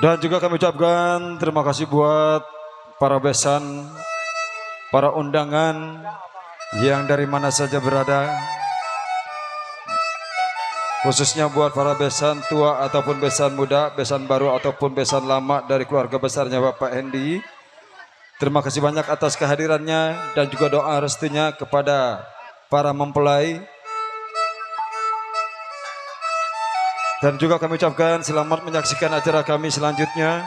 Dan juga kami ucapkan terima kasih buat para besan, para undangan yang dari mana saja berada. Khususnya buat para besan tua ataupun besan muda, besan baru ataupun besan lama dari keluarga besarnya Bapak Hendy. Terima kasih banyak atas kehadirannya dan juga doa restunya kepada para mempelai. Dan juga kami ucapkan selamat menyaksikan acara kami selanjutnya.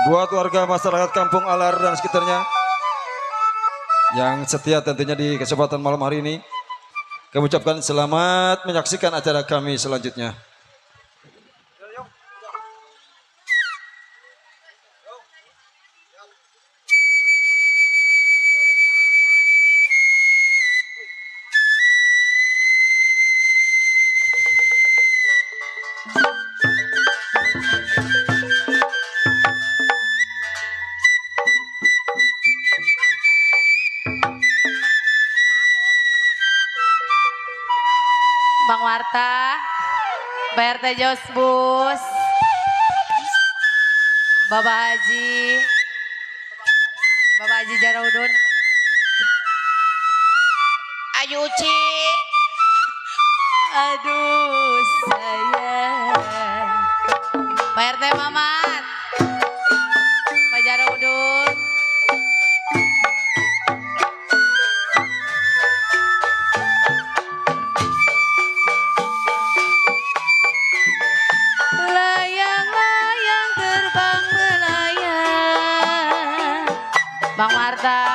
Buat warga masyarakat Kampung Alar dan sekitarnya yang setia tentunya di kesempatan malam hari ini, kami ucapkan selamat menyaksikan acara kami selanjutnya. Bang Warta, PRT Josbus, Bapak Haji Jaraudun, Ayu Uci, aduh sayang, PRT Mamat, Pak Jaraudun. Bang Marta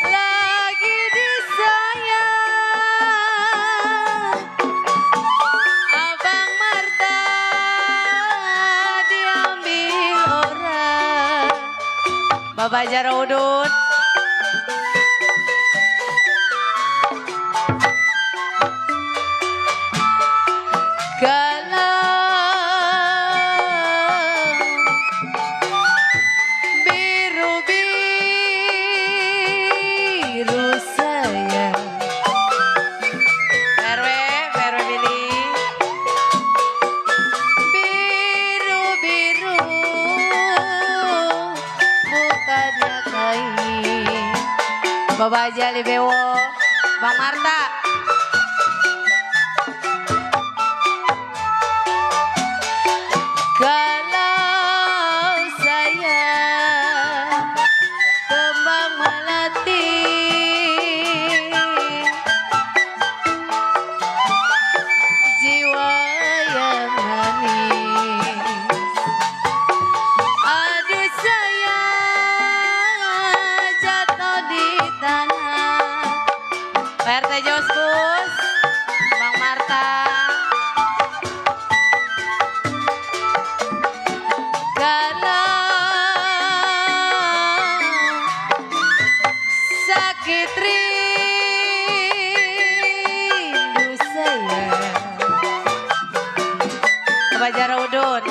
lagi disayang, Abang Marta diambil orang, Bapak Jaraudun. Bapak Haji Bewo, Bang Marta. Kalau saya kembang melati, jiwa yang manis, aduh sayang jatuh di tanah. PRT Josbus, Bang Marta. Kalau sakit rindu saya, Pak Jaraudun.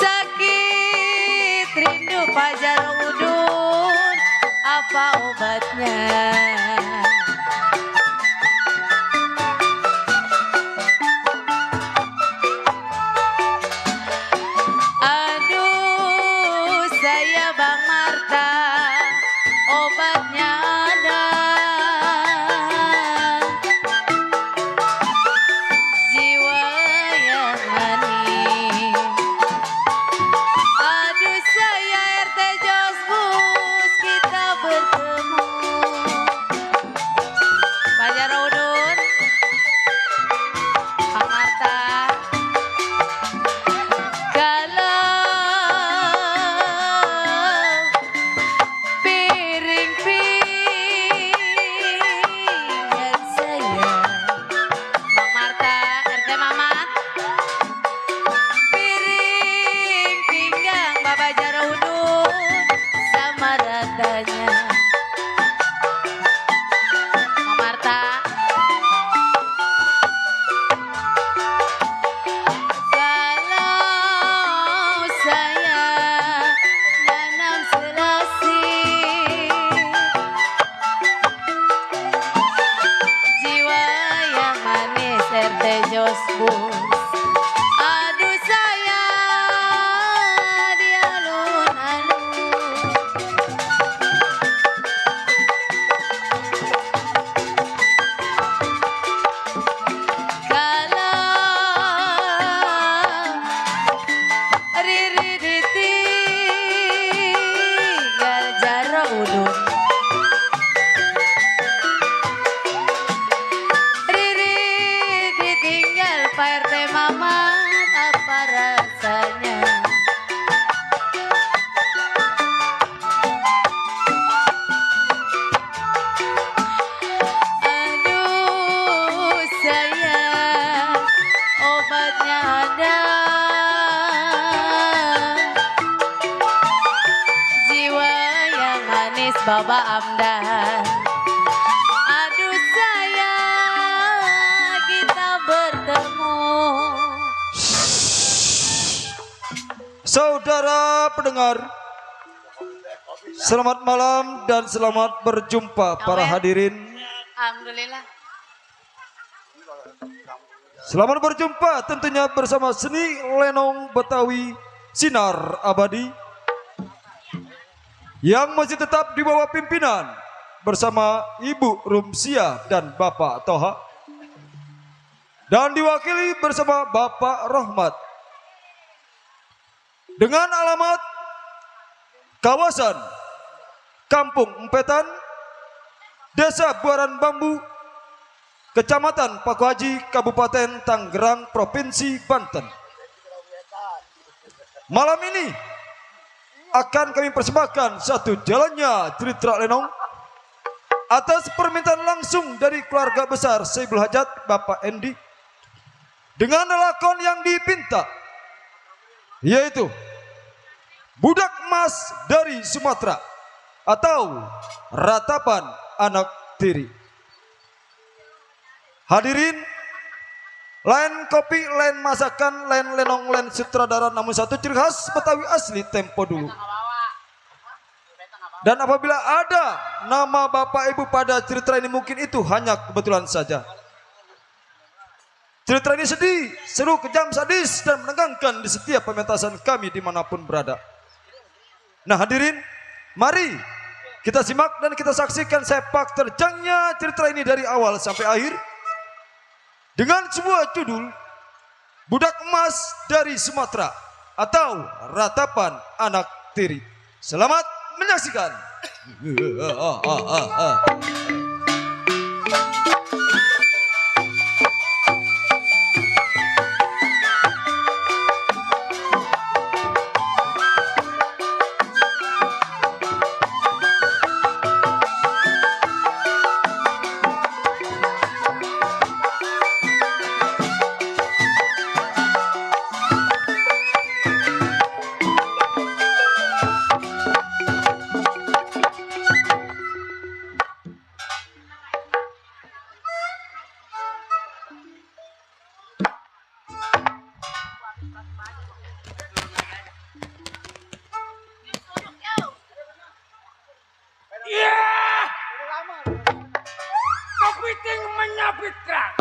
Sakit rindu Pak Jaraudun, apa obatnya? Aduh saya Bang Marta, obatnya ada, jiwa yang manis. Aduh saya RT Josbus, kita bertemu, Pak Jaraudun, Bang Marta. Kalau Udun. Riri ditinggal Pak RT Mamat, apa rasanya? Aduh sayang, obatnya ada. Jiwa yang manis Baba Amdan. Aduh sayang, kita bertemu. Saudara pendengar, selamat malam dan selamat berjumpa para hadirin. Alhamdulillah. Selamat berjumpa tentunya bersama seni lenong Betawi Sinar Abadi yang masih tetap di bawah pimpinan bersama Ibu Rumsia dan Bapak Toha, dan diwakili bersama Bapak Rohmat, dengan alamat kawasan Kampung Empetan, Desa Buaran Bambu, Kecamatan Paku Haji, Kabupaten Tangerang, Provinsi Banten. Malam ini akan kami persembahkan satu jalannya cerita lenong atas permintaan langsung dari keluarga besar Saibul Hajat Bapak Endi, dengan lakon yang dipinta, yaitu Budak Emas dari Sumatera atau Ratapan Anak Tiri. Hadirin, lain kopi, lain masakan, lain lenong, lain sutradara, namun satu ciri khas Betawi asli tempo dulu. Dan apabila ada nama bapak ibu pada cerita ini, mungkin itu hanya kebetulan saja. Cerita ini sedih, seru, kejam, sadis, dan menegangkan di setiap pementasan kami dimanapun berada. Nah hadirin, mari kita simak dan kita saksikan sepak terjangnya cerita ini dari awal sampai akhir, dengan sebuah judul Budak Emas dari Sumatera atau Ratapan Anak Tiri. Selamat menyaksikan. Kepiting menyabit terang.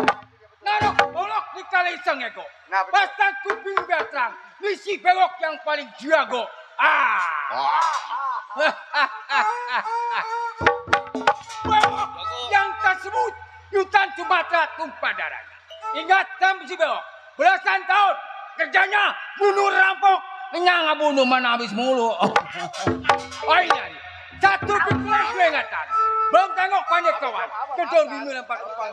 Narok olok di kali sengego. Pasang kuping betrang. Misi bewok yang paling jago. Bewok yang tersebut Yutan Sumatera tumpah darah. Ingat si bewok. Belasan tahun kerjanya bunuh rampok. Nyanga bunuh mana habis mulu. Oh ini. Satu pikiran gue ingatan. Belum tengok banyak kawan. Kedor bumi lempar kepala.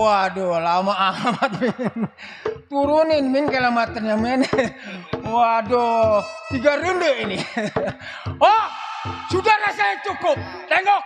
Waduh, lama amat Min. Turunin Min kilometernya Min. Waduh, 3 ronde ini. Oh, sudah rasanya cukup. Tengok.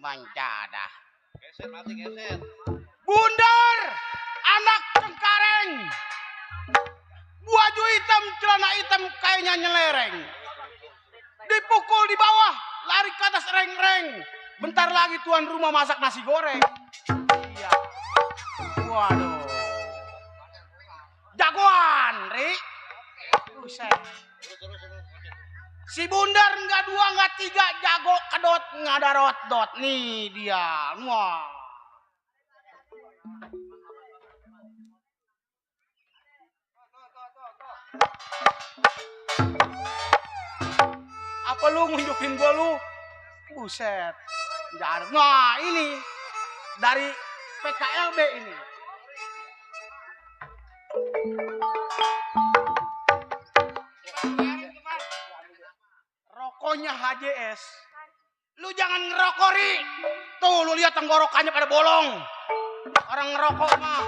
Mancada. Geser mati geser. Bundar, anak Cengkareng. Baju hitam, celana hitam, kayaknya nyelereng. Dipukul di bawah, lari ke atas reng-reng. Bentar lagi tuan rumah masak nasi goreng. Iya. Waduh. Jagoan, Ri. Buset. Si Bundar nggak 2 nggak 3 jago kedot nggak ada rot-dot nih dia. Wah. Apa lu nunjukin gua lu? Buset. Nggak ada. Nah ini dari PKLB ini. Rokoknya HJS. Lu jangan ngerokok, Ri. Tuh, lu lihat tenggorokannya pada bolong. Orang ngerokok mah.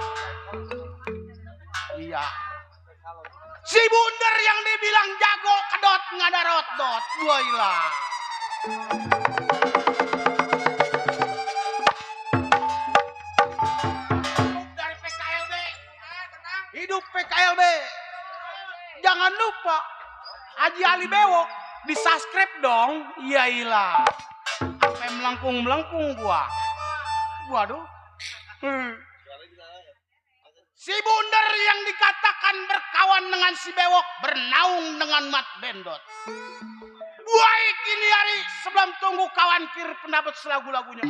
Iya. Si Bundar yang dibilang jago kedot nggak ada rot-dot. Gua hilang. Hidup dari PKLB. Hidup PKLB. Jangan lupa Haji Ali Bewok. Di subscribe dong. Iya ilah. Sampai melengkung gua. Waduh. Si Bundar yang dikatakan berkawan dengan si Bewok bernaung dengan Mat Bendot. Baik ini hari sebelum tunggu kawan kir pendapat selagu-lagunya.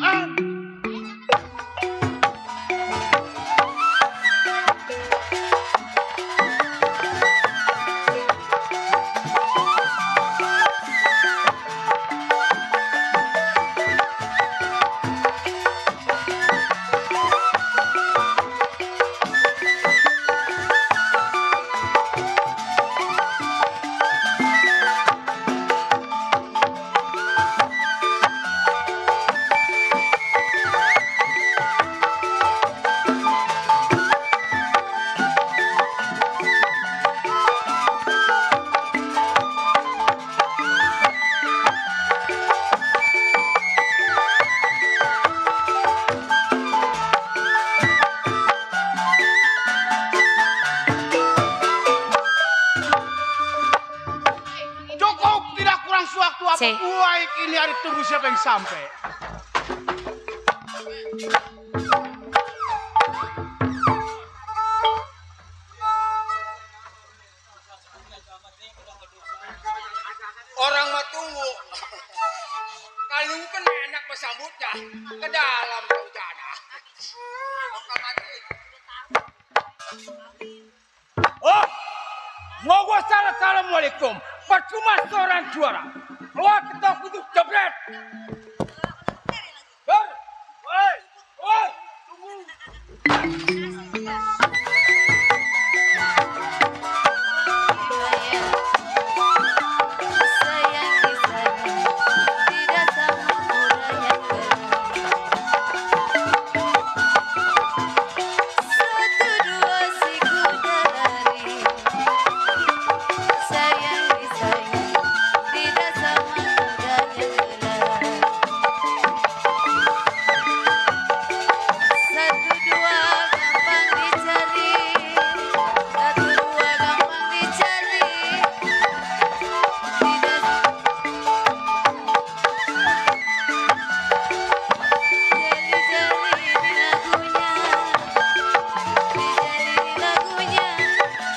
Baik ini hari tunggu siapa yang sampai. Orang mah tunggu. Kalau kan enak bersambutnya ke dalam saudara. Oh, mau gua assalamualaikum. Percuma seorang juara. Keluar ketok itu jebret. Woi, tunggu.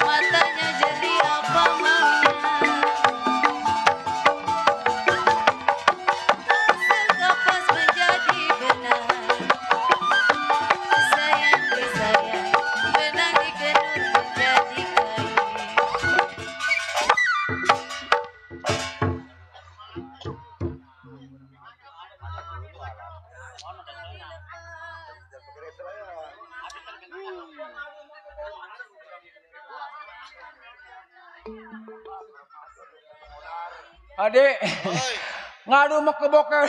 Matanya jadi apa maunya. Adik, ngadu mak keboker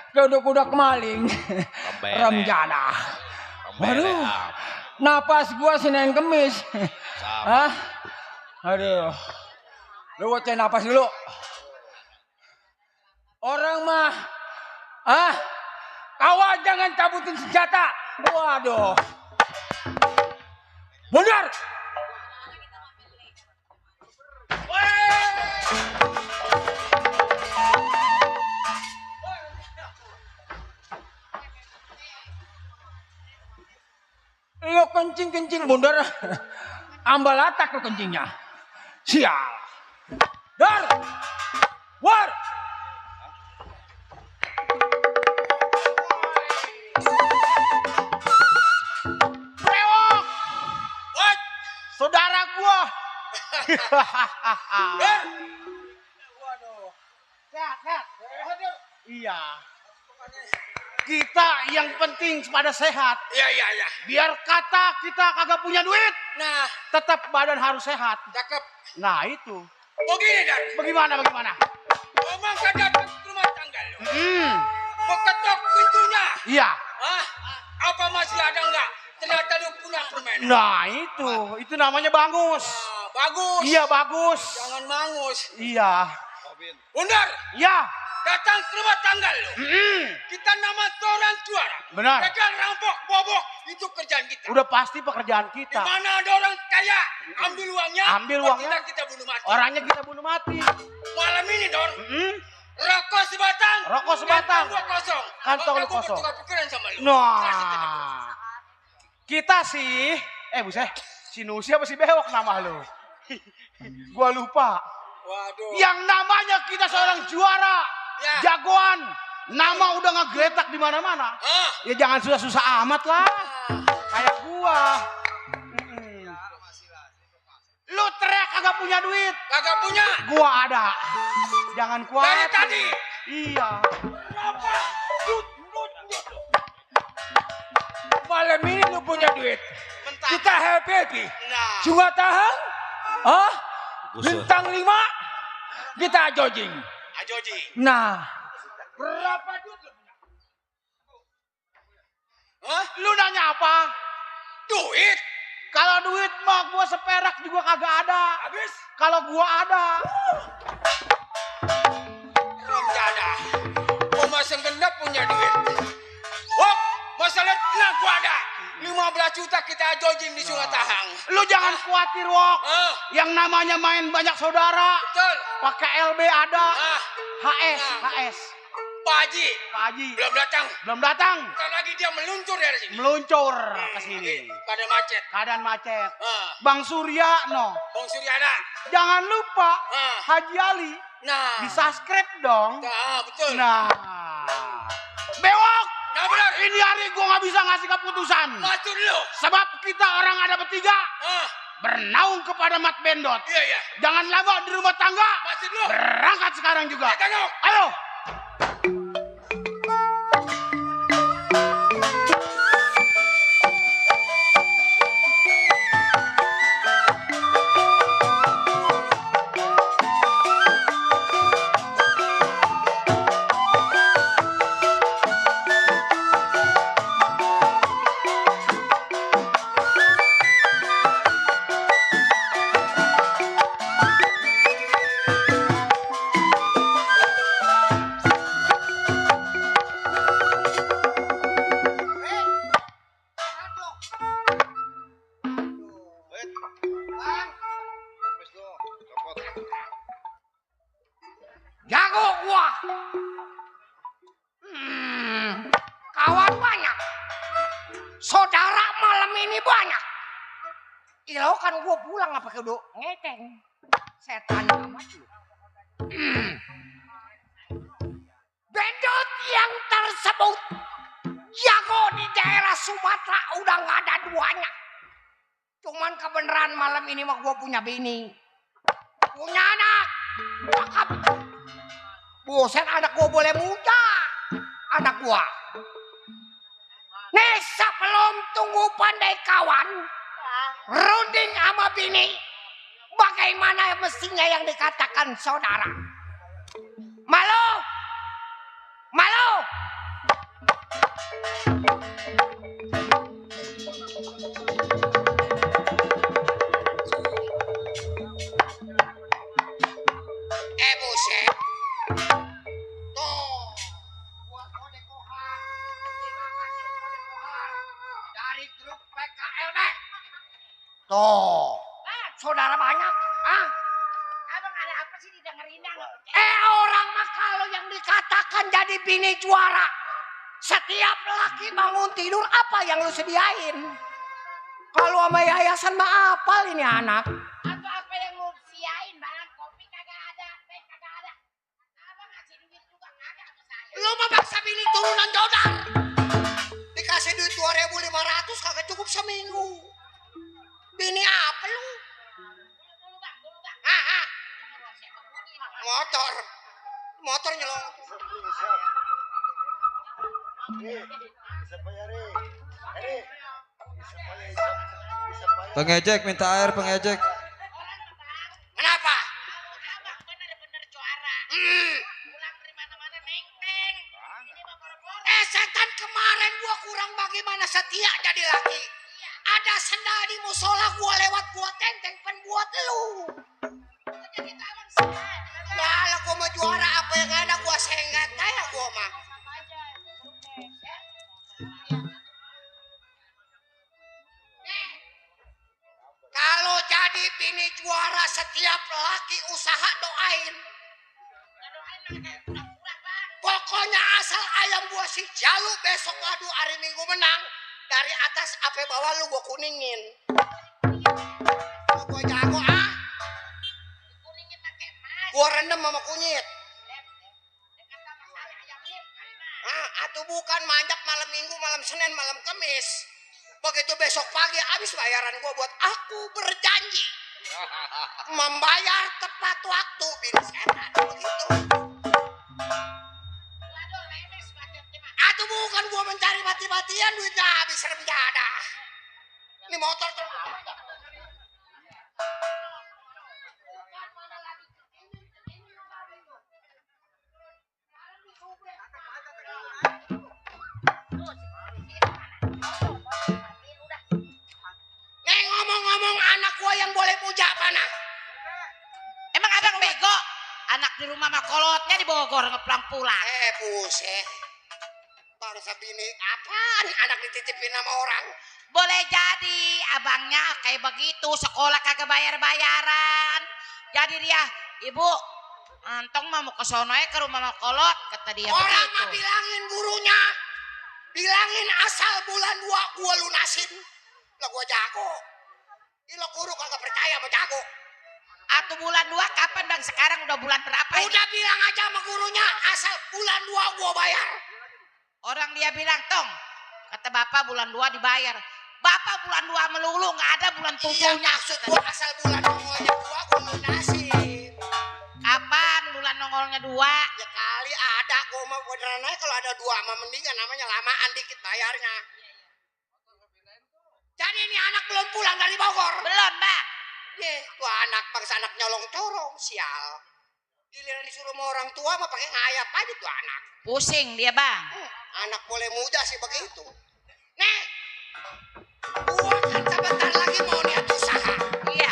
ke udah kemaling. Ramjana. Waduh, napas gua Senin Kemis. Hah? Aduh, lu cek napas dulu. Orang mah, kawan jangan cabutin senjata. Waduh, benar. Lo kencing bundar, ambal atak lo kencingnya. Sial. Dar, war. Brewok. What? Saudara gua. Waduh. Sehat. Iya. Kita yang penting pada sehat. Iya. Biar kata kita kagak punya duit, Nah, tetap badan harus sehat. cakep. Nah itu. Begini dan, Bagaimana? omong kan datang ke rumah tangga lo. Beketok pintunya. Iya. Apa masih ada enggak? Ternyata lu punya permen. Nah itu namanya bagus. Bagus. Iya bagus. Jangan mangus. Iya. Bundar, Iya. datang ke rumah tangga lo. Kita nama seorang juara. Benar. Gagal rampok, bobok. Itu kerjaan kita. Udah pasti pekerjaan Di kita. mana ada orang kaya, ambil uangnya. Ambil uangnya. Kita bunuh mati. Orangnya kita bunuh mati. Malam ini, Dor. Rokok sebatang. Rokok sebatang. Kantong gua kosong. Kantong lu Maka gua kosong. bertukar pikiran sama lu. Kasih telepon. Nah. Kita sih, buset, si Nusi apa si Bewok nama lu? Gua lupa. Waduh. Yang namanya kita seorang juara, Ya. jagoan, nama udah ngegeletak di mana-mana. Ya jangan susah-susah amat lah, kayak gua. Lu teriak kagak punya duit, Kagak punya. gua ada. Jangan kuat. Dari tadi. Iya. Kenapa? Malam ini lu punya duit. Kita happy. Nah. Cuma tahan. Bintang 5. Kita jogging. Ajoji. Nah. Berapa duit lu punya? Lu nanya apa? Duit. Kalau duit mah gua seperak juga kagak ada. Habis. Kalau gua ada. Ramjana. Pemasang genap punya duit. Oh, masalah tenang gua ada. 15 juta kita jogging di Sungai Tahang. Lu jangan khawatir, Wok. Yang namanya main banyak saudara. Betul. Pakai LB ada. HS. Pak Haji. Pak Haji. Belum datang. Ntar lagi dia meluncur dari sini. Meluncur ke sini. Pada macet. Keadaan macet. Bang Surya, Bang Suryana. Jangan lupa Haji Ali. Nah. Di-subscribe dong. Betul. Nah. Bewok. Nah benar. Ini hari gua nggak bisa ngasih keputusan. Masuk dulu. Sebab kita orang ada bertiga. Bernaung kepada Mat Bendot. Iya. Jangan lama di rumah tangga. Masuk dulu. Berangkat sekarang juga. Tengok. Ayo. Jago gua. Kawan banyak. Saudara malam ini banyak. Ilau kan gua pulang apa kudu ngeteng. Setan amat lu. Bendot yang tersebut jago di daerah Sumatera udah nggak ada duanya. Cuman kebenaran malam ini mah gua punya bini. Punya anak. Cakep. Buset, anak gua boleh muda. Anak gua. Nih sebelum tunggu pandai kawan. Runding sama bini. Bagaimana mestinya yang dikatakan saudara? Malu? Malu? Buset. Tuh. Buat kode kohar. Terima kasih kode kohar. Dari grup PKLB. Tuh. Saudara banyak. Ah. Abang ada apa sih didengerin? Orang mah kalau yang dikatakan jadi bini juara. Setiap laki bangun tidur apa yang lu sediain? Kalau sama yayasan mah apal ini anak. Apa yang lu siain bang? Kopi kagak ada, teh kagak ada. Abang ngasih duit juga kagak sama saya. Lu mah bangsa bini turunan jodar. Dikasih duit 2.500 kagak cukup seminggu. Bini apa lu? Dulu bang. Ah. Motor nyelong. Pengejek minta air pengejek. Kenapa? Abang bener-bener juara. Pulang dari mana-mana neng. Ini mah boro-boro. Setan kemarin gua kurang bagaimana setia jadi laki. Ada sendal di musola gua lewat gua tenteng pen buat lu. Jadi abang sengaja. Lah gua mau juara apa yang ada gua senggat ya gua mah. Kalau jadi bini juara setiap laki usaha doain. Pokoknya asal ayam gua si Jalu besok ngadu hari Minggu menang. Dari atas apa bawah lu gua kuningin. Lu gua jago ah. Kuningin pakai emas. Gua rendem sama kunyit. Dekat sama saya ayam lip kali mah. Atau bukan manjak malam Minggu, malam Senin, malam Kamis. Begitu besok pagi habis bayaran gua buat aku berjanji membayar tepat waktu bini setan begitu. Waduh lemes budgetnya mah. Atau bukan gua mencari mati-matian duitnya habis remjada. Ini motor tuh. Ngomong-ngomong anak gua yang boleh puja mana? Emang abang bego? Anak di rumah mah kolotnya di Bogor ngeplang pulang. Buset. Bangsa bini apaan anak dititipin sama orang? Boleh jadi abangnya kayak begitu, sekolah kagak bayar-bayaran. Jadi dia, ibu, antong mah mau ke sono ke rumah mah kolot, kata dia Orang begitu. mah bilangin gurunya. Bilangin asal bulan 2 gua lunasin. Lah gua jago. Ilo guru kagak percaya sama jago. Atau bulan 2 kapan bang? Sekarang udah bulan berapa ini? Udah bilang aja sama gurunya asal bulan 2 gua bayar. Orang dia bilang, Tong, kata bapak bulan 2 dibayar. Bapak bulan 2 melulu, nggak ada bulan 7-nya. Iya maksud gua asal bulan nongolnya 2 gua lunasin. Kapan bulan nongolnya 2? Ya kali ada gua mah beneran aja kalau ada 2 mah mendingan namanya lamaan dikit bayarnya. Jadi ini anak belum pulang dari Bogor. Belum bang. Tuh anak bangsa anak nyolong corong sial. Giliran disuruh sama orang tua mah pakai ngayap aja tuh anak. Pusing dia bang. Anak boleh muda sih begitu. Nih, gua kan sebentar lagi mau niat usaha. Iya.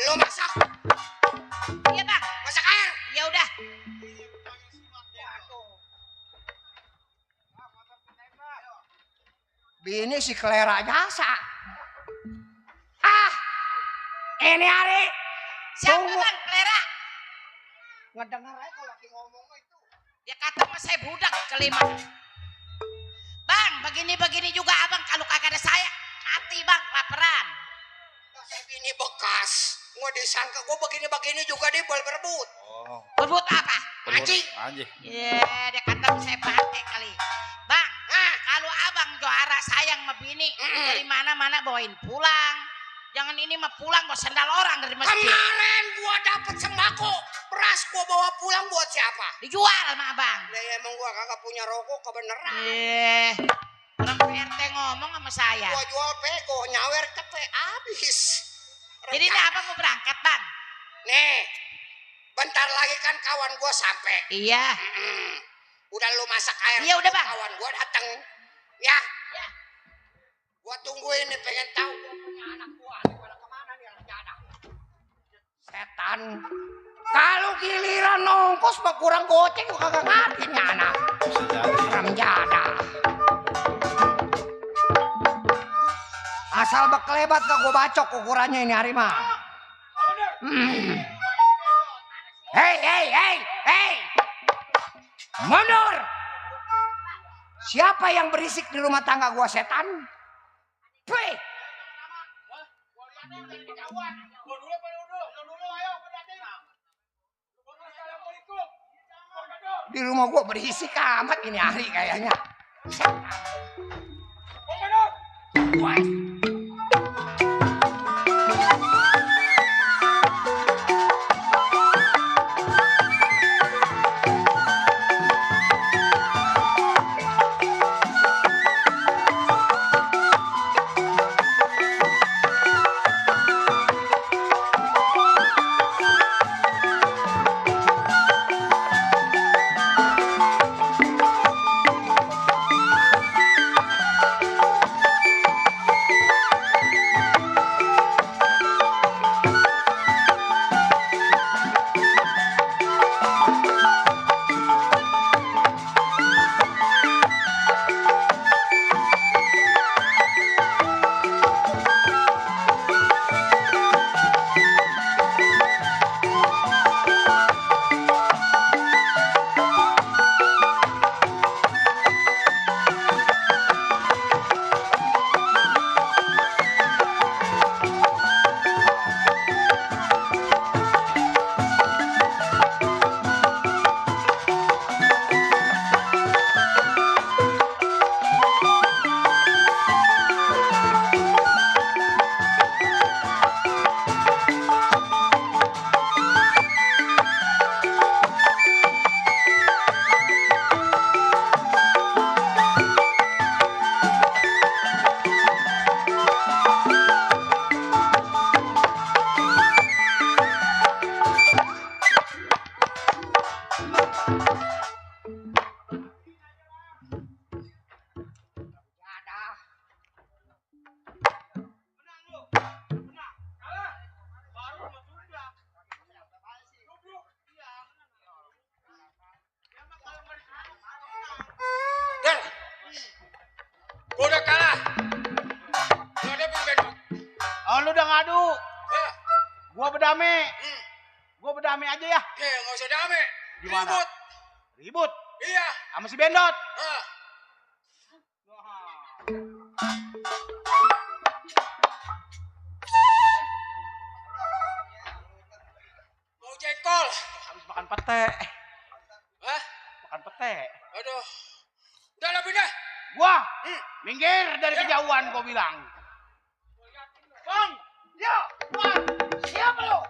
Lo masak, Iya bang. masak air. Ya udah. Bini si Kelera jasa. Ini hari. Siapa Tunggu. bang? Klera. Ngedengar aja kalau lagi ngomong itu. Dia kata mas saya budak kelima. Bang, begini-begini juga abang kalau kagak ada saya mati bang, laparan. Masa bini bekas. Gua disangka gua begini-begini juga dia boleh berebut. Oh. Berbut apa? Anjing. Anjing. Ya, dia kata saya bate kali. Bang, kalau abang juara sayang sama bini, dari mana-mana bawain pulang. Jangan ini mah pulang bawa sendal orang dari masjid. Kemarin gua dapet sembako. Beras gua bawa pulang buat siapa? Dijual sama abang. Lah emang gua kagak punya rokok kebeneran. Orang PRT ngomong sama saya. Gua jual pego, nyawer cepet habis. Jadi ini apa mau berangkat bang? Nih, bentar lagi kan kawan gua sampai. Iya. Udah lu masak air. Iya, udah, Bang. Kawan gua datang. Ya. Gua tungguin nih, pengen tahu gua punya anak gua pada kemana nih anak jada. Setan. Kalau giliran nongkos mah kurang goceng gua kagak ngerti nih anak. Ram jada. Asal beklebat gak gua bacok ukurannya ini harimau. Hei. Mundur. Siapa yang berisik di rumah tangga gua setan? Wih. Di rumah gua berisik amat ini hari kayaknya. Wah. Gua udah kalah. Lu ada pembedot. Oh, lu udah ngadu. Gua berdamai. Gua berdamai aja ya. Nggak usah damai. Gimana? Ribut. Ribut Iya. sama si Bendot. Mau jengkol. Habis makan pete. Hah? Makan pete. Aduh. Udah lah pindah. Gua minggir dari kejauhan gua bilang. Bang, ya, Bang. Siapa lu?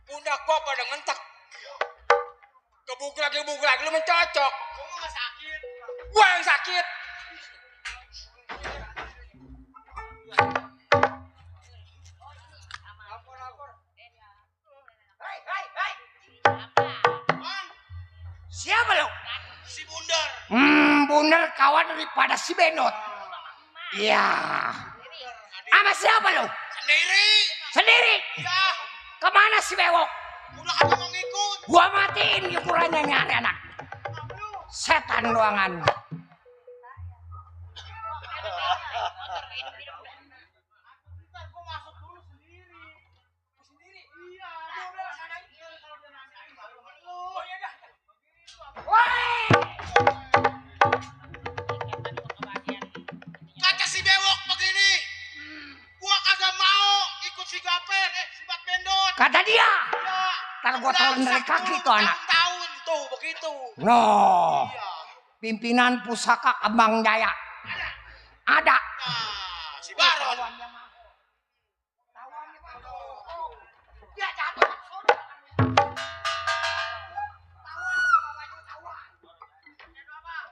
Pundak gua pada ngentek. Gebugrak lu mencocok. Kamu nggak sakit? Gua yang sakit. Siapa lo? Si Bundar. Bundar kawan daripada si Benot. Iya. Sama siapa lo? Sendiri. Ya, Kemana si Bewok? udah kagak mau ngikut. Gua matiin ukurannya nyari anak. Setan doangan. Ntar gua masuk dulu sendiri. Iya. Gua udah sana kalau dia nanyain baru lu. Oh iya dah. Kata si Bewok begini. Gua kagak mau ikut si Gaper, si Bat Bendot. Kata dia. Ya. Ntar gua turun dari kaki tuh anak. Tahun tuh begitu. No. Iya. Pimpinan pusaka Kembang Jaya. Ada. Nah, si Baron.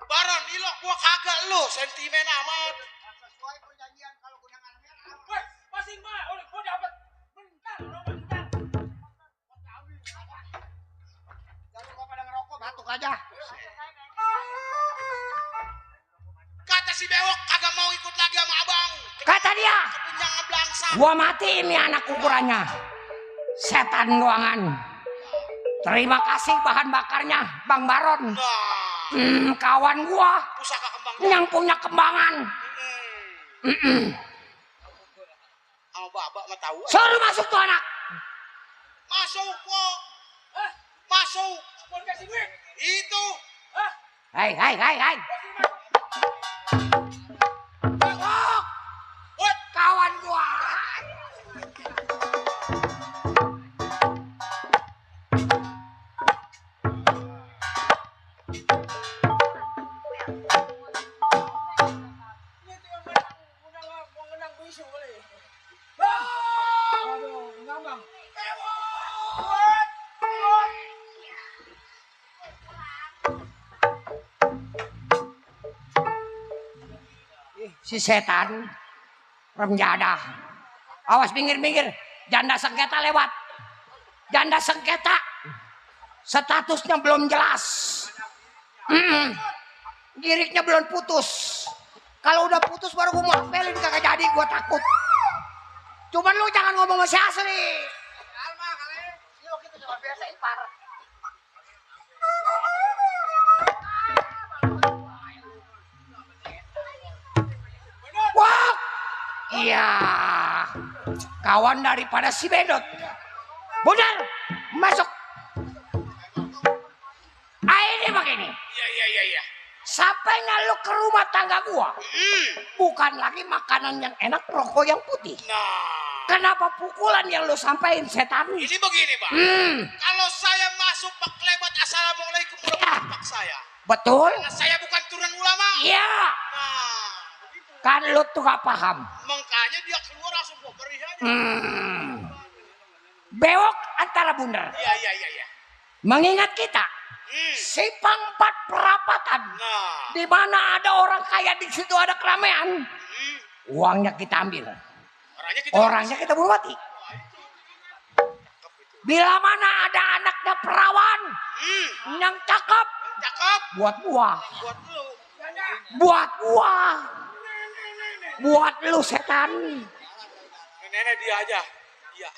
Baron, ilok gua kagak lu, sentimen amat. Sesuai perjanjian kalau gunakan merah. Woi, masing mah, gua dapat. Bentar. Jangan gua pada ngerokok, batuk aja. Kata si Bewok kagak mau ikut lagi sama abang. Kata dia. Kepenyang ngeblangsa. Gua matiin nih anak ukurannya. Setan doangan. Terima kasih bahan bakarnya, Bang Baron. Nah, Kawan gua pusaka kembang. yang punya kembangan. Sama babak mah tahu. Suruh masuk tuh anak. Masuk kok. Masuk. Itu. Hai. Masuk. What? Kawan gua. Si setan remjada. Awas minggir. Janda sengketa lewat. Janda sengketa. Statusnya belum jelas. Giriknya belum putus. Kalau udah putus baru gue mau apelin, kagak jadi, gue takut. Cuman lu jangan ngomong sama si Asli. Alma kalian. Yuk kita coba biasa ipar. Wah, iya, kawan daripada si Bedot. Benar, masuk. Ini begini. Iya. Sampainya lu ke rumah tangga gua, bukan lagi makanan yang enak, rokok yang putih. Nah, Kenapa pukulan yang lu sampaikan setan? ini begini, Bang. Kalau saya masuk Pak Klebat, assalamualaikum warahmatullahi wabarakatuh saya. Betul? Karena saya bukan turun ulama. Iya. Nah, begitu. Kan lu tuh gak paham. Makanya dia keluar langsung gua beri aja. Bewok antara bundar. Iya. Mengingat kita, simpang 4 perapatan. Nah, Di mana ada orang kaya, di situ ada keramaian. Uangnya kita ambil. Orangnya kita bunuh mati. Bila mana ada anaknya perawan yang cakep, cakep. buat gua. Buat lu. Buat gua. Buat lu setan. Nenek dia aja. Iya.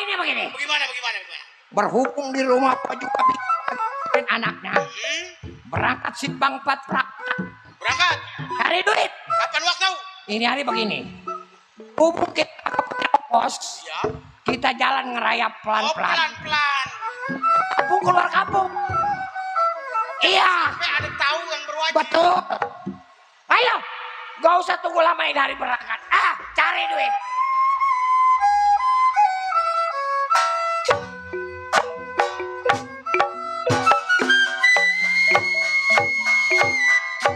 Ini begini. Bagaimana? Berhubung di rumah Pak juga dan anaknya. Berangkat simpang 4 Berangkat. Cari duit. Kapan waktu? Ini hari begini. Hubung kita ke pos. Iya. Kita jalan ngerayap Oh, pelan-pelan. pelan-pelan. Kampung keluar kampung. Iya. Sampai ada tahu yang berwajib. Betul. Ayo. Gak usah tunggu lama ini hari berangkat. Cari duit.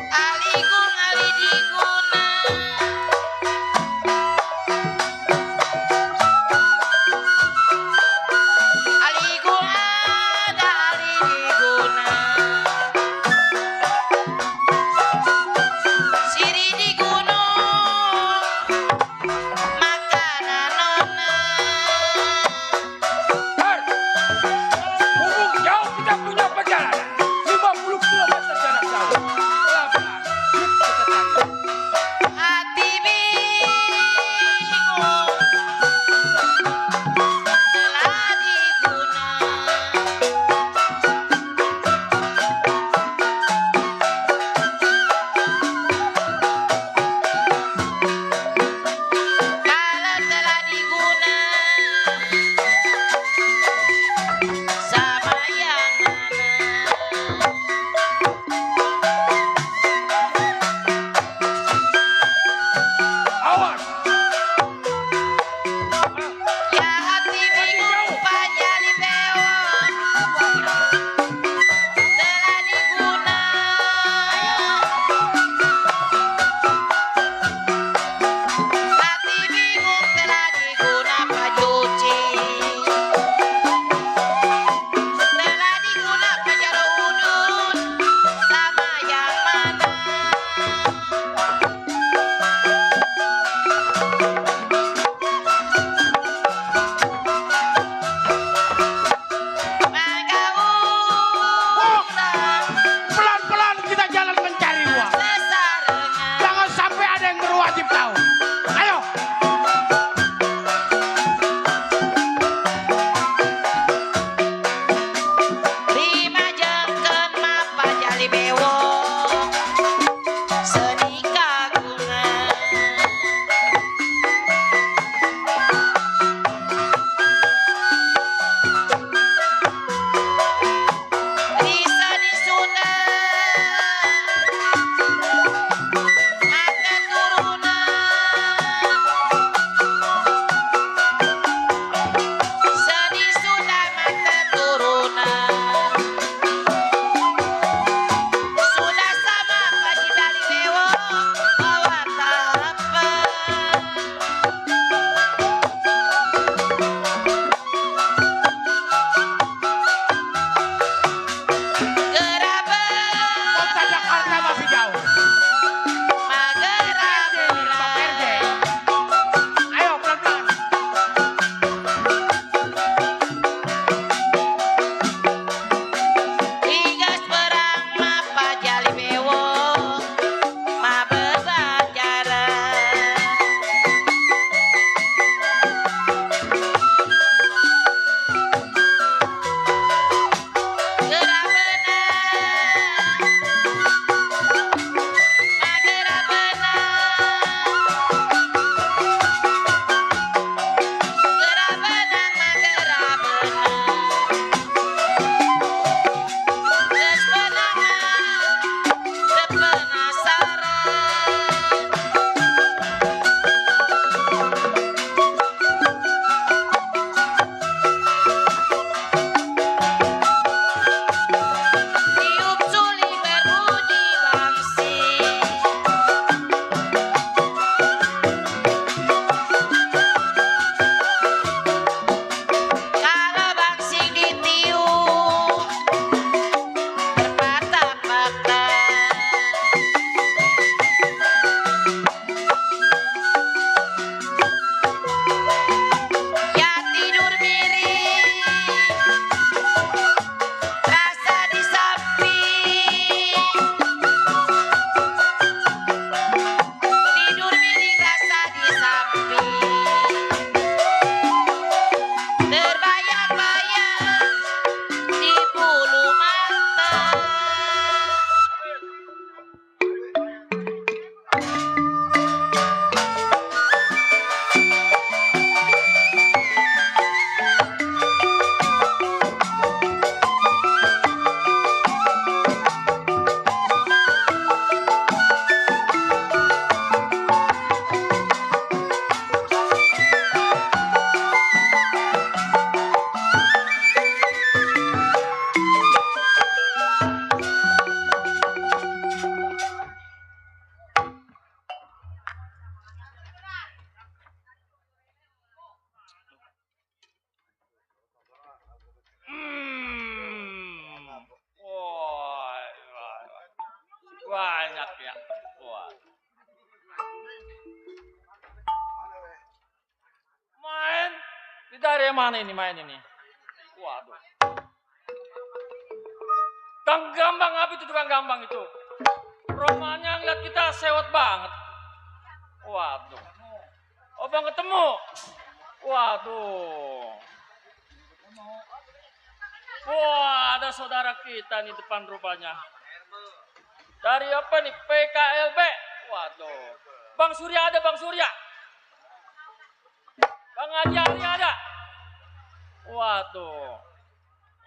Aligung alidiguna Di daerah mana ini main ini? Waduh. Kang Gambang, apa itu tukang Gambang itu? Romanya ngeliat kita sewot banget. Waduh. Oh bang ketemu. Waduh. Wah, ada saudara kita nih depan rupanya. Dari apa nih? PKLB. Waduh. Bang Surya ada, Bang Surya. Bang Haji Ali ada. Waduh.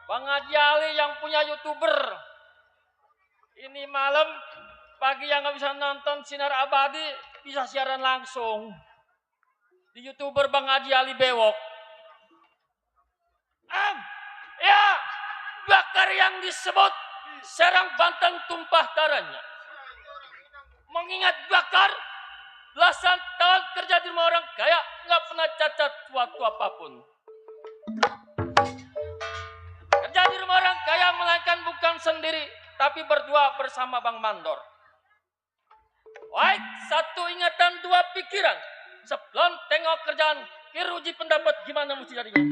Bang Haji Ali yang punya YouTuber. Ini malam, pagi yang nggak bisa nonton Sinar Abadi, bisa siaran langsung. Di YouTuber Bang Haji Ali Bewok. Ya, bakar yang disebut Serang Banten tumpah darahnya. Mengingat bakar, belasan tahun kerja di rumah orang kaya, nggak pernah cacat suatu apapun. Kerja di rumah orang kaya melainkan bukan sendiri, tapi berdua bersama Bang Mandor. Baik, satu ingatan, dua pikiran. Sebelum tengok kerjaan, kira uji pendapat gimana mesti jadinya.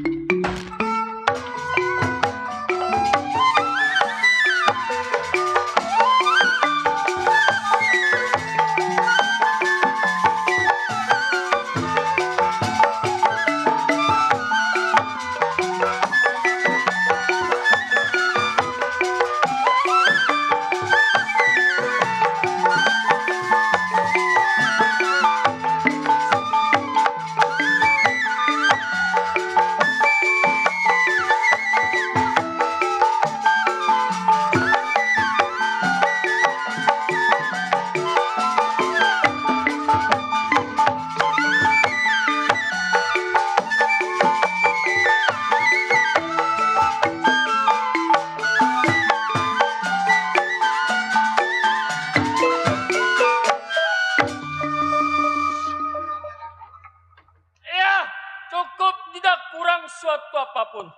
Cukup, tidak kurang suatu apapun.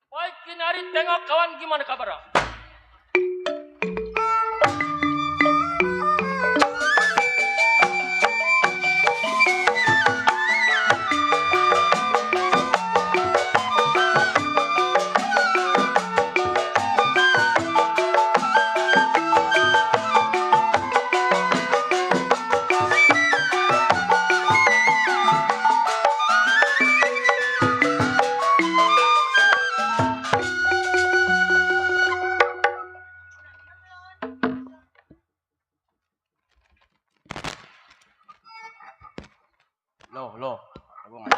Baik, Kinari, tengok kawan gimana kabar? Loh, aku nggak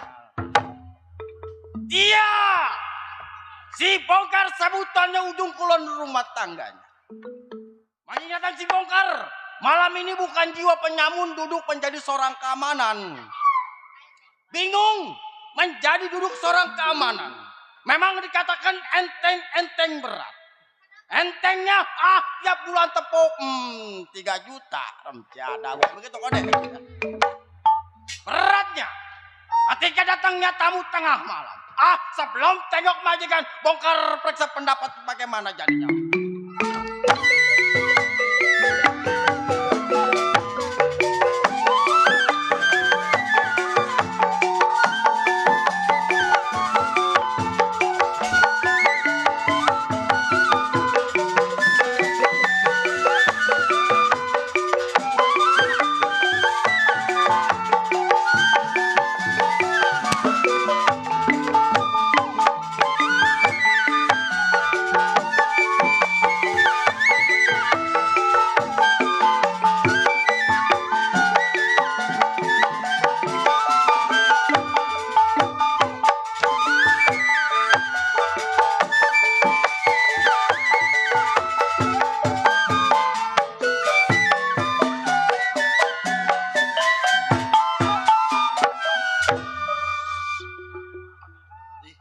Dia si bongkar sabutannya ujung kulon rumah tangganya. Mengingatkan si bongkar, malam ini bukan jiwa penyamun duduk menjadi seorang keamanan. Bingung menjadi duduk seorang keamanan. Memang dikatakan enteng berat. Entengnya tiap bulan tepuk 3 juta. Remciada begitu kode. Beratnya ketika datangnya tamu tengah malam. Sebelum tengok majikan, bongkar periksa pendapat bagaimana jadinya.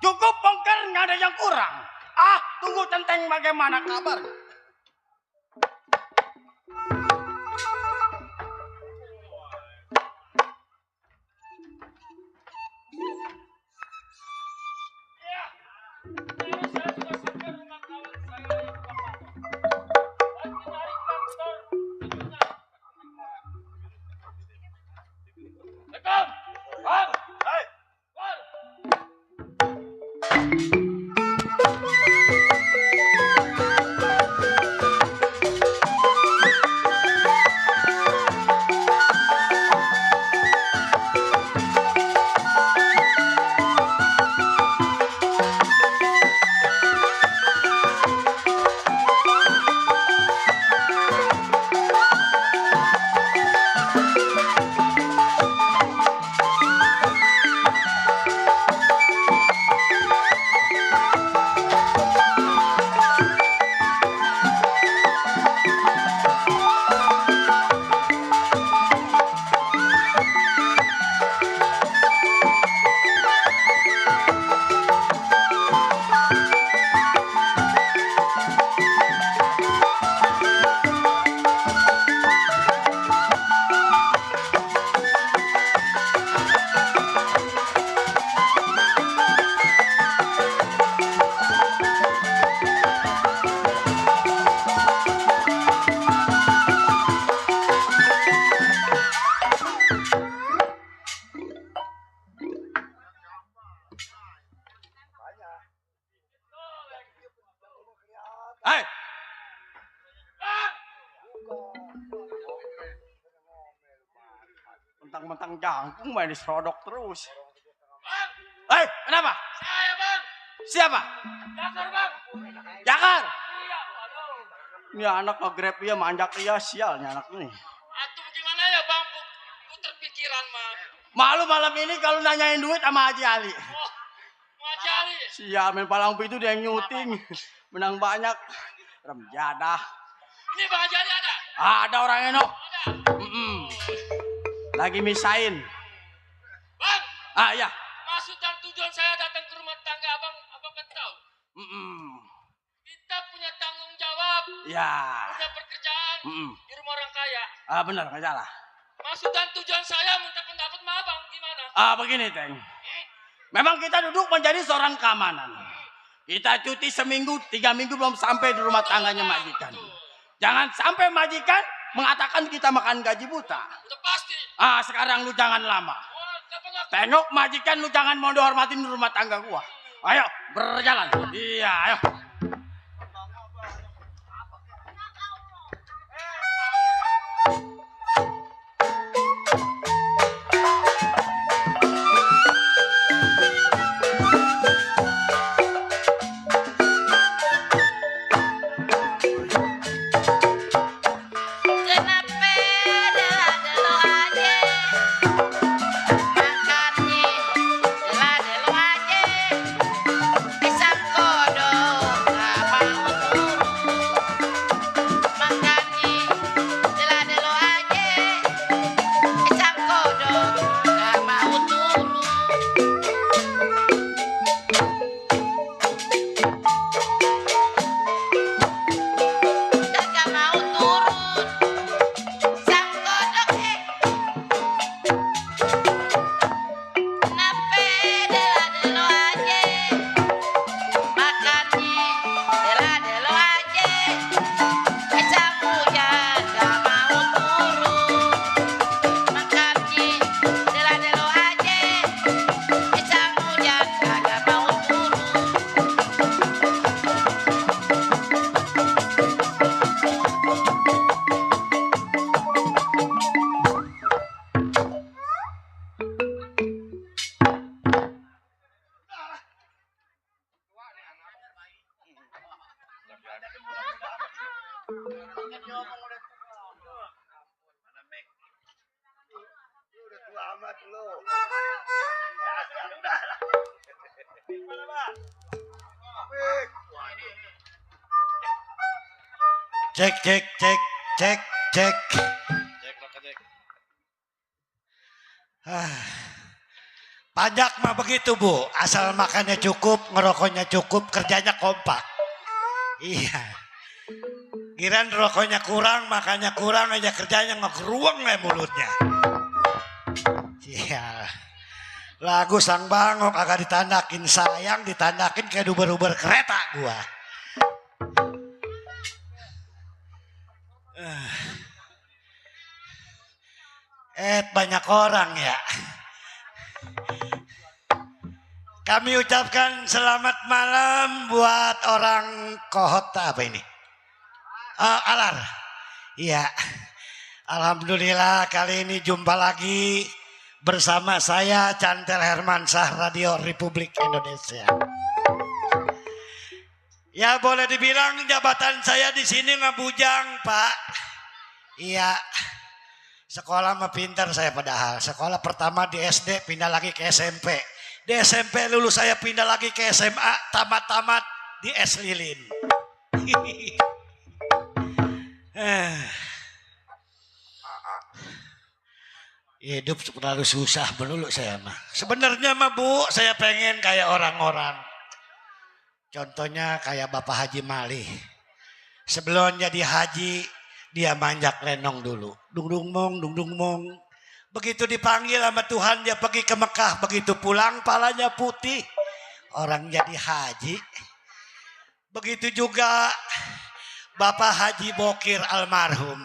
Cukup bongkar, nggak ada yang kurang. Tunggu Centeng bagaimana kabarnya. Hei. Mentang-mentang jangkung main diserodok terus. Hei, kenapa? Saya bang. Siapa? Jakar bang. Jakar. Iya, aduh. Ini anak nge-grab dia, manjak dia, sialnya anak ini. Aduh gimana ya bang? Putar pikiran mah. Malu malam ini kalau nanyain duit sama Haji Ali. Oh, mau cari. Sial, main palang pintu dia yang nyuting. Menang banyak. Remjadah. Ini bang Jali ada? Ada orang eno. Ada. Lagi misain. Bang, Ah ya. maksud dan tujuan saya datang ke rumah tangga abang kan tahu. Kita punya tanggung jawab, Ya. punya pekerjaan di rumah orang kaya. Ah benar, nggak salah. Maksud dan tujuan saya minta pendapat sama abang gimana? Ah begini, Teng. Memang kita duduk menjadi seorang keamanan. Kita cuti seminggu, 3 minggu belum sampai di rumah tangganya majikan. Jangan sampai majikan mengatakan kita makan gaji buta. Udah pasti. Ah sekarang lu jangan lama. Oh, kenapa nggak? Tengok majikan lu jangan mau dihormatin di rumah tangga gua. Ayo berjalan. Iya, ayo. Kenapa delo aja makannya delo aja pisang kodok gak mau turun makannya delo aja pisang kodok gak mau turun gak mau turun sang kodok kenapa delo aja makannya delo aja pisang hujan gak mau turun makannya delo aja pisang hujan gak mau turun Cek cek cek cek cek. Pajak mah begitu Bu, asal makannya cukup, ngerokoknya cukup, kerjanya kompak. Iya. Giran rokoknya kurang, makannya kurang aja kerjanya ngegeruang lah mulutnya. Iya. Lagu Sang Bangok agak ditandakin sayang, ditandakin kayak uber-uber kereta gua. Banyak orang ya. Kami ucapkan selamat malam buat orang Kohota apa ini? Alar. Iya. Alhamdulillah kali ini jumpa lagi bersama saya Cantel Hermansyah Radio Republik Indonesia. Ya boleh dibilang jabatan saya di sini ngebujang, Pak. Iya. Sekolah mah pintar saya padahal. Sekolah pertama di SD pindah lagi ke SMP. Di SMP lulus saya pindah lagi ke SMA, tamat-tamat di S Lilin. Hidup terlalu susah melulu saya mah. Sebenarnya mah Bu, saya pengen kayak orang-orang. Contohnya kayak Bapak Haji Malih. Sebelum jadi haji, dia manjak lenong dulu. Dung dung mong. Begitu dipanggil sama Tuhan, dia pergi ke Mekah. Begitu pulang, palanya putih. Orang jadi haji. Begitu juga Bapak Haji Bokir almarhum.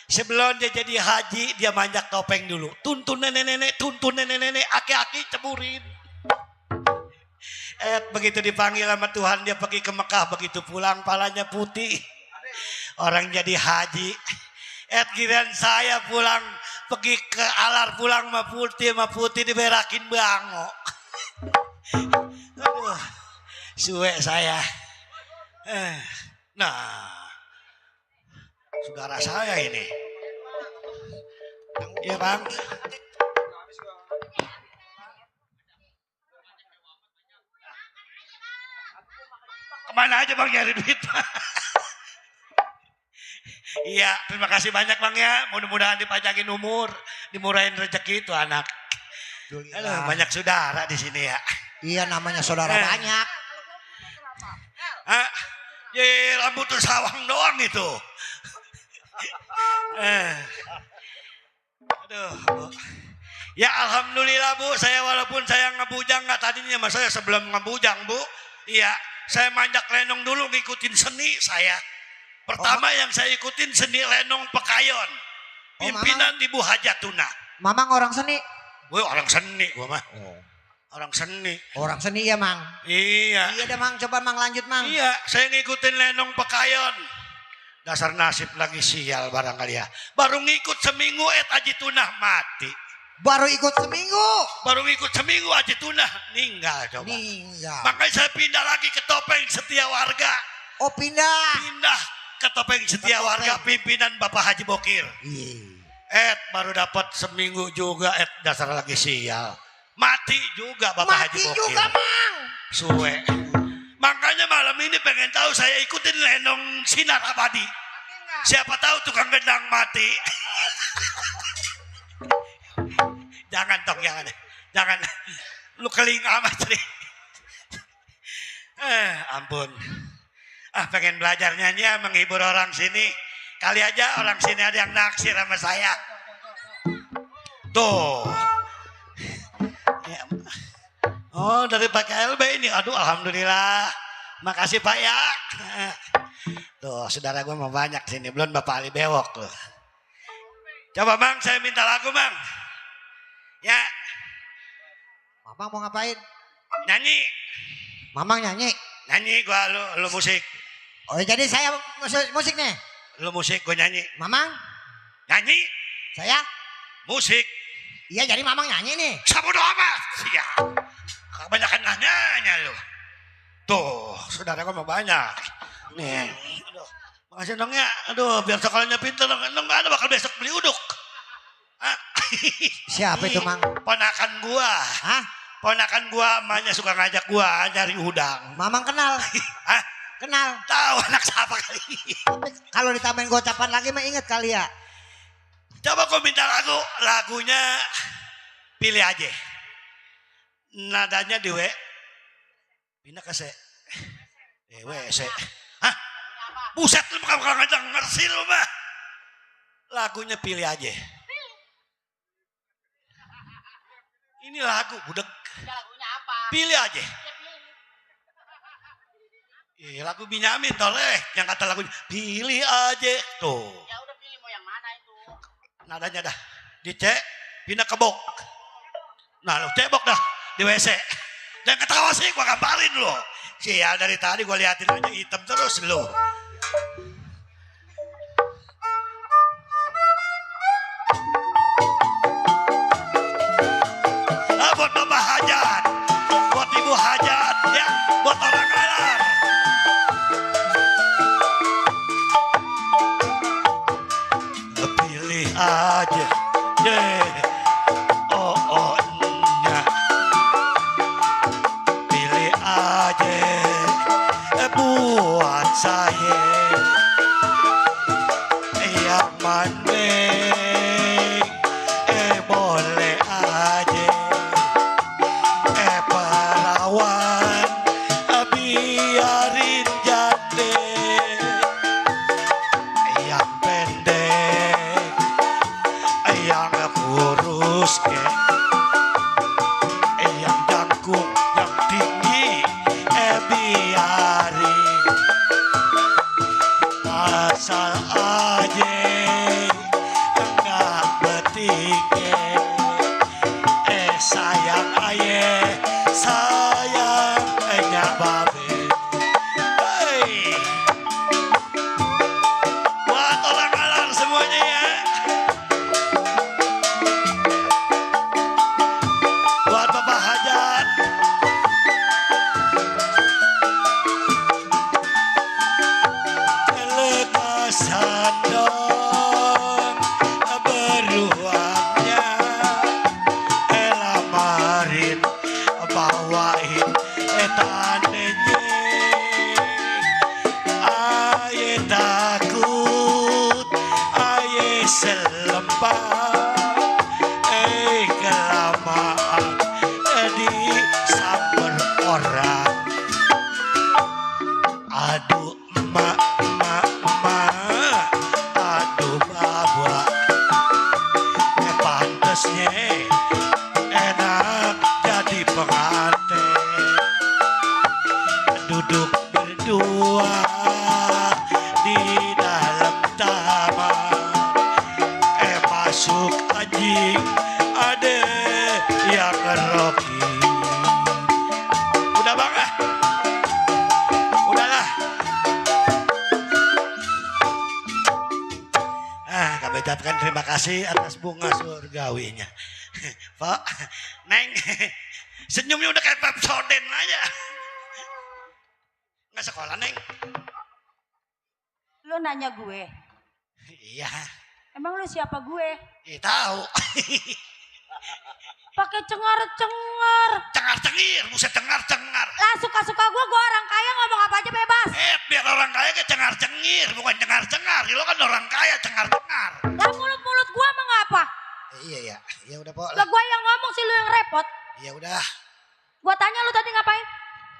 Sebelum dia jadi haji, dia manjak topeng dulu. Tuntun nenek-nenek, aki-aki ceburin. Begitu dipanggil sama Tuhan, dia pergi ke Mekah. Begitu pulang, palanya putih. Orang jadi haji. Giliran saya pulang, pergi ke Alar, pulang sama putih diberakin bango. Aduh, suwe saya. Nah, saudara saya ini. Iya Bang. Kemana aja Bang nyari duit? Iya, terima kasih banyak Bang ya. Mudah-mudahan dipanjangin umur, dimurahin rezeki itu anak. Aduh, banyak saudara di sini ya. Iya namanya saudara banyak. Ya rambut tersawang doang itu. Aduh, Bu. Ya alhamdulillah Bu, saya walaupun saya ngebujang nggak tadinya mas saya sebelum ngebujang Bu. Iya, saya manjak lenong dulu ngikutin seni saya. Pertama yang saya ikutin seni lenong Pekayon. Pimpinan Ibu Hajatuna. Mamang orang seni. Gue orang seni gue mah. Orang seni. Orang seni ya Mang. Iya. Iya dah Mang, coba Mang lanjut Mang. Iya, saya ngikutin lenong Pekayon. Dasar nasib lagi sial barangkali ya. Baru ngikut seminggu Haji Tunah mati. Baru ikut seminggu. Baru ngikut seminggu Haji Tunah meninggal coba. Meninggal. Makanya saya pindah lagi ke topeng setia warga. Oh pindah. Pindah ke topeng setia warga pimpinan Bapak Haji Bokir. Iya. Baru dapat seminggu juga dasar lagi sial. Mati juga Bapak Haji Mati Bokir. juga Mang. Suwe. Makanya malam ini pengen tahu saya ikutin lenong Sinar Abadi. Siapa tahu tukang gendang mati. Jangan tong, jangan. Lu keling amat sih. Ampun. Pengen belajar nyanyi menghibur orang sini. Kali aja orang sini ada yang naksir sama saya. Tuh. Oh dari Pak KLB ini. Aduh alhamdulillah. Makasih Pak ya. Tuh saudara gue mau banyak sini. Belum Bapak Ali Bewok loh. Coba Bang saya minta lagu Bang. Ya. Mamang mau ngapain? Nyanyi. Mamang nyanyi. Nyanyi gue lu musik. Oh jadi saya musik nih. Lu musik gue nyanyi. Mamang. Nyanyi. Saya. Musik. Iya jadi Mamang nyanyi nih. Sabodo amat. Siap. Kebanyakan nanya lu. Tuh, saudara gue mau banyak. Nih. Aduh. Makasih dong ya. Aduh, biar sekolahnya pintar dong. Nggak ada bakal besok beli uduk. Siapa itu Mang? Ponakan gua. Hah? Ponakan gua emaknya suka ngajak gua nyari udang. Mamang kenal. Hah? Kenal. Tahu anak siapa kali. Tapi kalau ditambahin gocapan lagi mah inget kali ya. Coba gua minta lagunya pilih aja. Nadanya di W. Pindah ke C. W C. Hah? Buset lu bakal ngajak ngersi lu mah. Lagunya pilih aja. Ini lagu budek. Lagunya apa? Pilih aja. Lagu Binyamin toleh yang kata lagunya pilih aja tuh. Ya udah pilih mau yang mana itu. Nadanya dah di C pindah ke bok. Nah lu cebok dah di WC. Jangan ketawa sih, gua gambarin lo. Sial dari tadi gua liatin aja hitam terus lo. Buat Bapak Hajat, buat Ibu Hajat, ya, buat orang Alar. Pilih aja, deh. Oh, nya. Pilih aja, buat saya. Yang mana, boleh aja. Perawan biarin jande yang pendek yang kurus yang jangkung yang tinggi biarin asal aja enggak betinggi sayang ayah sayang enggak babe. Hey, buat orang Alar semuanya ya. Buat Bapak Hajat. Lekasan dong beruangnya. Elamarin bawain tandanya aye takut aye selempang kelamaan di samber orang aduh emak aduh baba pantasnya enak jadi pengantin duduk berdua di dalam taman masuk anjing ada yang ngeroki udah bang udahlah kami ucapkan terima kasih atas bunga surgawinya Pak Neng senyumnya udah kayak Pepsodent aja. Nggak sekolah, Neng? Lu nanya gue? Iya. Emang lu siapa gue? Tahu. Pakai cengar-cengar. Cengar-cengir, buset cengar-cengar. Lah suka-suka gue orang kaya ngomong apa aja bebas. Biar orang kaya ke cengar-cengir, bukan cengar-cengar. Lo kan orang kaya cengar-cengar. Lah mulut-mulut gue emang apa? Iya, ya udah Pok. Lah gue yang ngomong sih lu yang repot. Ya udah. Gua tanya lu tadi ngapain?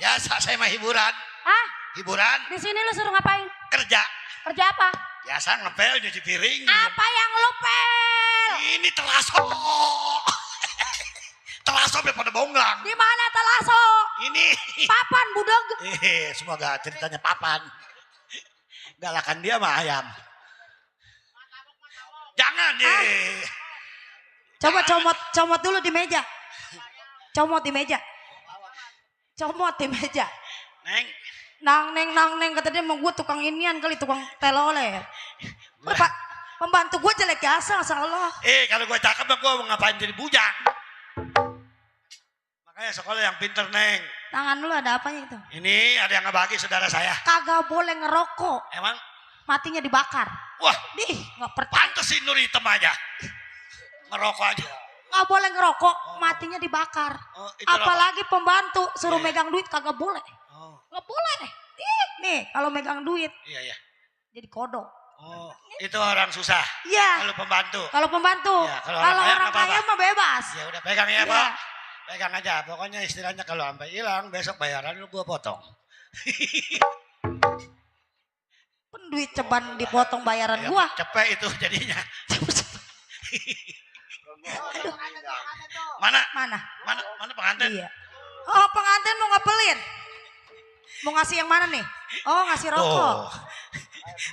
Biasa saya mah hiburan. Hah? Hiburan. Di sini lu suruh ngapain? Kerja. Kerja apa? Biasa ngepel cuci piring. Apa yang lu pel? Ini telaso. Telaso daripada bonglang. Di mana telaso? Ini. Papan budeg. Semoga ceritanya papan. Galakan dia mah ayam. Jangan deh. Coba comot dulu di meja. Comot di meja. Comot di meja. Neng. Nang neng kata dia mau gue tukang inian kali tukang telolet. Pak pembantu gue jelek biasa salah. Kalau gue cakep mah gue mau ngapain jadi bujang. Makanya sekolah yang pinter Neng. Tangan lu ada apanya itu? Ini ada yang ngebagi saudara saya. Kagak boleh ngerokok. Emang? Matinya dibakar. Wah. Nggak percaya. Pantesin nur hitam aja. Ngerokok aja. Nggak boleh ngerokok, matinya dibakar. Apalagi pembantu suruh megang duit kagak boleh. Nggak boleh. Nih kalau megang duit. Iya. Jadi kodok. Oh, itu orang susah. Iya. Kalau pembantu. Kalau pembantu. Ya, kalau orang kaya mah bebas. Ya udah pegang ya, Pak. Pegang aja. Pokoknya istilahnya kalau sampai hilang besok bayaran lu gua potong. Duit ceban dipotong bayaran ya, gua. Cepet itu jadinya. Mana pengantin? Iya. Oh, pengantin mau ngapelin. Mau ngasih yang mana nih? Oh, ngasih rokok.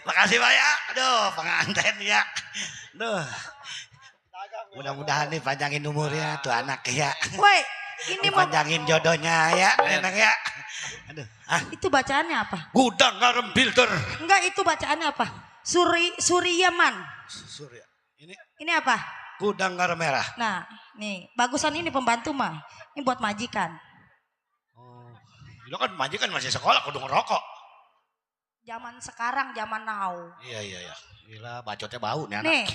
Makasih Pak ya. Aduh, pengantin ya. Duh. Mudah-mudahan nih panjangin umurnya tuh anak ya. Woi, Ini mau Panjangin jodohnya ya, enak ya. Aduh, itu bacaannya apa? gudang garam filter. Enggak, itu bacaannya apa? Suriyaman. Surya. Ini Ini apa? gudang garam merah. Nah, nih, bagusan ini pembantu mah. Ini buat majikan. Oh. Lu kan majikan masih sekolah kudu ngerokok. Zaman sekarang, zaman now. Iya. Gila, bacotnya bau nih anak. Nih,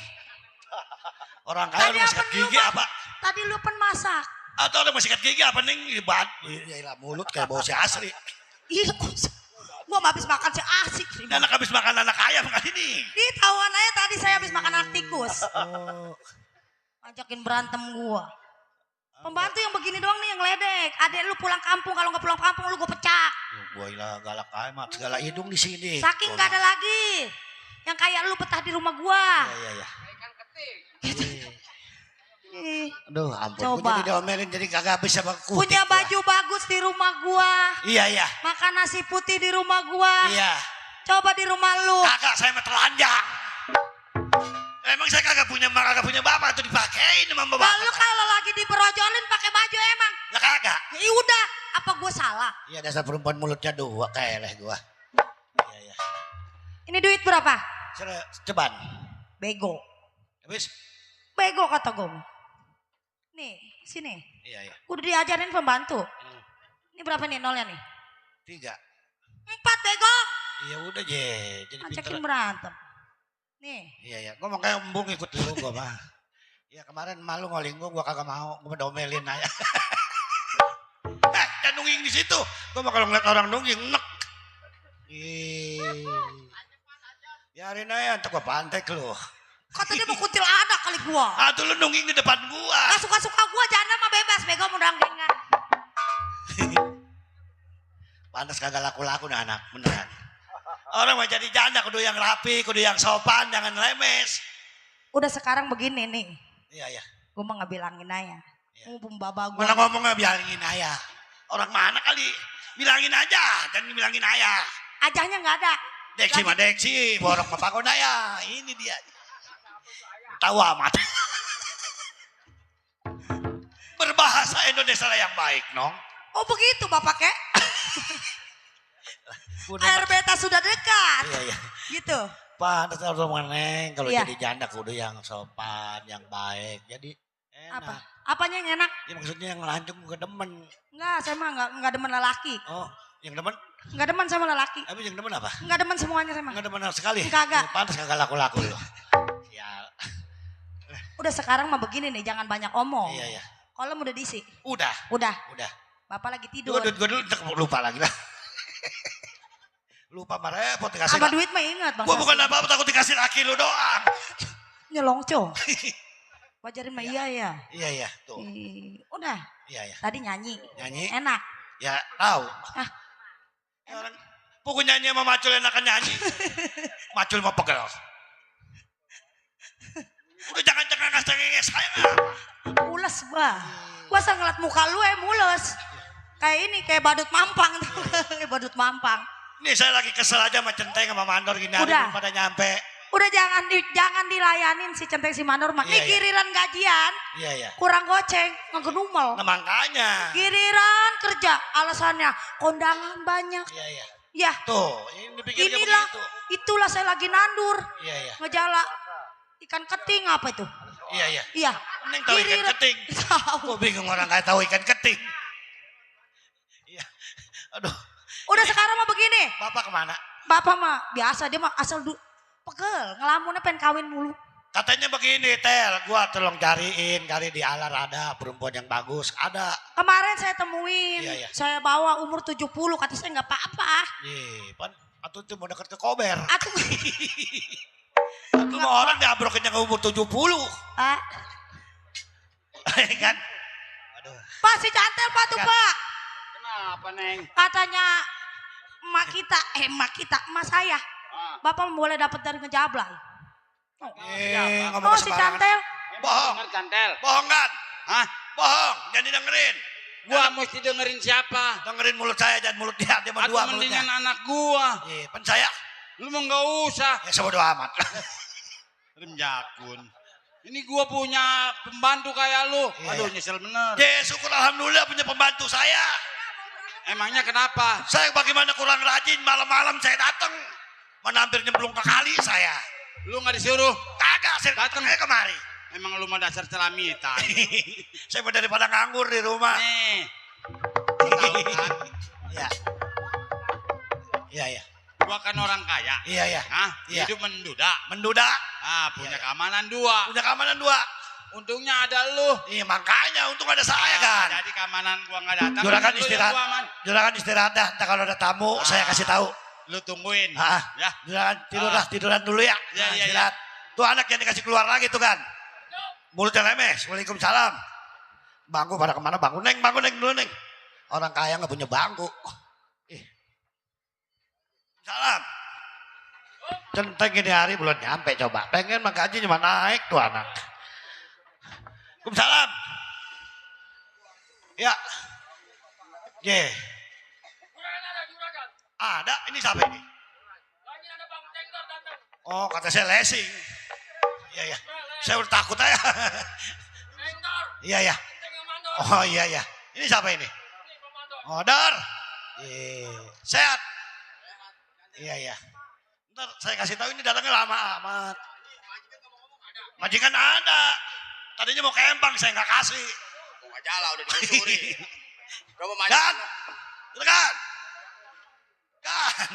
Orang kaya tadi lu apa sikat dulu, gigi Bang? apa? Tadi lu masak. Atau ada masih sikat gigi apa nih? Iya, mulut kayak bau si Asri. Iya, gua habis makan si asik. Ini anak habis makan anak ayam kali ini. Di tahuan aja tadi saya habis makan anak tikus. Oh. Ajakin berantem gua. Pembantu yang begini doang nih yang ngeledek. Adek lu pulang kampung, kalau nggak pulang kampung lu gua pecah. Gua ilah galak amat, segala hidung di sini. Saking nggak ada lagi. Yang kayak lu betah di rumah gua. Iya. Ih, Aduh, ampun. Coba. Gua jadi diomelin jadi kagak bisa kutik. punya gua. baju bagus di rumah gua. Iya. Makan nasi putih di rumah gua. Iya. Coba di rumah lu. Kagak, saya mah telanjang. Emang saya kagak punya bapak tuh dipakein sama bapak. Lalu kalau lagi diperojolin pakai baju emang. Lah kagak. Ya udah, apa gua salah? Iya, dasar perempuan mulutnya dua keleh gua. Iya. Ini duit berapa? Ceban. Bego. Habis? Bego kata gua. Nih, sini. Iya. Udah diajarin pembantu. Ini berapa nih nolnya nih? 3. 4 bego. Iya udah jadi Ajakin pinter. berantem. Nih, Iya. Gua mau kayak embung ikut dulu gua mah. Iya kemarin malu ngoling gua kagak mau, gua domelin aja. Jangan nungging di situ. Gua mah kalau ngeliat orang nungging nek. Biarin aja, ntar gua pantek lu. kata dia mau kutil anak kali gua. Tuh lu nungging di depan gua. Gak suka-suka gua, janda mah bebas. Bego mau dangdengan. Pantas kagak laku-laku nih anak, beneran. Orang mau jadi janda kudu yang rapi, kudu yang sopan, jangan lemes. Udah sekarang begini nih. Iya. Gua mah nggak bilangin aja. Iya. Mumpung baba gua. Mana ngomongnya bilangin ayah. Orang mana kali? Bilangin aja, jangan bilangin ayah. Ajahnya nggak ada. Deksi mah deksi, borok mah pakon ayah. Ini dia. Tahu amat. Berbahasa Indonesia yang baik, Nong. Oh begitu bapak kek. Air beta sudah dekat. Iya. Gitu. Pantas harus meneng kalau Iya. jadi janda kudu yang sopan, yang baik. Jadi enak. Apa? Apanya yang enak? Ya maksudnya yang lancung ke demen. Enggak, saya mah enggak demen lelaki. Oh, yang demen? Enggak demen sama lelaki. Tapi yang demen apa? Enggak demen semuanya saya mah. Enggak demen sekali. Kagak. Ya, pantas kagak laku-laku lu. Ya. Udah sekarang mah begini nih, jangan banyak omong. Iya. Kolom udah diisi. Udah. Udah. Udah. Bapak lagi tidur. Gue dulu lupa lagi lah. Lupa mah repot dikasih. Sama duit mah ingat Bang. Gue bukan Sasi. apa-apa, takut dikasih laki lu doang. Nyelongco. Wajarin mah iya ya. Iya, tuh. Udah. Iya. Tadi nyanyi. Nyanyi. Enak. Ya, tahu. Ah. Ya, orang pokok nyanyi sama macul enakan nyanyi. Macul mau pegel. Udah jangan ngasih saya nggak. Mules gua. Gua asal ngeliat muka lu mules. Kayak ini, kayak badut mampang. Kayak badut mampang. Nih saya lagi kesel aja sama Centeng sama Mandor gini hari Udah. belum pada nyampe. Udah jangan dilayanin si Centeng si Mandor mah. Ini Iya. giliran gajian, Iya. kurang goceng, ngegedumel. Nah makanya. Giliran kerja, alasannya kondangan banyak. Iya. Ya, Tuh, ini dipikirnya inilah, begitu. itulah saya lagi nandur. Iya. Ngejala ikan keting apa itu? Iya. Iya. Neng tahu ikan keting. Gue bingung orang nggak tahu ikan keting. Iya. Aduh. Udah sekarang mah begini. Bapak kemana? Bapak mah biasa, dia mah asal pegel, ngelamunnya pengen kawin mulu. Katanya begini, Tel. Gua tolong cariin, kali di Alar ada perempuan yang bagus. Ada. Kemarin saya temuin, Iya. saya bawa umur 70, kata saya nggak apa-apa. Atau tuh mau dekat ke Kober. Atuh, Atau mau orang diabrokin yang umur 70. ah, Kan? Aduh. Pak si cantel Pak tuh Kan. Pak. Kenapa, Neng? Katanya emak kita, emak saya. Bapak boleh dapat dari ngejablay. Ngomong Oh si sembarangan. cantel. Bohong. Bener, Cantel. Bohong kan? Hah? Bohong. Jangan didengerin. Gua mesti dengerin siapa? Dengerin mulut saya, jangan mulut dia. Dia mah Atau dua mendingan mulutnya. anak gua. Pen saya. Lu mah nggak usah. Ya sebodo amat. Rem jakun. Ini gua punya pembantu kayak lu. Iya, Aduh, iya. nyesel bener. Syukur alhamdulillah punya pembantu saya. Emangnya kenapa? Saya bagaimana kurang rajin, malam-malam saya datang. Mana hampir nyemplung ke kali saya. Lu nggak disuruh? Kagak, saya Dateng. datang kemari. Emang lu mah dasar celamitan. Saya mau daripada nganggur di rumah. Nih. Lu tahu kan? Iya. Iya, iya. Gua kan orang kaya. Iya, iya. Hah? Iya. Hidup menduda. Menduda. Punya Iya, iya. keamanan 2. Punya keamanan 2. Untungnya ada lu. Iya, makanya untung ada saya kan. Jadi keamanan gua nggak datang. Juragan lu yang istirahat. gua aman. Juragan istirahat dah. Ntar kalau ada tamu saya kasih tahu. Lu tungguin. Ya. Juragan tiduran dulu ya. Iya, iya, Istirahat. Tuh anak yang dikasih keluar lagi tuh kan. Mulutnya lemes. Waalaikumsalam. Bangku pada kemana? Bangun Neng dulu Neng. Orang kaya nggak punya bangku. Salam. Centeng ini hari belum nyampe coba. Pengen mah gaji cuma naik tuh anak. Waalaikumsalam. Ya. Ye. Ada, ini siapa ini? Oh, kata saya lesing. Iya, iya. Saya udah takut aja. Iya, iya. Oh, iya, iya. Ini siapa ini? Oh, Dar. Sehat. Iya, iya. Ntar saya kasih tahu ini datangnya lama amat. Majikan ada. Tadinya mau ke Empang, saya nggak kasih. Nggak jala udah digusuri. Dan, kan? Kan.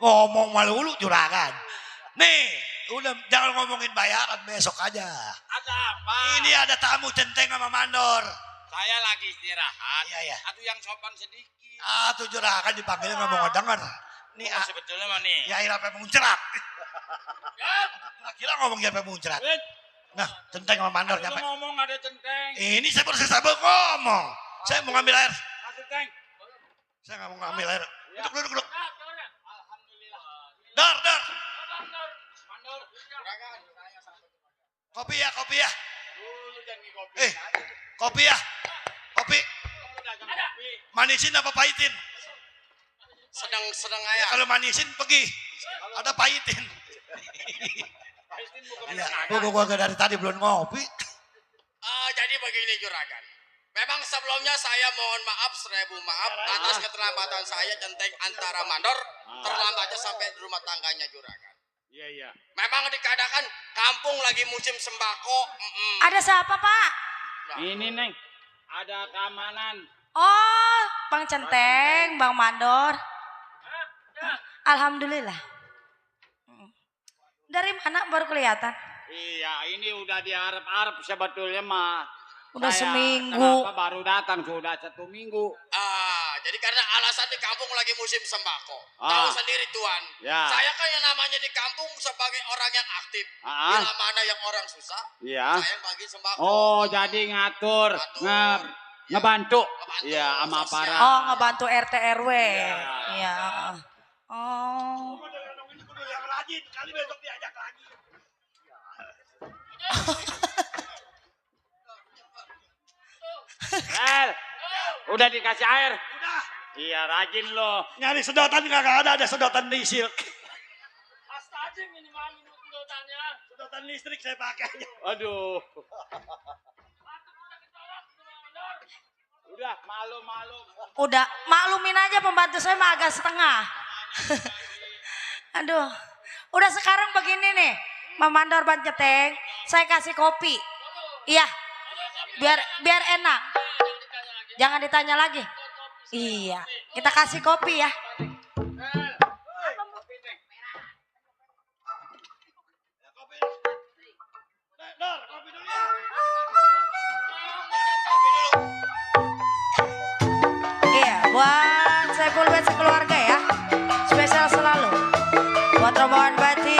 Ngomong malu lu juragan. Nih, udah jangan ngomongin bayaran besok aja. Ada apa? Ini ada tamu Centeng sama Mandor. Saya lagi istirahat. Iya, iya. Aduh yang sopan sedikit. Tuh juragan dipanggilnya nggak mau ngedenger. Nih, Sebetulnya mah nih. ya apa muncrat. Kira ngomong apa muncrat. Nah, Centeng sama Mandor Lu nyampe. ngomong ada centeng. Ini saya baru selesai ngomong. Saya mau ngambil air. Masuk Teng. Saya nggak mau ngambil air. Ya. Duduk. Alhamdulillah. Dar. Mandor. Kopi ya. Lu jangan kopi. Kopi ya. Kopi. Manisin apa pahitin? Sedang Ya, ayah. kalau manisin pergi. Ada pahitin. Iya. Gua dari tadi belum ngopi. Jadi begini juragan. Memang sebelumnya saya mohon maaf 1000 maaf atas keterlambatan saya Centeng antara Mandor terlambatnya sampai di rumah tangganya juragan. Iya. Memang dikatakan kampung lagi musim sembako. Ada siapa, Pak? Ini Neng. Ada keamanan. Oh, Bang Centeng, Bang Mandor. Alhamdulillah. Dari mana baru kelihatan? Iya, ini udah diharap-harap sebetulnya mah. Udah Saya seminggu. Kenapa baru datang sudah 1 minggu? Jadi karena alasan di kampung lagi musim sembako. Ah. Tahu sendiri Tuan. Ya. Saya kan yang namanya di kampung sebagai orang yang aktif. Ah. Bila mana yang orang susah, Iya. saya yang bagi sembako. Oh, jadi ngatur, ngebantu. Iya, sama sosial. para. Oh, ngebantu RT RW. Iya. Oh. Yang rajin, kali besok diajak lagi. Udah dikasih air. Udah. Iya, rajin lo. Nyari sedotan kagak ada sedotan diesel. Astagfirullah ini mah sedotannya. Sedotan listrik saya pakai. Aduh. Udah, malu-malu. Udah, maklumin aja pembantu saya mah agak setengah. Aduh. Udah sekarang begini nih, Mang Mandor Bang Centeng, saya kasih kopi. Iya. Biar enak. Jangan ditanya lagi. Iya, kita kasih kopi ya. Iya, buat saya pulpen sekeluarga ya. Spesial selalu. Buat rombongan Bati.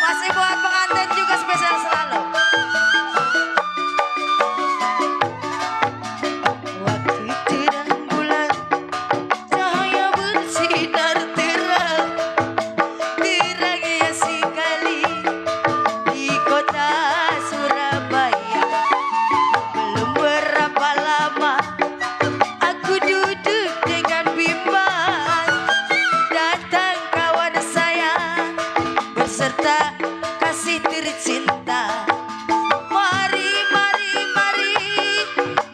Masih buat pengantin juga spesial selalu. Waktu terang bulan, cahaya bersinar terang, terangnya sekali di kota beserta kasih tercinta. Mari, mari, mari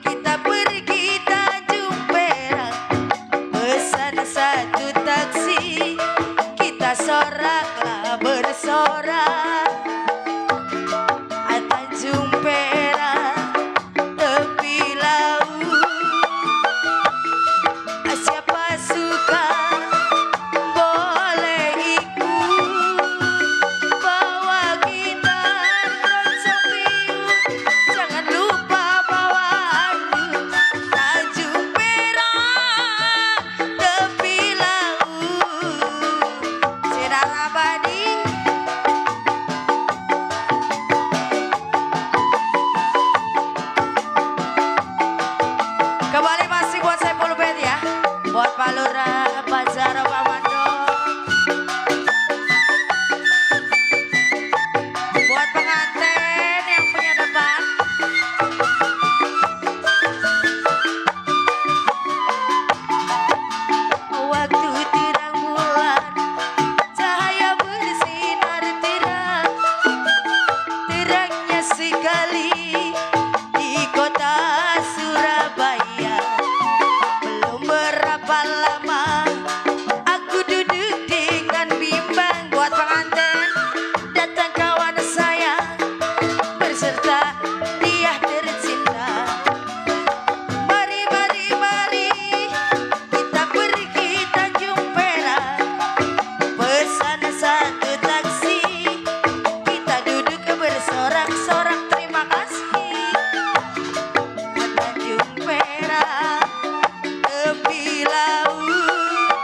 kita pergi Tanjung Perak, pesan satu taksi, kita soraklah bersorak. Tanjung Perak tepi laut, siapa suka boleh ikut, bawa gitar roncong biu, jangan lupa bawa anduk. Tanjung Perak tepi laut, sinar abadi. Kembali masih buat saya pulpen ya, buat Pak Lurah, Pak Zaro, Pak Mando, buat pengantin yang punya depan. Waktu terang bulan, cahaya bersinar terang, terangnya sekali di kota Surabaya. Belum berapa lama aku duduk dengan bimbang, buat pengantin datang kawan saya berserta dia tercinta. Mari, mari, mari kita pergi Tanjung Perak, pesan satu taksi, kita duduk bersorak-sorak. Terima kasih. Tanjung Perak tepi laut,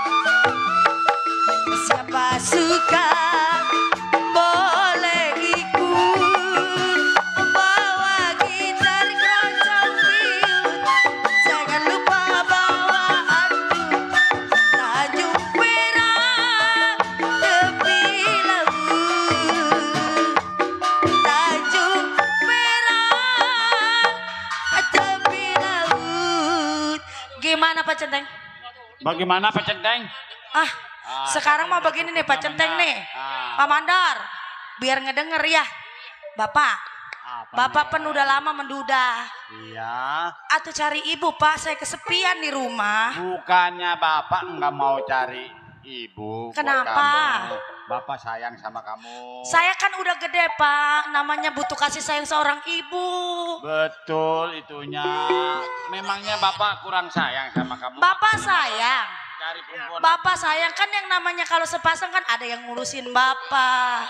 siapa suka boleh ikut, bawa gitar keroncong biut, jangan lupa bawa anduk. Tanjung Perak tepi laut, Tanjung Perak tepi laut. Gimana Pak Centeng? Bagaimana Pak Centeng? Sekarang mau begini nih Pak Centeng nih, Pak Mandor, biar ngedenger ya. Bapak pen udah lama menduda. Iya. Atau cari ibu Pak, saya kesepian di rumah. Bukannya Bapak nggak mau cari ibu. buat Kenapa? kamu. Bapak sayang sama kamu. Saya kan udah gede Pak, namanya butuh kasih sayang seorang ibu. Betul itunya. Memangnya Bapak kurang sayang sama kamu? Bapak sayang. Cari perempuan. Bapak sayang kan yang namanya kalau sepasang kan ada yang ngurusin Bapak.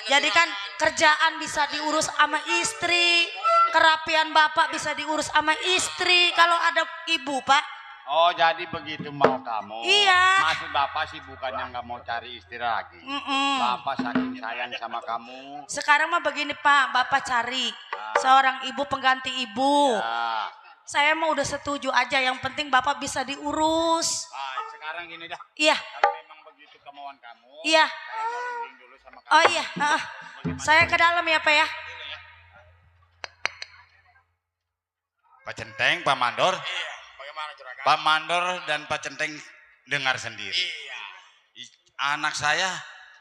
Jadi kan kerjaan bisa diurus sama istri, kerapian Bapak bisa diurus sama istri kalau ada ibu Pak. Oh jadi begitu mau kamu? Iya. Maksud Bapak sih bukannya nggak mau cari istri lagi. Bapak saking sayang sama kamu. Sekarang mah begini Pak, Bapak cari seorang ibu pengganti ibu. Ya. Saya mau udah setuju aja, yang penting Bapak bisa diurus. Sekarang gini dah. Iya. Kalau memang begitu kemauan kamu. Iya. Saya mau runding dulu sama kamu. Oh iya. Saya ke dalam ya Pak ya. Pak Centeng, Pak Mandor. Iya, bagaimana Juragan? Pak Mandor dan Pak Centeng dengar sendiri. Iya. Anak saya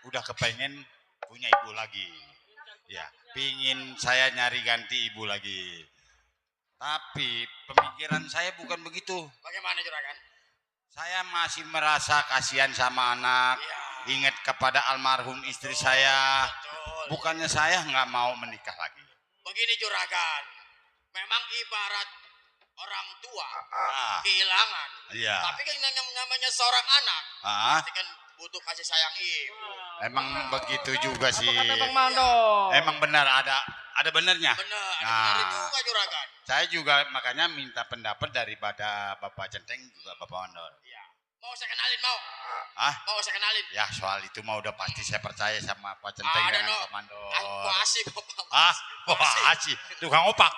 udah kepengen punya ibu lagi. Ya, pingin saya nyari ganti ibu lagi. Tapi pemikiran saya bukan begitu. Bagaimana Juragan? Saya masih merasa kasihan sama anak. Iya. Ingat kepada almarhum istri saya. Betul. Bukannya saya nggak mau menikah lagi. Begini Juragan, memang ibarat orang tua kehilangan. Iya. Tapi kan yang namanya seorang anak, pasti kan butuh kasih sayang ibu. Emang begitu juga sih. Bang Mandor. Emang benar ada benernya. Benar, Nah. benar juga Juragan. Saya juga makanya minta pendapat daripada Bapak Centeng juga Bapak Mandor. Iya. Mau saya kenalin mau? Mau saya kenalin? Ya soal itu mah udah pasti saya percaya sama Pak Centeng Ada dengan no. Pak Mandor. Wah asik Bapak. Wah asik. Tukang opak.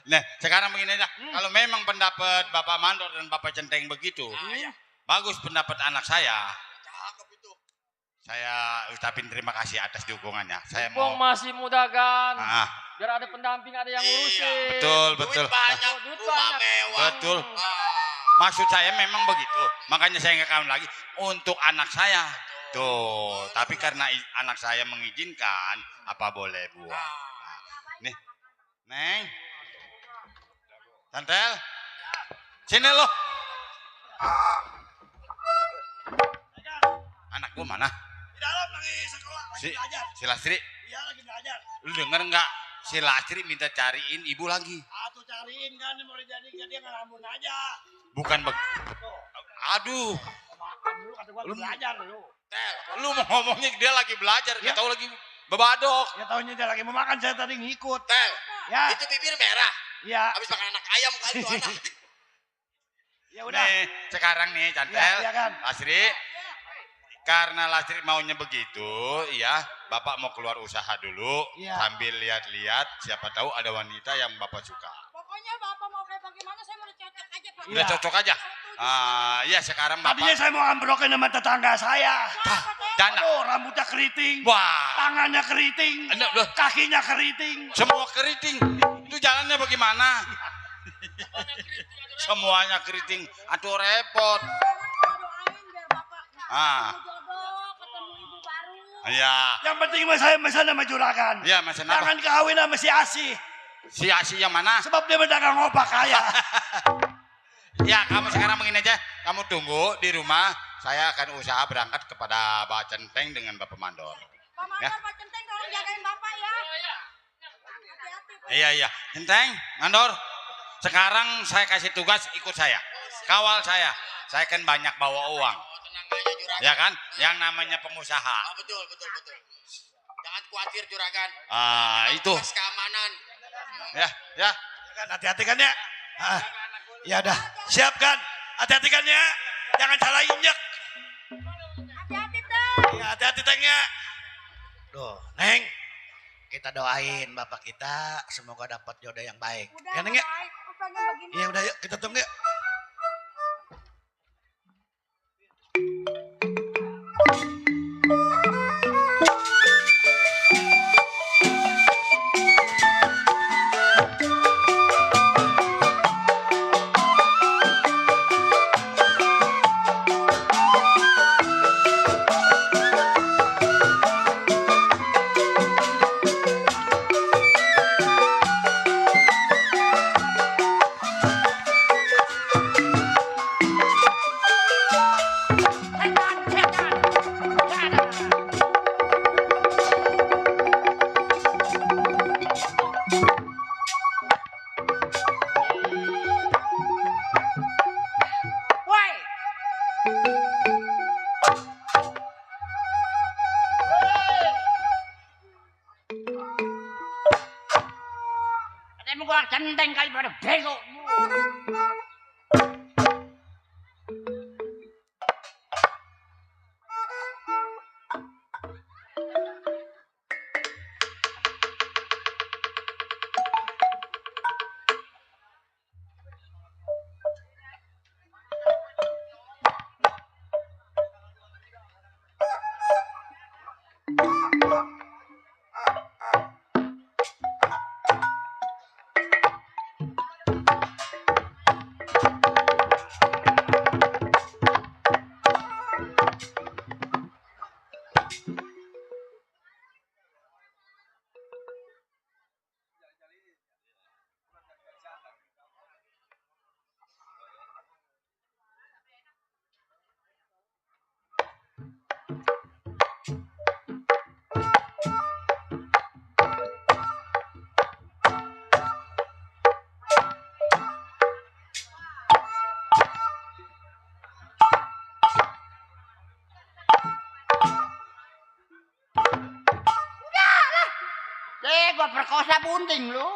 Nah sekarang begini dah. Kalau memang pendapat Bapak Mandor dan Bapak Centeng begitu, Iya. bagus pendapat anak saya. Cakep itu. Saya ucapin terima kasih atas dukungannya. Saya Mumpung mau. masih muda kan. Ah, Biar ada pendamping, ada yang ngurusin. betul betul. Duit banyak, Duit rumah banyak. mewah. Betul. Ah, Maksud saya memang begitu. Makanya saya nggak kawin lagi untuk anak saya. Tuh, tapi karena anak saya mengizinkan, apa boleh buat. Nah, nih, Neng, Tantel, sini lo. Anak gua mana? Di dalam lagi sekolah, lagi belajar. Si Lastri, Iya lagi belajar. lu denger nggak? Si Lastri minta cariin ibu lagi. Atuh cariin kan mau jadi dia ngelamun aja. Bukan aduh, Makan dulu kata gua belajar dulu. lu mau ngomongnya dia lagi belajar, nggak tahu lagi bebadok. Ya taunya dia lagi mau makan, saya tadi ngikut. Tel, Ya, itu bibir merah. ya, Habis makan anak ayam kali tuh anak. ya udah. Nih, sekarang nih Cantel, Iya kan. Lastri, karena Lastri maunya begitu, ya, Bapak mau keluar usaha dulu, Iya. sambil lihat-lihat, siapa tahu ada wanita yang Bapak suka. Pokoknya Bapak mau kayak bagaimana saya mau cocok aja Pak. Udah Iya. cocok aja. Ya sekarang Tadinya Bapak. saya mau ambrokin sama tetangga saya. Dan Aduh, rambutnya keriting. wah, Tangannya keriting. Enak, loh. Kakinya keriting. semua keriting. Itu jalannya bagaimana? Semuanya keriting. Aduh repot. Doain biar Bapak Ah, jodoh ketemu ibu baru. iya. Yang penting mah saya mesan sama juragan. Iya, mesen apa? Jangan kawin sama si Asih. Si Asi yang mana? Sebab dia berdagang opak kaya. Ya, kamu sekarang begini aja. Kamu tunggu di rumah. Saya akan usaha berangkat kepada Mbak Centeng dengan Bapak Mandor. Pak Mandor, Ya. Pak Centeng tolong jagain Bapak ya. Hati-hati Pak. Iya, iya. Centeng, Mandor. Sekarang saya kasih tugas ikut saya. Kawal saya. Saya kan banyak bawa uang. Tenang aja juragan. Ya kan? Yang namanya pengusaha. Ah, betul. Jangan khawatir juragan. Itu. Pas keamanan. Ya, ya. Kan hati-hati kan ya. Ah, ya udah. Siap kan? Hati-hati kan ya. Jangan salah injek. Hati-hati Teng. Ya, hati-hati Teng ya. Duh, Neng. Kita doain bapak kita semoga dapat jodoh yang baik. Udah Ya Neng ya? baik. Aku pengen begini. Iya udah yuk kita tunggu yuk. Woi, katanya gua Centeng kali pada bego. Gua perkosa bunting lu.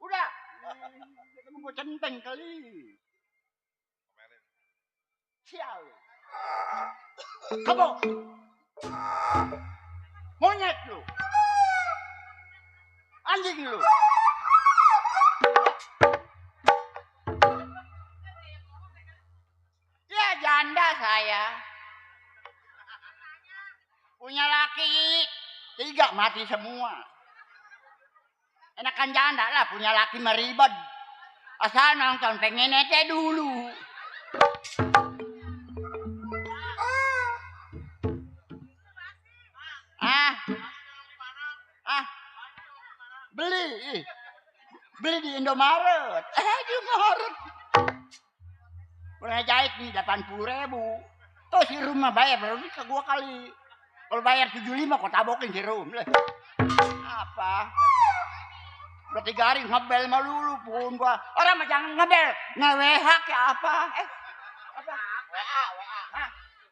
Udah. Ketemu gua Centeng kali. Sial. Kamu. Monyet lu. Anjing lu. Ya janda saya. Punya laki 3 mati semua. Enakan janda lah punya laki meribet. Asal nonton pengen nete dulu. Beli di Indomaret. Di Indomaret. Pernah jahit nih 80.000. Tuh si rumah bayar baru ke gua kali. Kalau bayar 75 kok tabokin si rum. Apa? Udah 3 hari ngebel melulu pun gua. Orang mah jangan ngebel. Nge-WH ke apa? Apa? WA.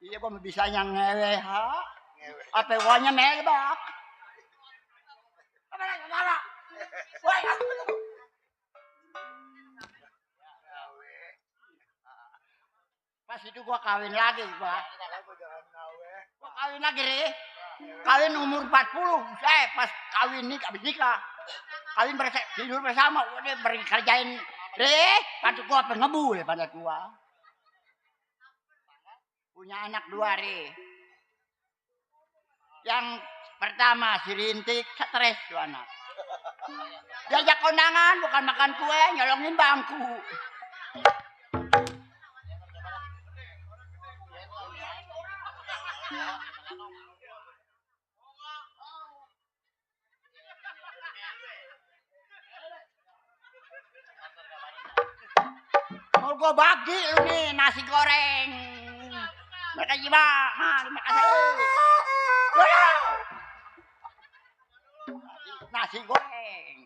Iya gua bisa yang nge-WH. Apa WA-nya melbak. Apa lagi? Mana? Woi, aku tunggu. Pas itu gua kawin lagi gua. Gua kawin lagi, Re. Kawin umur 40. Pas kawin nih habis nikah. Kawin tidur bersama, udah berkerjain. Re, bantu gua pengebul pada gua. Punya anak 2, Re. Yang pertama si Rintik stres tuh anak. Diajak kondangan bukan makan kue, nyolongin bangku. Mau gua bagi lu nih nasi goreng. Mereka jiwa, terima kasih. Nasi goreng.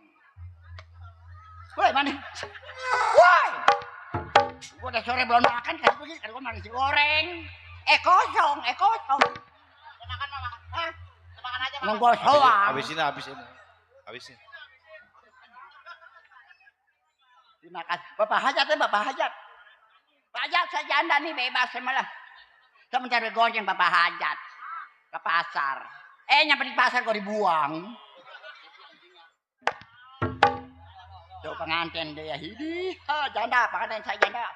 Woi, mana? Woi. Gua udah sore belum makan, kasih pergi kan gua nasi goreng. Kosong. Makan mama. Hah? Makan aja makan. Gua soang. Habisin. Terima kasih. Bapak Hajat. Pak Hajat saya janda nih bebas malah. Saya mencari gonceng Bapak Hajat ke pasar. Nyampe di pasar gua dibuang. Tuh pengantin dia hidi. Janda, pengantin saya janda.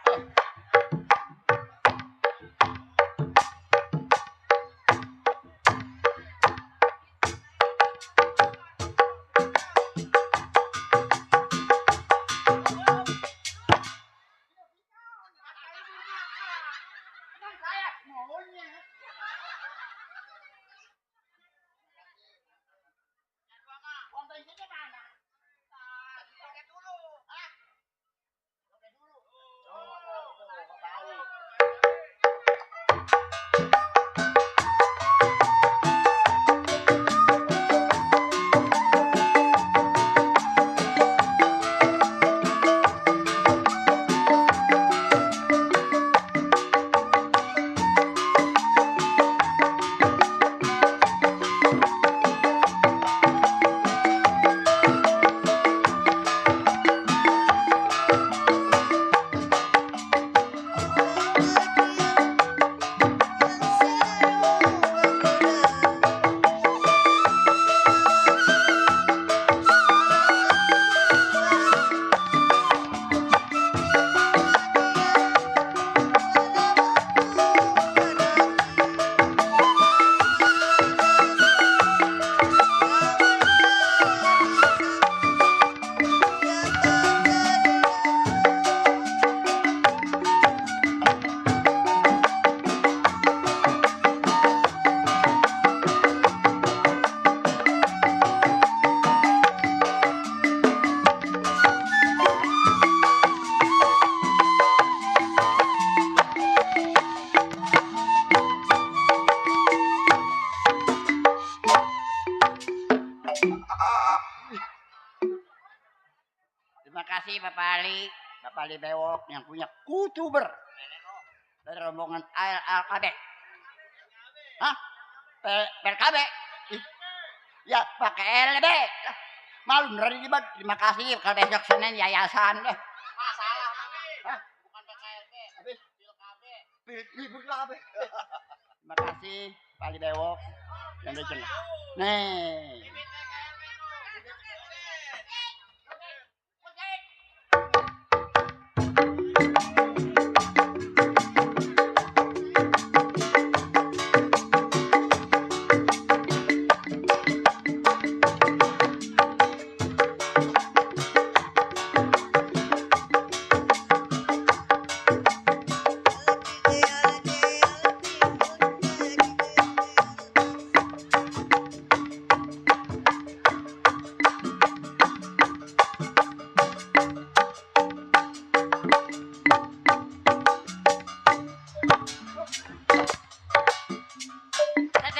Bapak Ali Bewok yang punya kutuber dari rombongan LKB. Hah? PLKB? Ya pakai LB. Malu bener dibat. Terima kasih kalau besok Senin yayasan deh. Masalah. Hah? Bukan PKLB. Habis PLKB. Terima kasih Pak Ali Bewok yang udah cenah. Nih.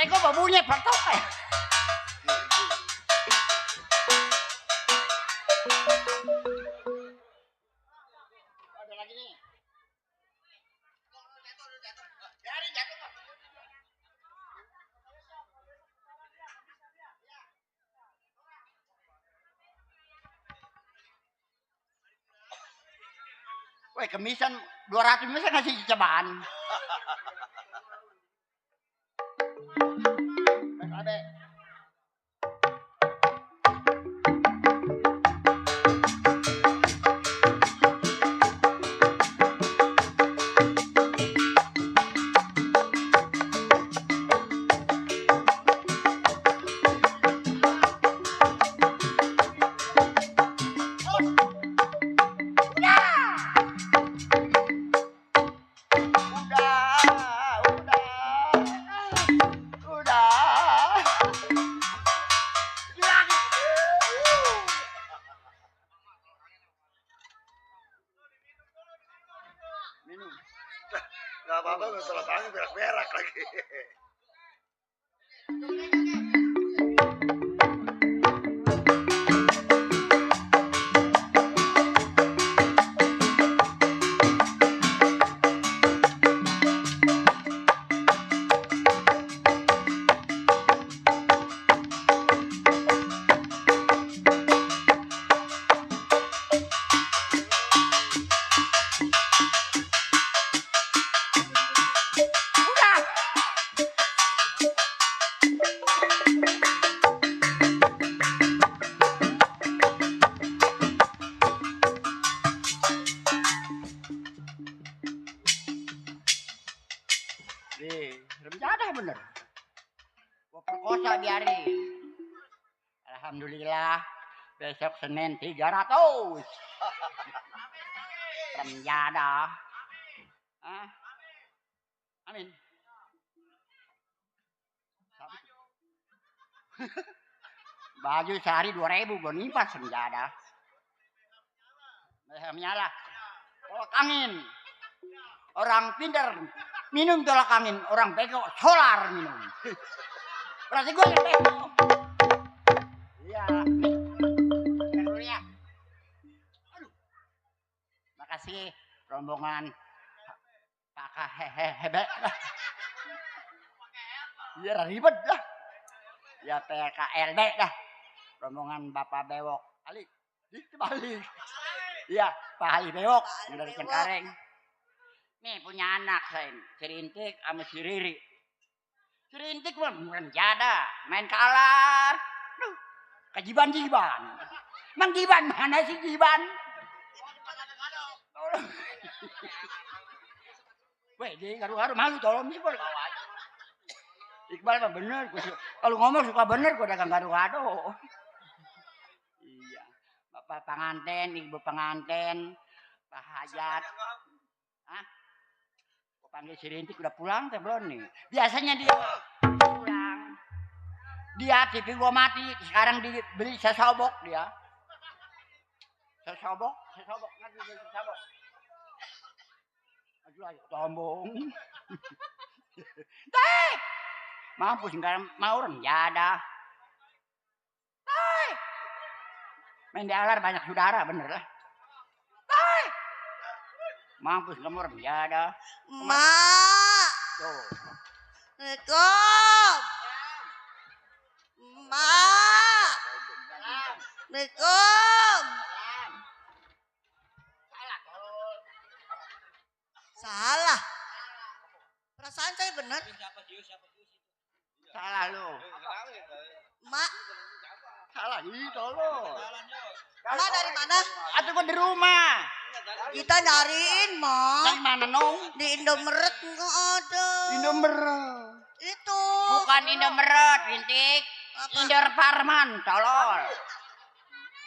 Pakai gue babunya pertok ya. Ada lagi nih. Biarin jatuh. Woi, kemisan 200 masa ngasih cobaan. Baik, minum. Gak apa-apa, gak salah tangan berak-berak lagi. Remjadah bener. Gua perkosa biarin. Alhamdulillah. Besok Senin 300. Remjadah. Ah. Amin. Baju sehari 2.000 gua nimpas remjadah. Menyala. Tolak angin. Orang pinter minum tolak angin, orang bego solar minum. Berarti gue yang bego. Iya. Dulu ya. Aduh. Makasih rombongan Pak Hebe. Iya ribet dah. Ya PKLB dah. Rombongan Bapak Bewok. Ali, dibalik. Iya, Pak Ali Bewok dari Cengkareng. Nih punya anak saya, si Rintik sama si Riri. Si Rintik mah menjada, main kalar. Duh, kejiban-jiban. Mang Jiban mana sih Jiban? Weh, dia garu-garu malu tolong sih. Iqbal mah bener, kalau ngomong suka bener, gue dagang garu-garu. Iya, Bapak pengantin, Ibu pengantin, Pak Hajat. Hah? Panggil si Rintik udah pulang belum nih? Biasanya dia pulang. Dia TV gua mati, sekarang dibeli sesobok dia. Sesobok, ngerti sesobok. Aduh, tombong. Teh! Mampus sekarang mau orang jada. Teh! Main di alar banyak saudara bener lah. Mampus kamu orang jada. Mak. Tuh. Assalamualaikum. Mak. Assalamualaikum. Salah. Perasaan saya benar. Salah lu. Mak. Salah itu lu. Mak dari mana? Atuh gua di rumah. Kita nyariin, Mak. Dari mana nong? Di Indomaret enggak ada. Indomeret. Itu. Bukan Indomeret, Rintik. Indor Parman, tolol.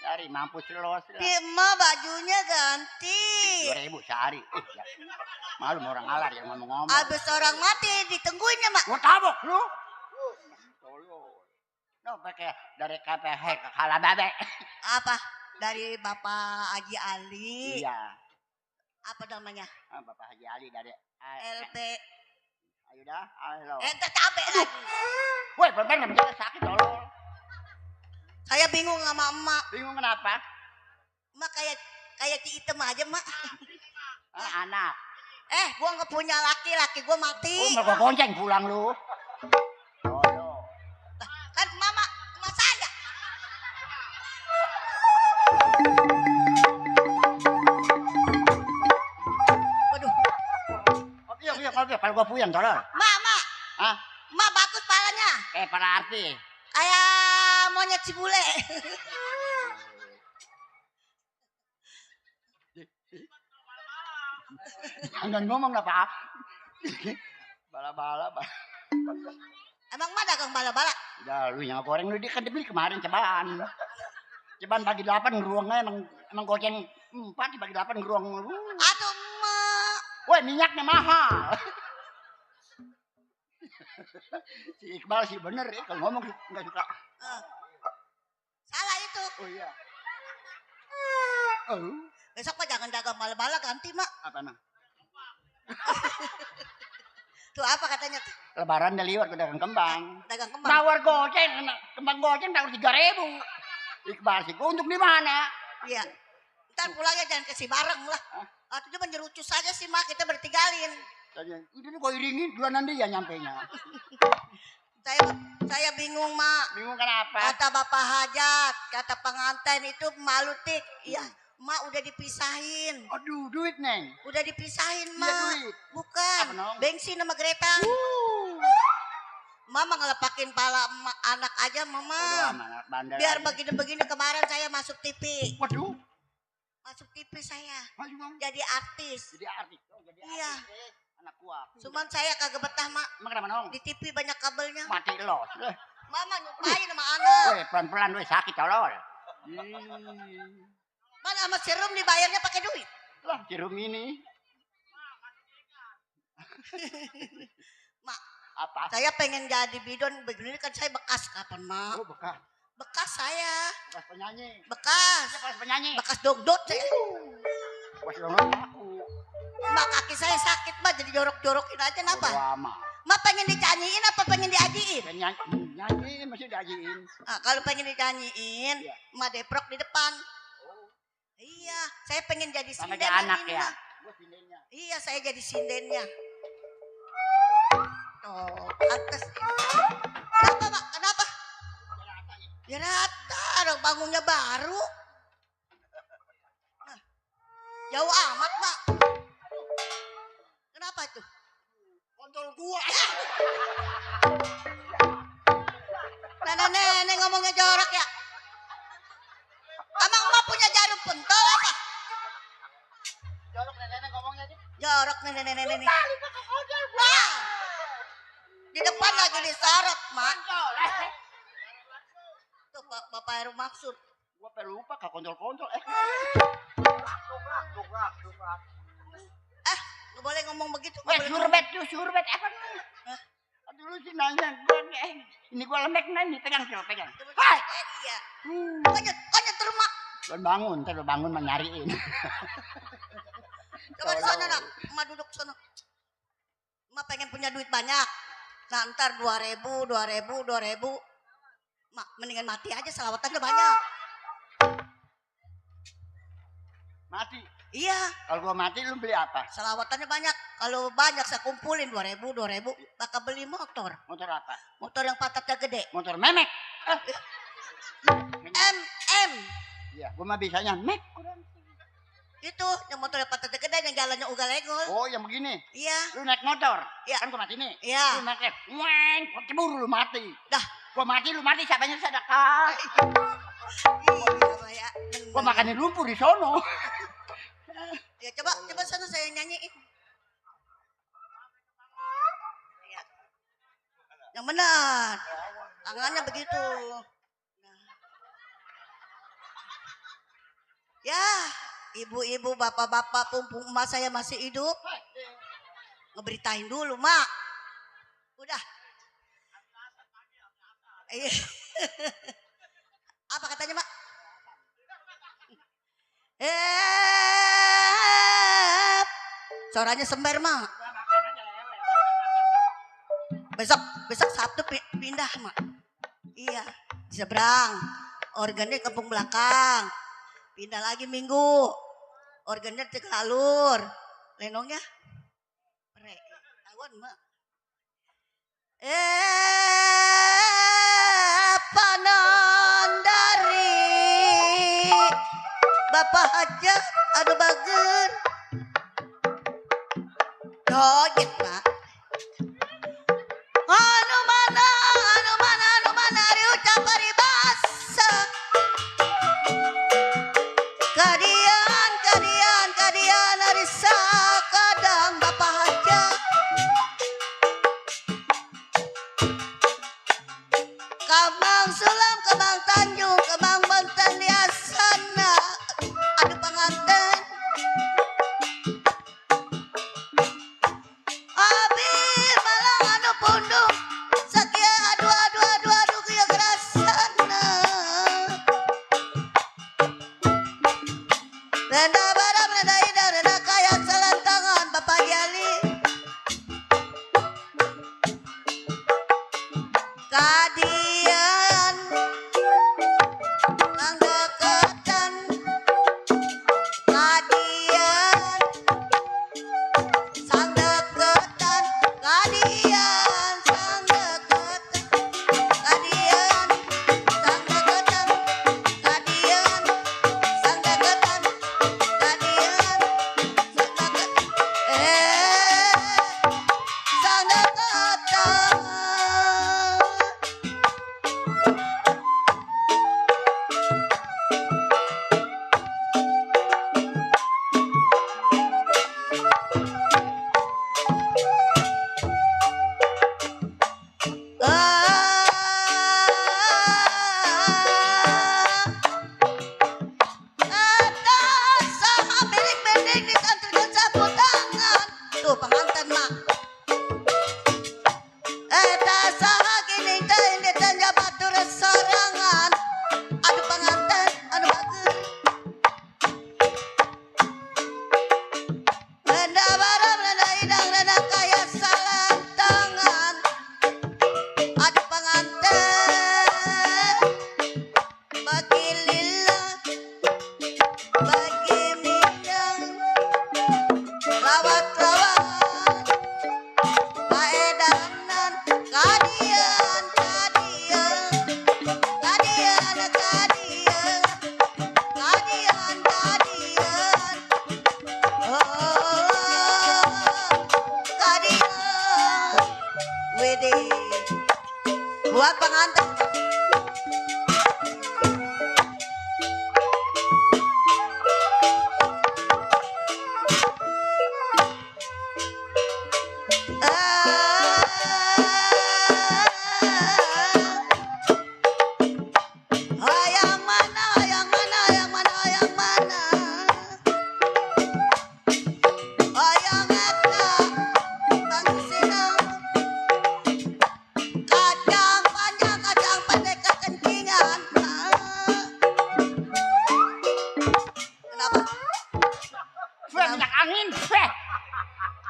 Dari mampus lu. Bima bajunya ganti. 2.000 sehari. Ya. Malu orang alar yang ngomong-ngomong. Abis orang mati ditungguinnya, Mak. Gua tabok lu. Tolol. No, pakai dari KPH ke Kalababe. Apa? Dari Bapak Haji Ali. Iya. Apa namanya? Bapak Haji Ali dari LP. Ayo dah, halo. Ente capek lagi. Woi, pelan-pelan menjaga sakit tolol. Saya bingung sama emak. Bingung kenapa? Emak kayak Ci Item aja, Mak. Anak. Gua nggak punya laki gua mati. Mau gua gonceng pulang lu. Kan mama saya. Waduh. Oke, kalau gua puyeng tolol. Mama. Hah? Mak bagus palanya. Para arti. Kayak monyet si bule. Jangan ngomong apa. Bala-bala. Emang mah dagang bala-bala? Udah lu yang goreng lu dia kan dibeli kemarin cobaan. Cobaan pagi 8 ngeruangnya emang goceng 4 dibagi 8 ngeruang lu. Aduh, Mak. Woi, minyaknya mahal. Si Iqbal sih bener ya kalau ngomong enggak suka. Salah itu. Oh iya. Besok mah jangan dagang bala-bala ganti, Mak. Apa nah? Tuh apa katanya tuh? Lebaran udah liwat ke dagang kembang. Dagang kembang. Tawar goceng, kembang goceng tawar 3.000. Iqbal sih, untuk di mana? Iya. Ntar pulangnya jangan kasih bareng lah. Atau cuma nyerucus aja sih, Mak, kita bertigalin. Udah nih gua iringin duluan nanti ya nyampenya. Saya bingung, Mak. Bingung kenapa? Kata Bapak Hajat, kata pengantin itu malu tik. Iya, Mak udah dipisahin. Aduh, duit, Neng. Udah dipisahin, Iya, Mak. duit. Bukan. Apa, Nong? Bensin sama Greta. Mama ngelepakin pala anak aja, Mama. Anak bandel. Biar begini-begini kemarin saya masuk TV. Waduh. Masuk TV saya. Maju, Bang. Jadi artis. Jadi artis. Iya. Anak gua. Cuman saya kagak betah, Mak. Emang kenapa, Nong? Di TV banyak kabelnya. Mati lo. Mama nyumpahin sama anak. Woi, pelan-pelan woi, sakit tolol. Mana sama serum dibayarnya pakai duit. Lah, serum ini. Mak, apa? Saya pengen jadi bidon begini kan saya bekas kapan, Mak? Oh, bekas. Bekas saya. Bekas penyanyi. Bekas. Bekas penyanyi. Bekas dongdot saya. Bekas dongdot aku. Mak, kaki saya sakit, Mak, jadi jorok-jorokin aja kenapa? Lama. Mak pengen dinyanyiin apa pengen diajiin? Nyanyiin masih diajiin. Ah, kalau pengen dinyanyiin, Iya. Mak deprok di depan. Iya, saya pengen jadi Sama sinden. dia anak ini, ya. Mak. Gua sindennya. Iya, saya jadi sindennya. Oh, atas. Kenapa, Mak? Kenapa? Ya rata, orang bangunnya baru. Nah, jauh amat, Mak. Kenapa tuh? Kontol gua. Nenek ngomongnya jorok ya. Emang Mak punya jarum pentol apa? Jorok nenek ngomongnya sih. Jorok nenek. Wah, di depan lagi disorot, Mak. Tuh Bapak Heru maksud. Gua pelupa ke kontol-kontol. Nggak boleh ngomong begitu. Weh, surbet apa? Aduh lu sih nanya gua ini gua lembek nih, pegang. Hai. Iya. Konyet terus, Mak. Lu bangun nyariin. Coba di sana, Nak. Mak duduk sana. Mak pengen punya duit banyak. Nah, ntar 2.000. Mak, mendingan mati aja, selawatannya banyak. Mati. Iya, Kalau gua mati lu beli apa? selawatannya banyak. Kalau banyak saya kumpulin 2.000, bakal beli motor. Motor apa? Motor yang patatnya gede. Motor memek. MM. Iya, gua mah bisanya mek. Itu yang motor yang patatnya gede yang jalannya ugal-egol. Oh, yang begini. Iya. Lu naik motor. Iya. Kan gua mati nih. Iya. Lu naik. Weng, cebur lu mati. Dah. Gua mati lu mati siapanya sedekah. Iya, Gua makanin lumpur di sono. Ya coba sana saya nyanyiin. Ya. Yang benar. Tangannya begitu. Nah. Ya, ibu-ibu, bapak-bapak, pumpung emak saya masih hidup. Ngeberitain dulu, Mak. Udah. Iya. Apa katanya, Mak? Suaranya sembar, Mak. besok Sabtu pindah mak. Iya di seberang. Organnya kampung belakang. Pindah lagi Minggu. Organnya di Kalur. Lenongnya. Tahuan mak. Panandari Bapak Hajat aduh bager doget mak anu mana diucap paribasa kadian arisa kadang Bapak Hajat Kemang Sulam, Kemang Tanjung, Kemang Banten Liasana. Aduh pengantin. Abi malang anu pundung. Sakia aduh kaya kerasana. Renda barang, renda indah, renda kaya selantangan Bapak Jali. Kadian Sang deketan Kadian Sang deketan Kadian Sang deketan Kadian Sang deketan Kadian Sang deketan Kadian Sang deketan Sang deketan Tuh pengantin mak. Eta saha gini teh ini tanya batur sorangan. Aduh pengantin, aduh bagus. Renda barang, renda hidang, renda kaya salam tangan. Aduh pengantin, bagi lila, bagi minang, lawat-lawat. Kaedanan kadian oh kadian wede buat pengantin yang mana yang eta Bang Sinang kacang panjang kacang pendek kekencingan kenapa Minyak angin.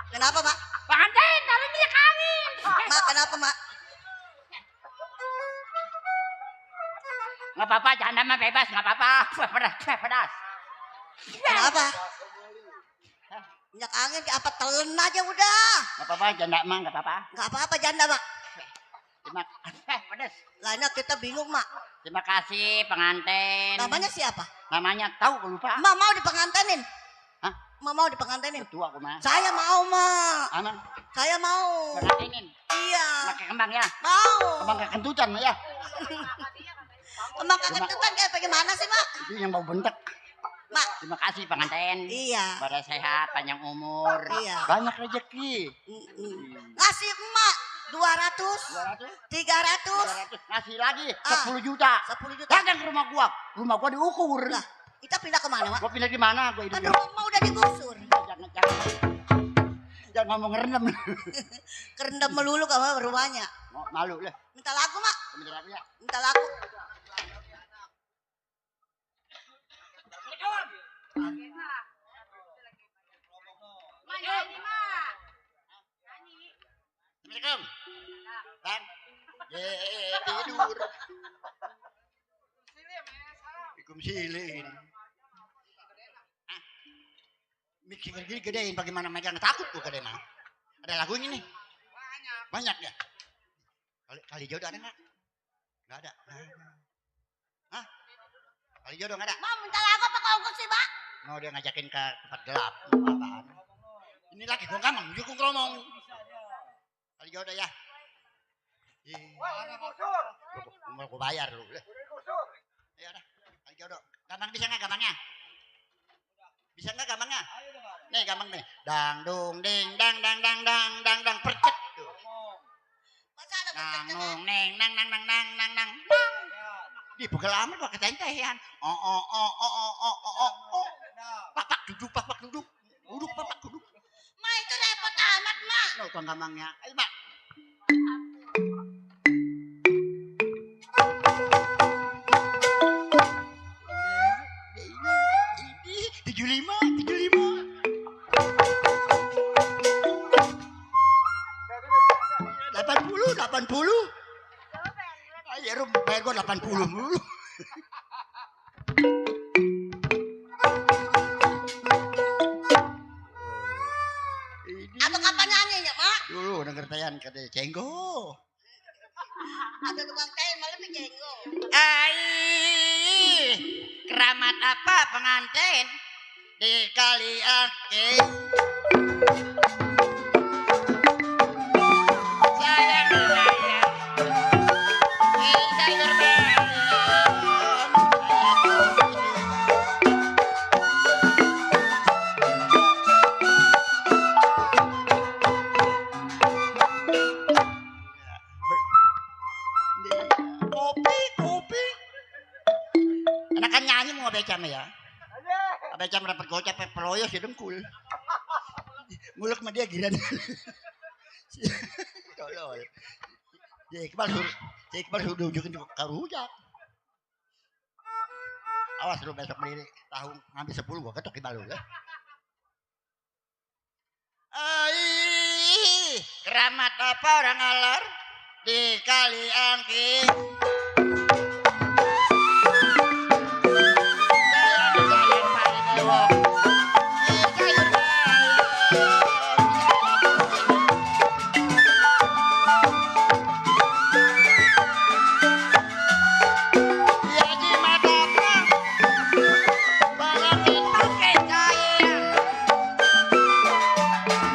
kenapa mak Pengantin, taruh minyak angin. mak kenapa mak Nggak apa-apa, janda mah bebas, nggak apa-apa. Pedas. kenapa minyak angin apa telen aja udah Nggak apa-apa, janda mah nggak apa-apa. nggak apa-apa janda mak Pedas. lainnya kita bingung mak Terima kasih pengantin. namanya siapa Namanya tahu gue lupa. mak mau dipengantenin Hah? mak mau dipengantenin Tua aku mah. saya mau mak Aman. saya mau Pengantinin. iya Pakai kembang ya. mau Kembang kekentutan ya. kembang kekentutan kayak bagaimana sih mak Itu yang bau bentek. mak Terima kasih pengantin. iya Pada sehat, panjang umur, Iya. banyak rezeki. ngasih emak 200 300 200, ngasih lagi Ah. 10 juta. 10 juta Datang ke rumah gua diukur. lah kita pindah kemana mak Gua pindah di mana? Gua kan hidup. rumah udah digusur Jangan ngomong ngerendam. kerendam melulu kamu rumahnya Malu lah. minta lagu mak Bentar aku ya. minta lagu Assalamualaikum. Bang. Tidur. Assalamualaikum silin. Mixer gini gedein bagaimana megang takut gua gede mah. Ada lagunya nih. Banyak ya. Kali jodoh ada nggak? Nggak ada. Hah? Kali jodoh nggak ada? Mau minta lagu apa kau sih, Pak? Mau dia ngajakin ke tempat gelap. Apaan? Ini lagi gua nggak mau jukung ngomong. Kali jodoh ya. Mau gua bayar lu. Ya udah. Kali jodoh. Gampang bisa nggak gampangnya? Bisa nggak gampangnya? Nih gampang nih. Dang dung ding dang dang dang dang dang dang percet tuh. Masa ada Nang percet nung neng nang nang nang nang nang nang. Di pegel amat pakai tentehan. Papak duduk papak duduk. Duduk papak duduk. Ma itu repot amat, Ma. Lo tuang gampangnya. Ayo, Mbak. Ini 80. Ayo Rum, bayar gua 80 dulu. Atau kapan nyanyinya, Mak? Dulu denger tayan kata cenggo. Ada tukang teh malam jenggo. Ai, keramat apa pengantin di kali akhir. Sayang sayang, sayur balon. Kopi. Anak-anak nyanyi mau becam ya. Becam dapat gocap peloyo si dengkul. Muluk sama dia giran. Tolol. Iqbal suruh unjukin ke rujak. Awas lu besok beli tahu ngambil 10 gua ketok Iqbal lu ya. Ai, keramat apa orang alar di kali angking. Sayang paling ewok. Sayur ya di mata bang. Balakin pakai sayang.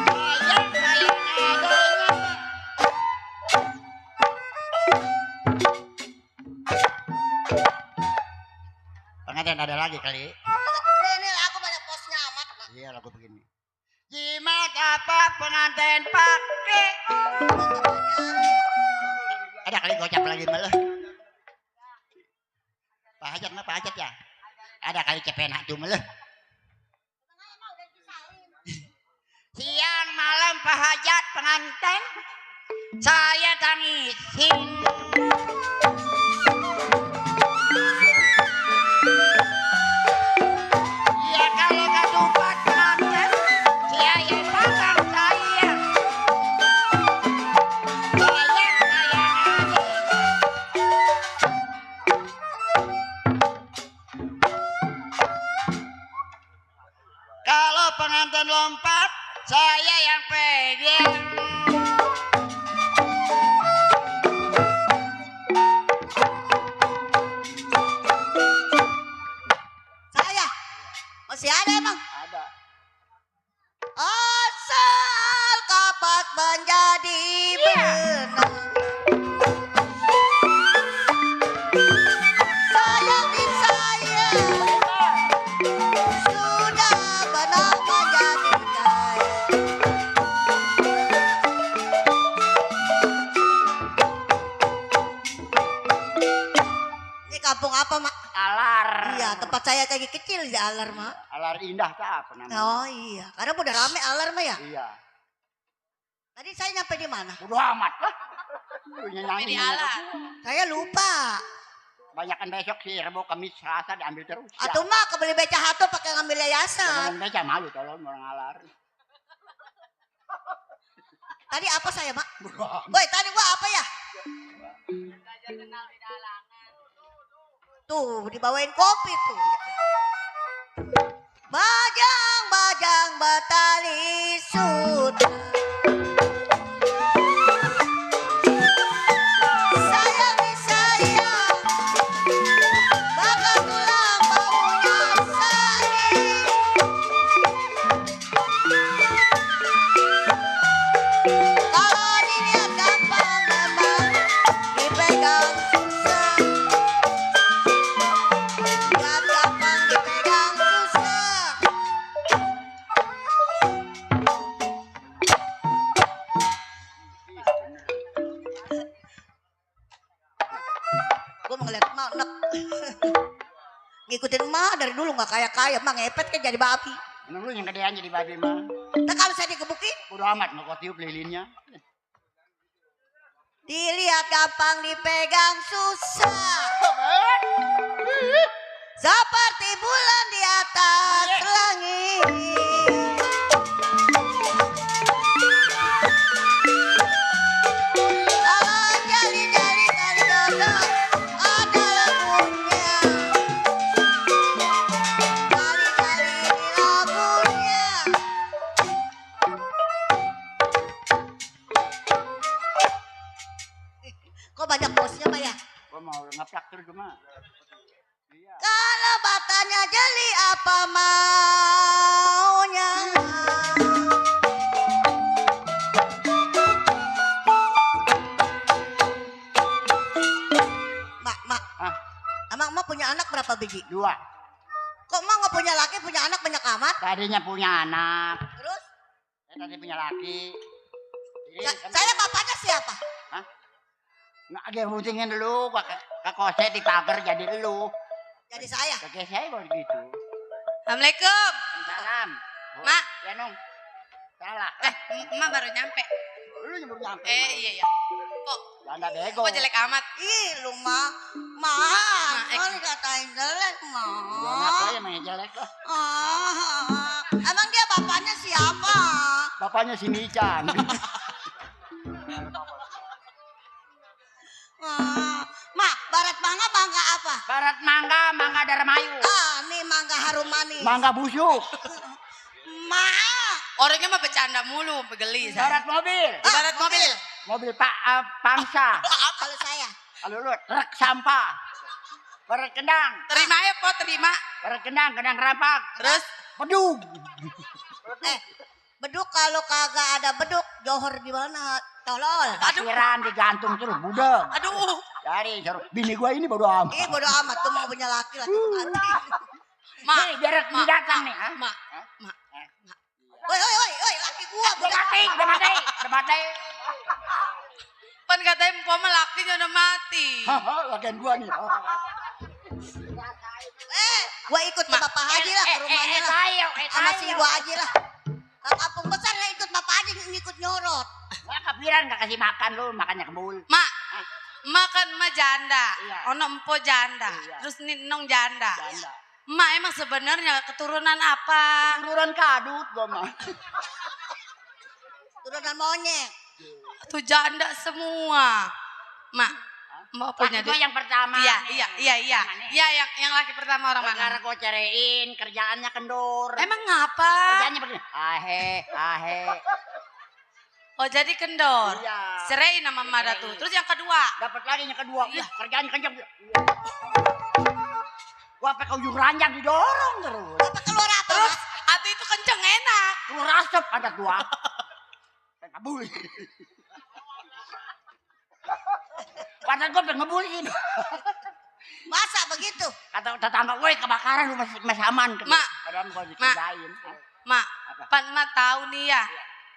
Sayang adanya. Pengantin ada lagi kali. Ini lagu banyak posnya amat, Mak. Iya lagu begini. Jimat apa pengantin pakai? Ada kali gocap lagi malah. Pak Hajat mah Pak Hajat ya. Ada kali cepen hatu malah. Siang malam Pak Hajat pengantin saya tangisin. Ya kalau gak dapat pengantin saya pasang sayang. Sayang kalau pengantin lompat saya yang pegang. Saya masih ada emang. Ada. Asal kapak menjadi benar. Sayang di saya sudah benar menjadi kaya. Ini kampung apa, Mak? Alar. Iya, tempat saya kayak kecil di Alar, Mak. Alar Indah tak apa namanya? Oh iya, karena udah rame Alar mah ya. Iya. Tadi saya nyampe di mana? Bodo amat lah. Lu nyanyi. Saya lupa. Banyakan besok sih Rebo Kamis Selasa diambil terus. Atau mah kebeli beca hatu pakai ngambil yayasan. Ngomong beca malu tolong orang alar. Tadi apa saya, Mak? Woi, tadi gua apa ya? Tuh, dibawain kopi tuh. Bajang-bajang batali sudah. Sayangi saya, bakal tulang baunya sakit. Kalau dilihat gampang memang dipegang susah. Lihat gampang dipegang susah. Gue ngeliat mak enak. Ngikutin mak dari dulu nggak kaya-kaya, mak ngepet kan jadi babi. Emang lu yang gedean jadi babi mah. Nah kalau saya digebukin, Bodo amat mau kau tiup lilinnya. dilihat gampang dipegang susah. Seperti bulan di atas langit. Kalau jali-jali kali dodol ada lagunya. Kali-kali ini lagunya. Kok banyak bosnya, Pak ya? Gua mau ngapraktir cuma. Iya. Kalau batanya jeli apa maunya? Mak, Hah? emang mak punya anak berapa biji? 2. Kok mak nggak punya laki, punya anak banyak amat? Tadinya punya anak. Terus, Saya tadi punya laki. Jadi, saya bapaknya siapa? nggak ada yang rutingin dulu. Ke koset di pagar jadi lu. Jadi saya. Kakek saya baru gitu. Assalamualaikum. Salam. Mak. Ya nong. Salah. Emak baru nyampe. Lu nyebur nyampe. Iya. Kok Janda bego. jelek amat? Ih, lu mah, kan dikatain jelek mah. Anak saya main jelek lah. Emang dia bapaknya siapa? Bapaknya si Mican. Mak, barat mangga apa? Barat mangga Darmayu. Nih mangga harum manis. Mangga busuk. Mak, Orangnya mah bercanda mulu, begeli. Barat mobil. Barat mobil. Mobil Pangsa. kalau saya. Kalau lu truk sampah. Barat kendang. Terima ya, Po, terima. Barat kendang rampak. Terus Pedug. Beduk kalau kagak ada beduk, johor di mana? Tolol. Kasiran digantung terus budeg. aduh. Dari bini gua ini bodo amat. Ih, bodo amat tuh mau punya laki mati. Mak, Nih, biar Mak, datang nih. Mak. Woi, laki gua. Udah mati. Pan katanya Mpok mah lakinya udah mati. Haha, lagian gua nih. Gua ikut ke Bapak Haji lah, ke rumahnya lah. Sama si Ibu Haji lah. Ke kampung besar lah ikut Bapak Haji ngikut nyorot. Nggak kepikiran nggak kasih makan lu, makannya kebul. Mak, makan mah janda. Iya. Ono Mpok janda. Iya. Terus Nong janda. Janda. Mak emang sebenarnya keturunan apa? Turunan kadut gua mah. Turunan monyet. Tuh janda semua. Mak, mau punya Laki gua duit. yang pertama. Iya. nih. Iya, yang laki pertama orang Gara-gara mana? gua cerein, kerjaannya kendor. Emang ngapa? Kerjaannya begini. Ahe. Oh, jadi kendor. Iya. Ceraiin sama Mada tuh. Terus yang kedua. Dapat lagi yang kedua. Iya. Kerjaannya kencang. Gua pakai ujung ranjang didorong terus. Apa keluar apa? Terus hati itu kenceng enak. Keluar asap ada gua. Kabul. Padahal gua pengen ngebulin. Masa begitu? Kata tetangga gue kebakaran lu masih aman. Mak. Padahal gua dikerjain. Mak, Pan mah tahu nih ya.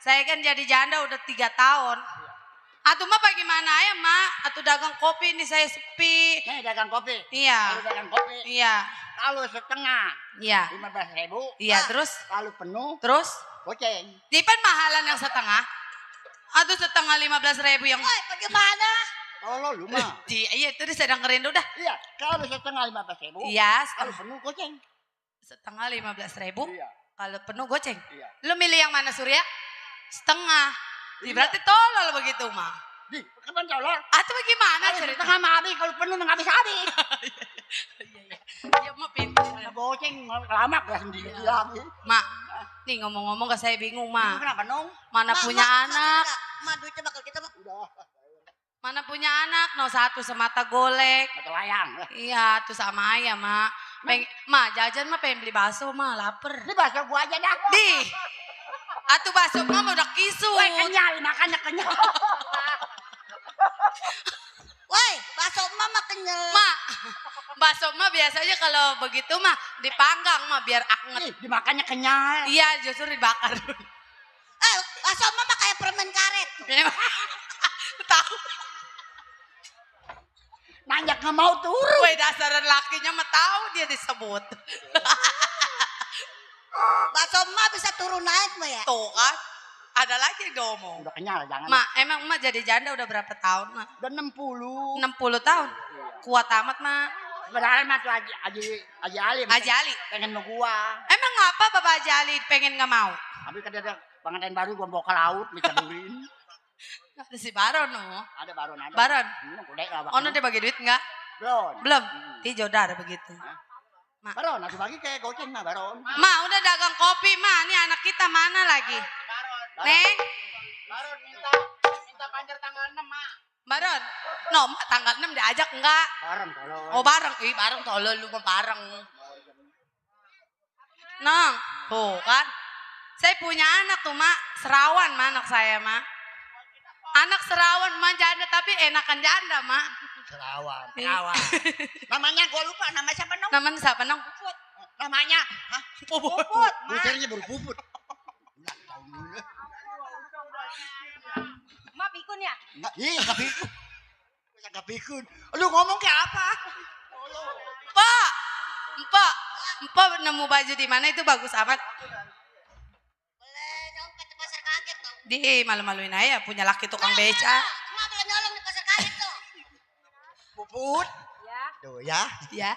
Saya kan jadi janda udah 3 tahun. Atuh mah bagaimana ya, Mak? Atuh dagang kopi nih saya sepi. Nih dagang kopi. Iya. Kalau dagang kopi. Iya. Kalau setengah Iya. 15.000. Iya, terus Kalau penuh terus goceng. Dipan mahalan yang setengah. Atuh setengah 15.000 yang Woi, bagaimana? Tolol lu mah. Iya, itu saya dengerin udah. Iya, kalau setengah 15.000. Iya, Kalau penuh goceng. setengah 15.000. Iya. Kalau penuh goceng. Iya. Lu milih yang mana, Surya? Setengah. Berarti tolol begitu mah. Di, kapan tolol? Atau bagaimana Ada cerita? setengah mah habis, kalau penuh nggak habis-habis. Iya mah pintar. Ada goceng, lama gak sendiri lagi. Mak, nih ngomong-ngomong gak saya bingung mak. Kenapa nong? Mana punya anak? Ma duitnya bakal kita mah. Mana punya anak? No satu semata golek. Atau layang. Iya, tuh sama ayah mak. Mak jajan mah pengen beli bakso mah lapar. Ini bakso gua aja dah. Di, atuh bakso mah udah kisut. Woi kenyal, makannya kenyal. Woi, bakso mama kenyal. Mak, bakso mah biasanya kalau begitu mah dipanggang mah biar anget. Ih, dimakannya kenyal. Iya, justru dibakar. Bakso mama kayak permen karet. Tahu. Nanjak nggak mau turun. Woi dasaran lakinya mah tahu dia disebut. Bakso mama bisa turun naik mah ya. Tuh kan, ada lagi yang ngomong. Udah kenyal, jangan. Mak, emang emak jadi janda udah berapa tahun mak? Udah 60. 60 tahun. Kuat amat mak. Padahal mah tuh Haji Ali. Haji Ali. Pengen mau gua. Emang ngapa Bapak Haji Ali pengen nggak mau? Tapi kan ada pengantin baru gua bawa ke laut, diceburin. Ada si Baron no. Ada baron ada. Baron. Udah lah. Ono dia bagi duit nggak? Belum. Belum. Dia jodoh ada begitu. Mak. Baron, nanti pagi kayak goceng mah baron. Ma udah dagang kopi ma. Nih anak kita mana lagi? Neng. Baron minta panjer tanggal 6, Mak. Baron. No, mak tanggal 6 diajak enggak? Bareng tolong. Oh bareng. Ih bareng tolol lu mah bareng. Nong, tuh kan. Saya punya anak tuh mak. Serawan mah anak saya mak. Anak serawan mah janda tapi enakan janda mak. Serawan. Namanya gua lupa, nama siapa nong? Namanya siapa nong? Namanya Puput. Busernya baru puput. Ma pikun ya? Iya, nggak pikun. Nggak pikun. Lu ngomong kayak apa? Empak nemu baju di mana itu bagus amat. Boleh nyopet di pasar kaget dong. Di malu-maluin aja punya laki tukang beca. Ma boleh nyolong di pasar kaget tuh. Puput. Ya. Tuh ya. Ya.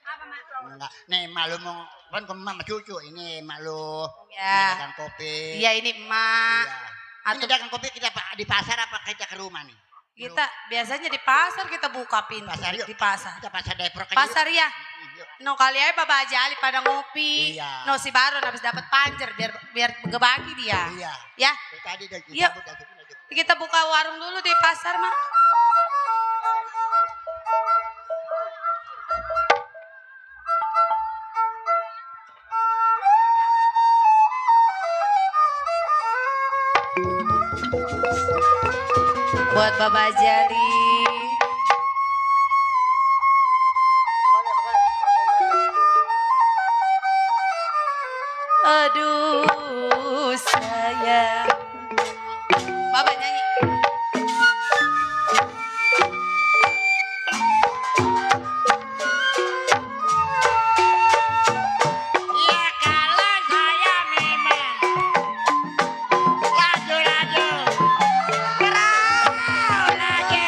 Apa mak? Enggak. Nih malu mau kan ke mama cucu ini malu. Ya. Ini dagang kopi. Iya ini emak. Iya. Ini dagang kopi kita di pasar apa kita ke rumah nih? Kita biasanya di pasar kita buka pintu. Pasar yuk. Di pasar. Kita pasar Depok aja. Pasar ya. Yuk. No kali aja Bapak Haji Ali pada ngopi. Iya. No si Baron habis dapat panjer biar ngebagi dia. Iya. Ya. Dari tadi udah Yuk. cabut lagi. Kita buka warung dulu di pasar mah. Buat Bapak Haji Ali. Aduh sayang. Bapak nyanyi. Iya kalau saya memang laju-laju. Kerau lagi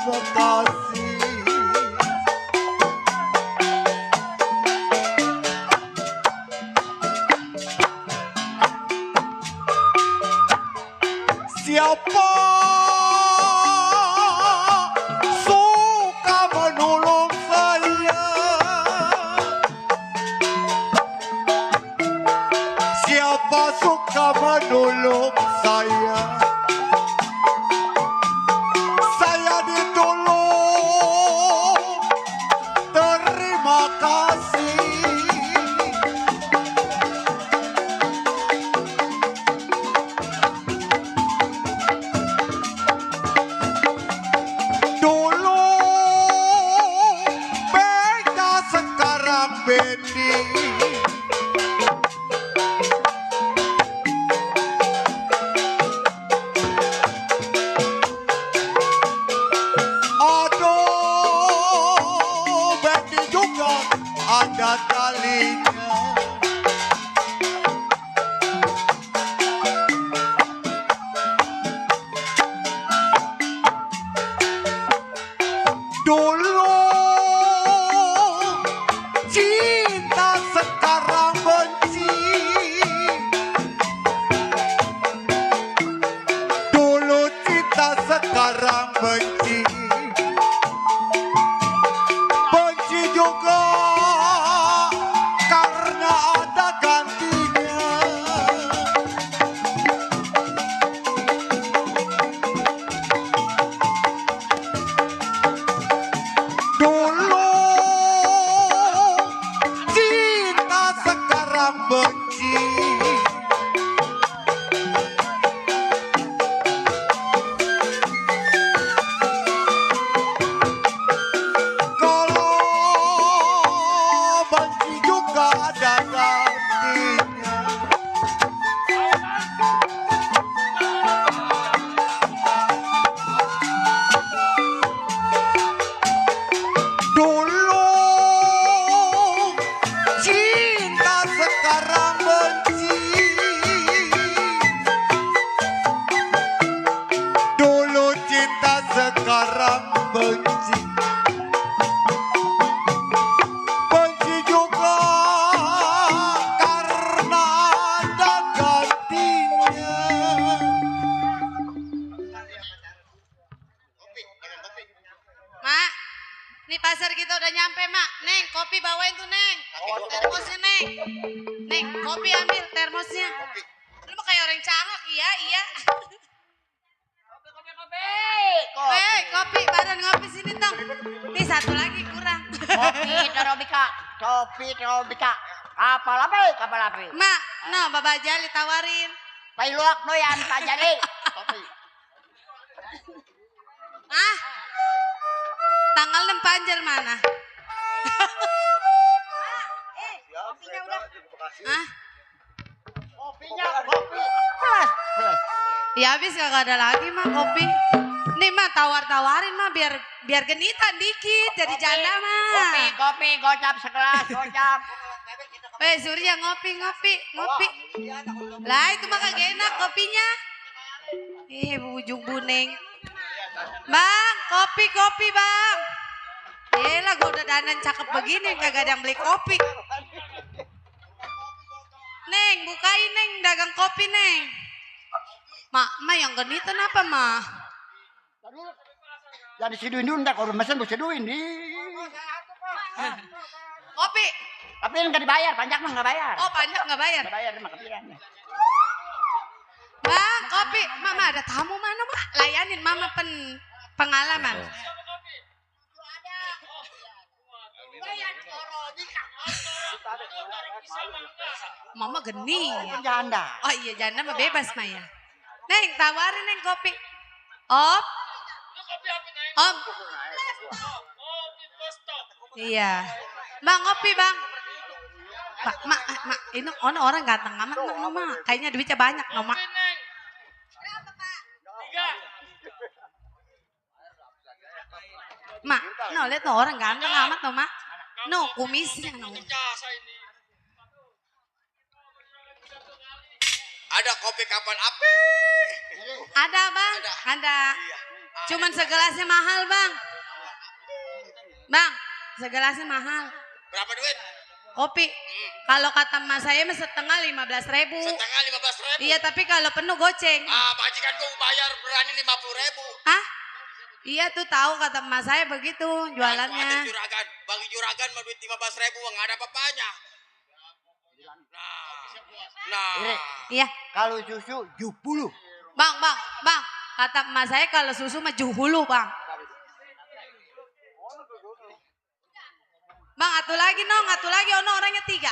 Bekasi. Siapa suka menolong saya? Siapa suka menolong saya? Saya ditolong, terima kasih. Dulu beda, sekarang bendi. Aduh, bendi juga ada talinya. Dulu cinta, sekarang benci. Dulu cinta, sekarang benci. Benci juga karena ada gantinya. Dulu cinta, sekarang benci. Kalau benci juga ada gantinya. Dulu cinta, sekarang benci. Dulu cinta, sekarang benci. Benci juga karena ada gantinya. Mak, nih pasar kita udah nyampe, Mak. Neng, kopi bawain tuh, Neng. Termosnya, Neng. Neng, kopi ambil termosnya. Lu mah kayak orang cangak, iya, iya. Hei, kopi, badan ngopi sini, Tong. Nih satu lagi kurang. Kopi terobika, kopi terobika. Kapal apa? Kapal apa? Mak, no, Bapak Jali tawarin. Pailuak doyan Pak Jali. Kopi. Ah, tanggal 6 Panjer mana? Kopinya udah. Ah, Kopinya kopi. Plus, plus. ya habis kagak ada lagi, Mak, kopi. Nih, Mak, tawar-tawarin, Mak, biar genitan dikit jadi janda, Mak. Kopi, kopi, gocap sekelas, gocap. Surya ngopi. Lah itu mah kagak enak kopinya. Bujung buning. Bang, kopi, Bang. Lah gua udah dandan cakep begini kagak ada yang beli kopi. Neng, bukain, Neng, dagang kopi, Neng. Mak yang genitan apa, Mak? Yang diseduin dulu, ntar kalau mesen gue seduin di. Kopi. Tapi yang nggak dibayar, pajak mah nggak bayar. Oh, pajak nggak bayar. Nggak bayar, mah kepikiran. Bang, kopi. Mama ada tamu mana, Mak? Layanin Mama pengalaman. Mama geni. Janda. Oh iya, janda mah bebas, Maya. Neng, tawarin, Neng, kopi. Om. Om. Iya. Bang, kopi, Bang. Mak, ini orang ganteng amat, Mak. Kayaknya duitnya banyak, Mak. Mak, lihat orang ganteng amat, Mak. Kumisnya, Ada kopi kapan api? Ada, Bang. Ada. Cuman segelasnya mahal, Bang. Bang, segelasnya mahal. Berapa duit? Kopi. Kalau kata mas saya mah setengah 15.000. Setengah 15.000. Iya, tapi kalau penuh goceng. Majikan gua bayar berani 50.000. Hah? Iya tuh tahu kata mas saya begitu jualannya. Ada juragan, bagi juragan mah duit 15.000 nggak ada apa-apanya. Nah. Iya. Kalau susu 70. Bang. Kata mas saya kalau susu mah 70, Bang. Bang, atu lagi ono orangnya 3.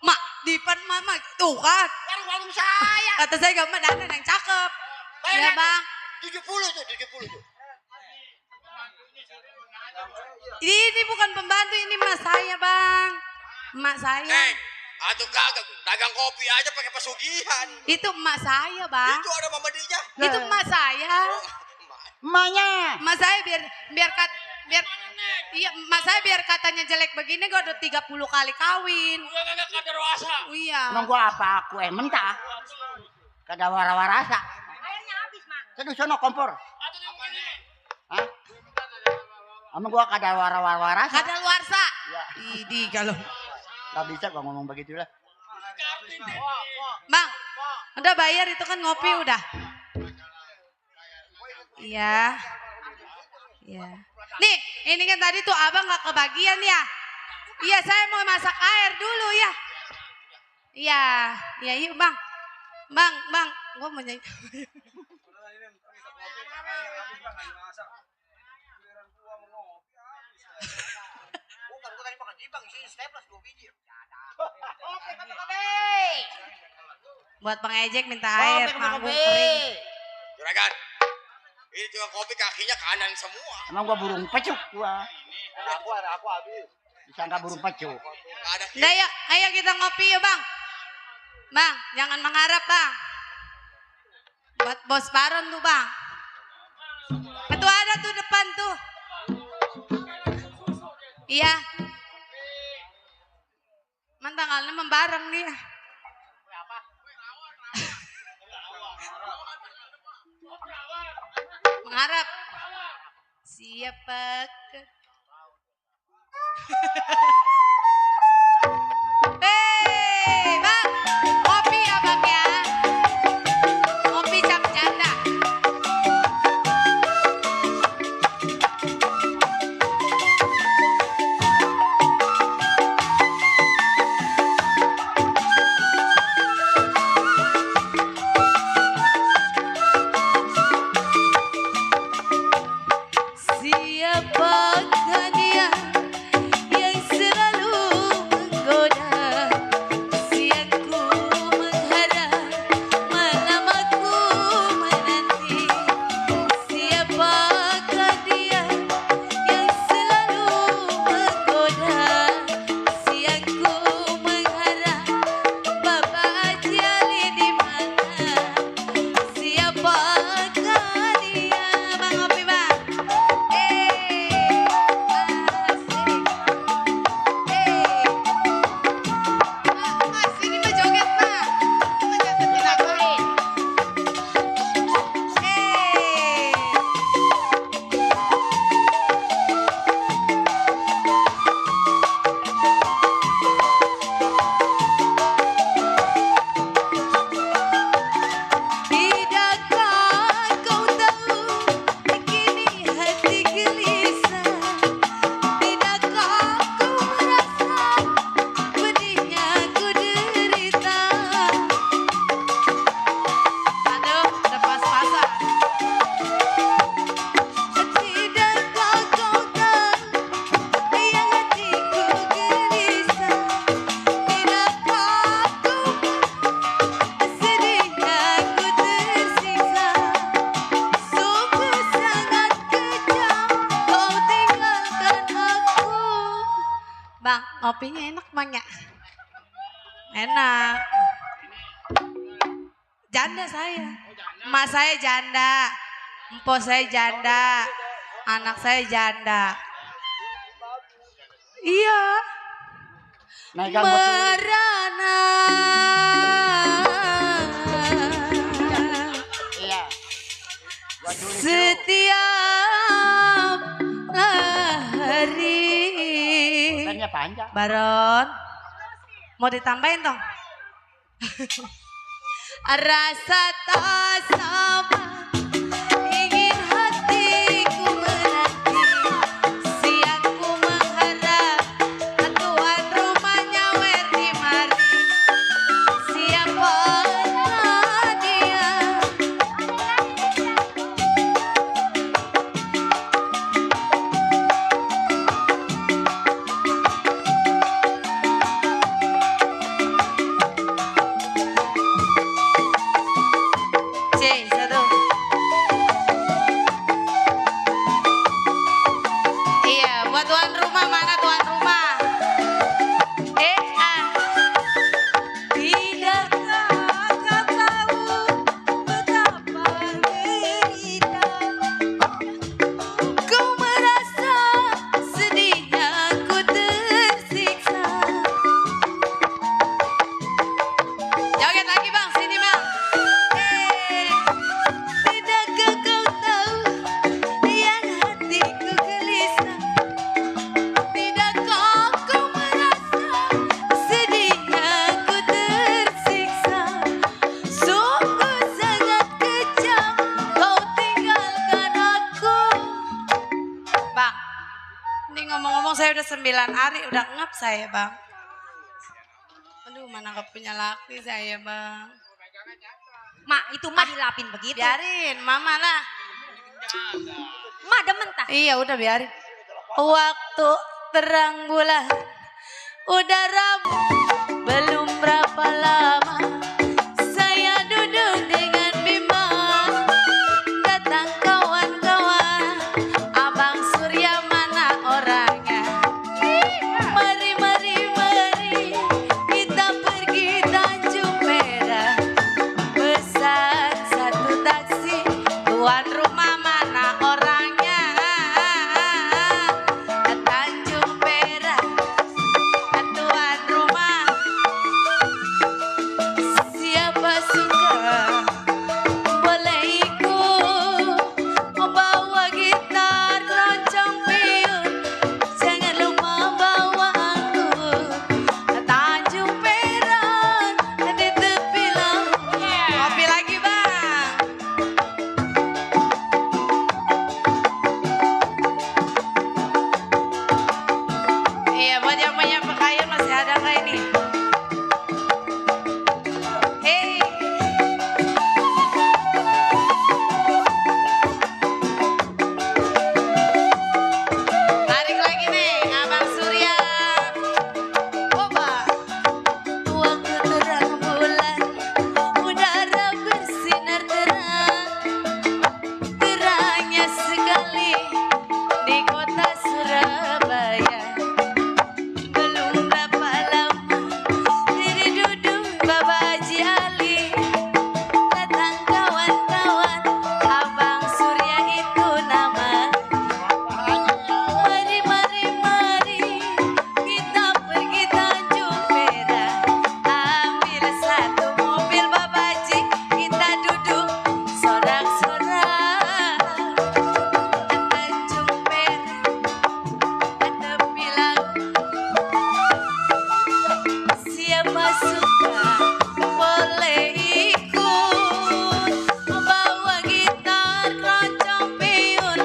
Mak, dipan mama tuh kan. Warung saya. Kata saya gak ada yang cakep. Iya, Bang. 70 tuh. Ini bukan pembantu, ini mas saya, Bang. Emak saya. Atuh kagak, dagang kopi aja pakai pesugihan. Itu emak saya, Bang. Itu ada mamadinya. Itu emak saya. Emaknya. Emak saya biar iya, emak saya biar katanya jelek begini gua udah 30 kali kawin. Enggak kadar rasa. Iya. Emang gua apa? Aku mentah. Kada wara-warasa. Airnya habis, Mak. Seduh sono kompor. Hah? Emang gua kada wara-warasa. Kada luarsa. Ya. Idi kalau. Gak bisa gua ngomong begitu lah. Bang, udah bayar itu kan ngopi udah. Iya. Iya. Nih, ini kan tadi tuh abang gak kebagian ya. Iya, saya mau masak air dulu ya. Iya, yuk Bang. Bang, gua mau nyanyi. Buat pengejek minta air, manggung kering. Juragan, ini juga kopi kakinya kanan semua. Emang gua burung pecuk gua. Aku habis. Disangka burung pecuk. Ada Udah yuk, ayo kita ngopi yuk Bang. Bang, jangan mengharap Bang. Buat bos Baron tuh Bang. Itu ada tuh depan tuh. Iya. Tanggalnya membareng dia. Mengharap. Siapa ke? Hei, Bang. Kopi ya Bang ya. Kopi cap janda. Siapakah dia yang selalu menggoda, siangku mengharap, malam aku menanti. Siapakah dia yang selalu menggoda, siangku mengharap, Bapak Jali di mana? Siapakah dia? Bang Opi Bang. Sini mah joget mah. Jogetin aku. Tidakkah kau tahu kini hati gelisah? Tidakkah kau merasa pedihnya ku derita? Aduh, udah pas-pasan. Tidakkah kau tahu yang hatiku gelisah? Tidakkah kau sedihnya ku tersiksa? Sungguh sangat kejam kau tinggalkan aku. Bang, kopinya enak Bang ya? Enak. Janda saya. Emak saya janda. Empok saya janda. Anak saya janda. Iya. Megang betul. Merana Baron, mau ditambahin dong? Rasa tak sabar ingin hatiku menanti, siangku mengharap tuan rumahnya Werdi mari. Siapa dia? C, satu. Iya, buat tuan rumah, mana tuan rumah? Tidakkah kau tahu betapa derita ku merasa sedihnya ku tersiksa. Joget lagi bang, sini bang. Tidakkah kau tahu yang hatiku gelisah? Tidakkah kau merasa sedihnya ku tersiksa? Sungguh sangat kejam kau tinggalkan aku. Bang, ini ngomong-ngomong saya udah 9 hari udah ngap saya bang. Aduh mana gak punya laki saya bang. Mak, itu mah dilapin begitu. Biarin, mama lah. Mak demen tah. Iya udah biarin. Waktu terang bulan, udara belum berapa lama saya duduk dengan bimbang. Datang kawan-kawan, Abang Surya mana orangnya? Mari, mari, mari kita pergi Tanjung Perak. Pesan satu taksi, tuan rumah mana orangnya? Tanjung Perak, tuan rumah. Siapa suka boleh ikut, bawa gitar, keroncong piun, jangan lupa bawa anggur. Tanjung Perak di tepi laut. Kopi lagi bang. Iya buat yang punya pakaian masih ada nggak ini? Hei. Tarik lagi nih Abang Surya. Coba. Waktu terang bulan, udara bersinar terang, terangnya sekali di kota Surabaya. Belum berapa lama diri duduk Bapak Haji Ali, datang kawan-kawan, Abang Surya itu nama. Mari, mari, mari kita pergi Tanjung Perak. Ambil satu mobil Bapak Haji, kita duduk sorak-sorak. Tanjung Perak, tepi laut. Siapa suka boleh ikut, bawa gitar, keroncong piun,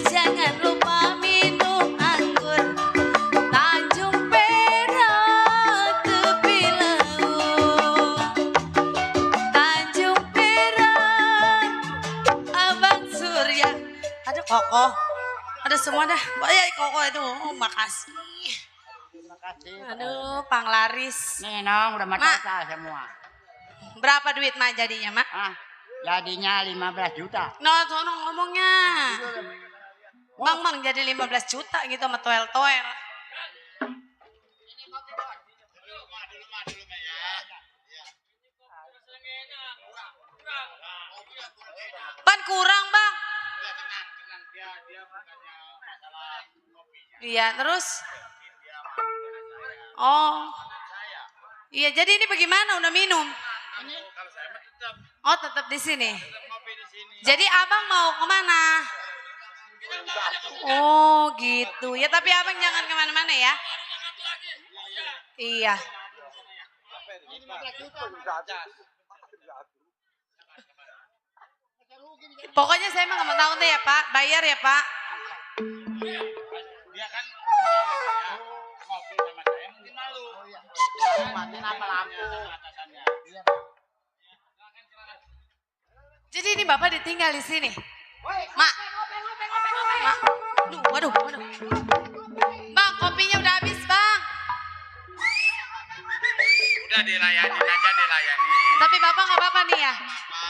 jangan lupa minum anggur. Tanjung Perak, tepi laut. Tanjung Perak, Abang Surya. Ada Koko, ada semua dah. Banyak Koko itu. Oh, makasih. Aduh, panglaris. Nih nong udah Mak. mata semua. Berapa duit mak jadinya mak? Ah, jadinya 15 juta. No, sono ngomongnya. Bang jadi 15 juta gitu sama toel-toel. Pan kurang bang. Iya terus. Oh. Iya jadi ini bagaimana udah minum? Oh tetap di sini. Jadi abang mau kemana? Oh gitu. Ya tapi abang jangan kemana-mana ya. Iya. Pokoknya saya mah nggak mau tahu deh ya Pak, bayar ya Pak. Dia kan ngopi sama saya mungkin malu. Jadi ini Bapak ditinggal di sini. Mak. Mak. Waduh. Bang, kopinya udah habis, Bang. Udah dilayanin aja, dilayani. Tapi Bapak nggak apa-apa nih ya?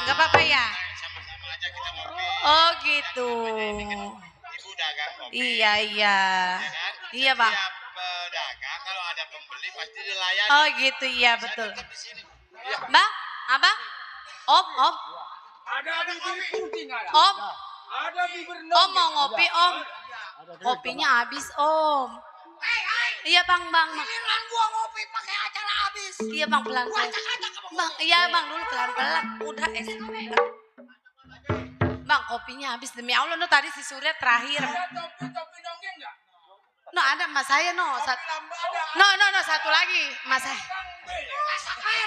Nggak apa-apa ya? Sama-sama aja kita ngopi. Oh gitu. Ibu dagang kopi. Iya. Ya kan? Iya, Bang. Tiap pedagang kalau ada pembeli pasti dilayani. Oh gitu, iya betul. Tetap di sini. Bang, Abang? Om. Ada bibir kucing ada. Om. Ada bibir Om mau ngopi, Om. Kopinya habis, Om. Iya, Bang. Giliran gua ngopi pakai acara habis. Iya, Bang, pelan-pelan. Gua acak-acak sama Bang, iya, Bang, dulu pelan-pelan. Udah, Bang, kopinya habis. Demi Allah, no tadi si Surya terakhir. Ada topi nongeng enggak? No, ada mas saya, no. No, satu lagi. Mas saya.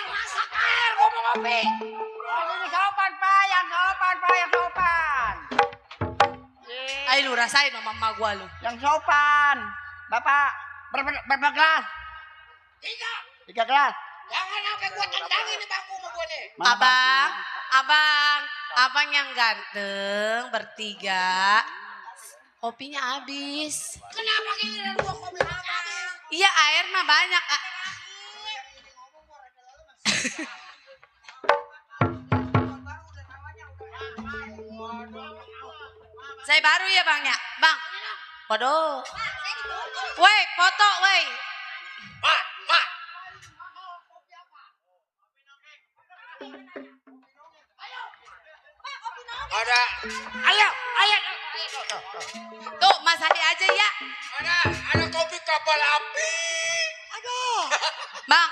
masak air, gua mau ngopi. Ini sopan, Pak. Yang sopan. Ayo lu rasain sama mama gua lu. Yang sopan. Bapak, berapa gelas? 3 gelas. Jangan sampai gua tendangin nih bangku sama gua nih. Abang yang ganteng bertiga. Kopinya habis. Kenapa giliran gua kopi habis? Iya, air mah banyak. Saya baru ya Bang ya? Bang. Waduh. Woi, foto woi. Mak. Ada. Ayo. Tuh, Mas Hadi aja ya. Ada kopi kapal api. Aduh. Bang,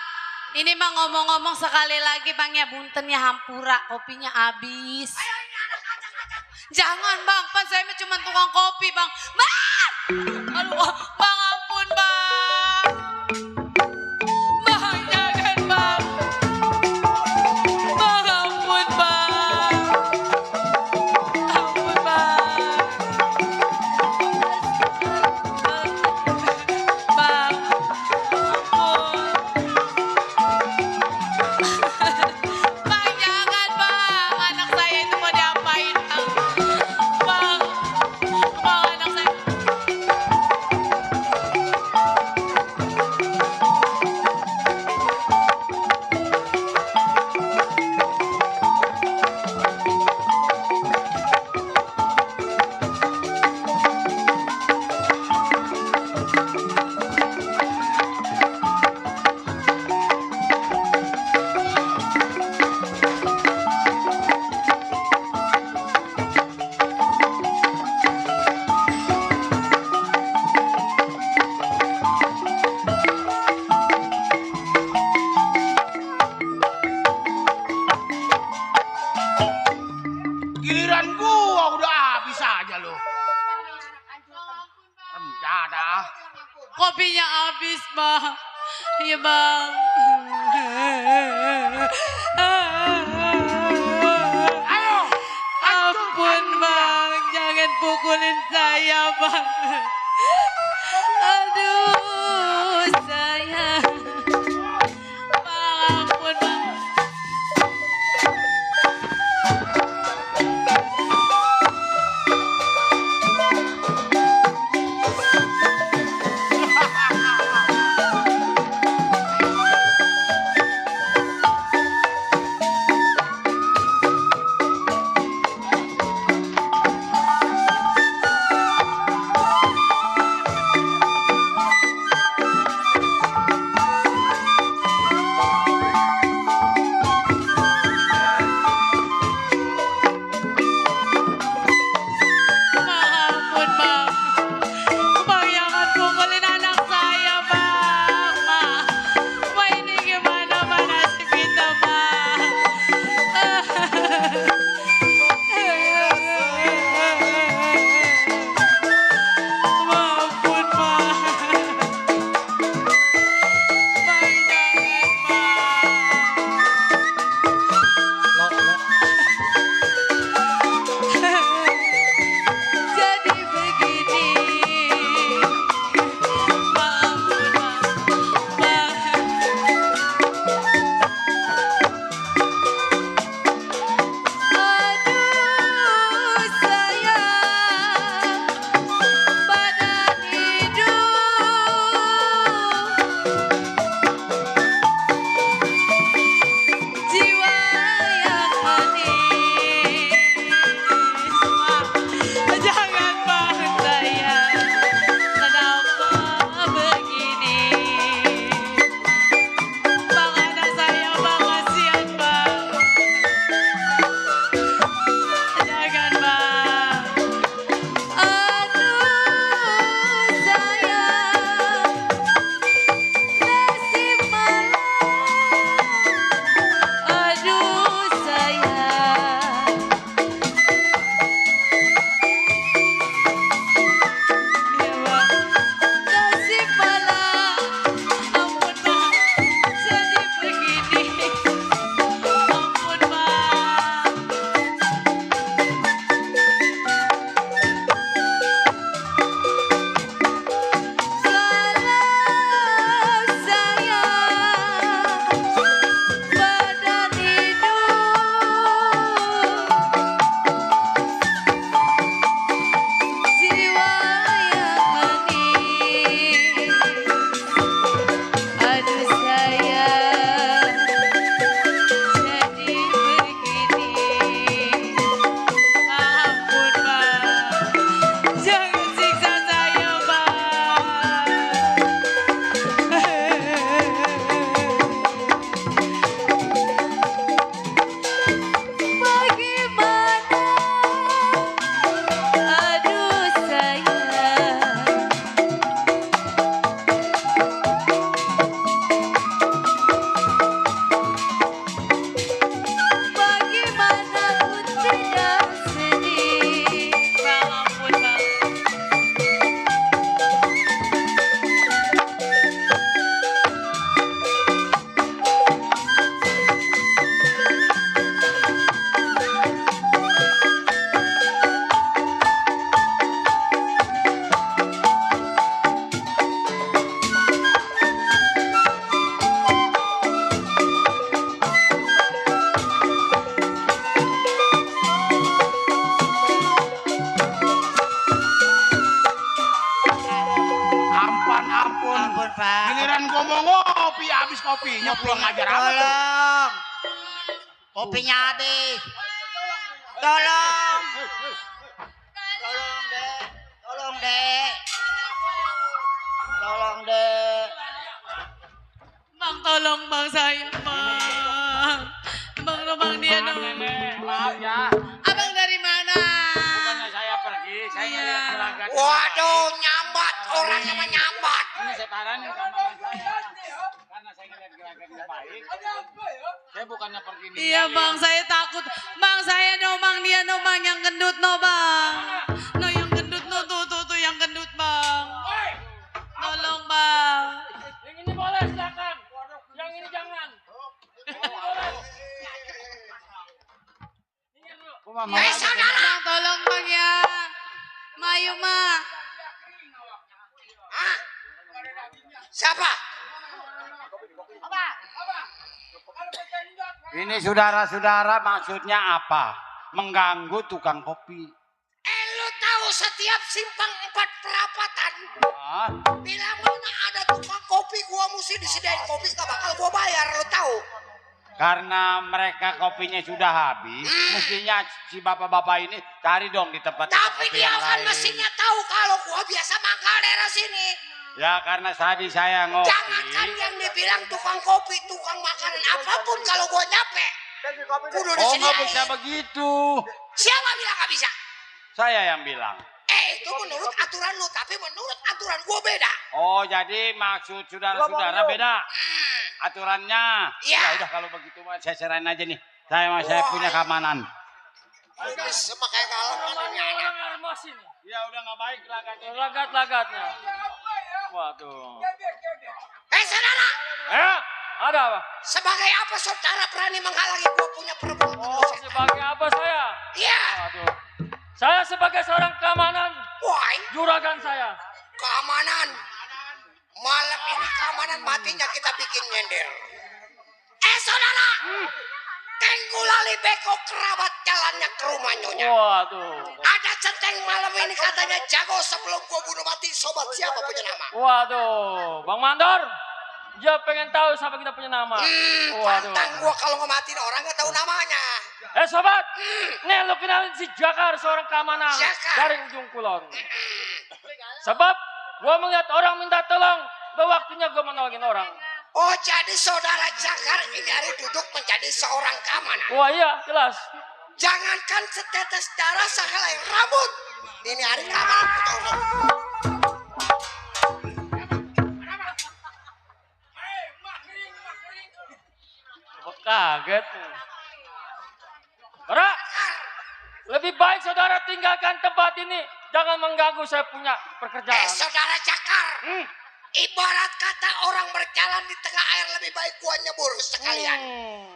ini mah ngomong-ngomong sekali lagi Bang ya, bunten ya hampura, kopinya habis. Jangan Bang, pan saya mah cuma tukang kopi Bang. Bang! Aduh, Bang ampun Bang. Bang, jangan Bang. Bang ampun Bang. Ampun Bang. Bang, ampun. Bang, jangan Bang. Anak saya itu mau diapain Bang? Bang, anak saya. Giliran gua udah habis aja lo. Dah. Kopinya habis, Bang. Iya, Bang. Ayo. Ampun, Bang. Jangan pukulin saya, Bang. Aduh, sayang. Bang, ampun, Bang. ngopi habis kopinya pulang ajar apa tuh? Tolong. Kopinya habis. Tolong. Tolong, Dek. Tolong, Dek. Tolong, Dek. Bang, tolong bang saya, bang. Bang dia dong. Maaf ya. Abang dari mana? Bukannya saya pergi, saya ngeliat gelagat. Waduh, nyambat. Orangnya mah nyambat. Ini saya paranin kameramen saya. Karena saya ngeliat gelagatnya baik. Saya bukannya pergi nih. Iya bang, saya takut. Bang, saya dong bang, dia dong bang yang gendut no bang. No yang gendut no tuh yang gendut bang. Tolong bang. Yang ini boleh silakan. Yang ini jangan. Saudara. Bang, tolong bang ya. Mayu mah. Hah? Siapa? Ini saudara-saudara maksudnya apa? Mengganggu tukang kopi. Lu tahu setiap simpang 4 perapatan. Hah? Bila mana ada tukang kopi, gua mesti disediain kopi, gak bakal gua bayar, lu tahu. Karena mereka kopinya sudah habis, mestinya si bapak-bapak ini cari dong di tempat Tapi kopi dia yang kan lain. mestinya tahu kalau gua biasa mangkal daerah sini. Ya karena tadi saya ngopi. Jangankan yang dibilang tukang kopi, tukang makanan apapun kalau gua nyampe. Kudu Oh nggak disediain. bisa begitu. Siapa bilang gak bisa? Saya yang bilang. Itu menurut aturan lu, tapi menurut aturan gua beda. Oh jadi maksud saudara-saudara beda aturannya. Iya. Ya udah kalau begitu mah saya serahin aja nih. Saya punya keamanan. Sama kayak kalem ini anak. Ya udah nggak baik lagatnya. Lagat-lagatnya. Waduh. Saudara. Ada apa? Sebagai apa saudara berani menghalangi gua punya perempuan? Oh, sebagai apa saya? Iya. Waduh. Saya sebagai seorang keamanan. Why? Juragan saya. Keamanan. Malam ini keamanan matinya kita bikin nyender. Saudara. Tenggulali beko kerabat jalannya ke rumah nyonya. Waduh. Ada centeng malam ini katanya jago sebelum gua bunuh mati sobat siapa punya nama. Waduh. Bang Mandor. Dia pengen tahu siapa kita punya nama. Waduh. Pantang gua kalau ngematiin orang gak tahu namanya. Sobat. Nih lu kenalin si Jakar, seorang keamanan. Jakar. Dari ujung kulon. Sebab gua melihat orang minta tolong. Waktunya gua menolongin orang. Oh jadi saudara Jakar ini hari duduk menjadi seorang keamanan. Wah iya jelas. Jangankan setetes darah sehelai rambut. Ini hari keamanan betul. Kaget. Saudara, lebih baik saudara tinggalkan tempat ini. Jangan mengganggu saya punya pekerjaan. Saudara Jakar. Ibarat kata orang berjalan di tengah air lebih baik gua nyebur sekalian.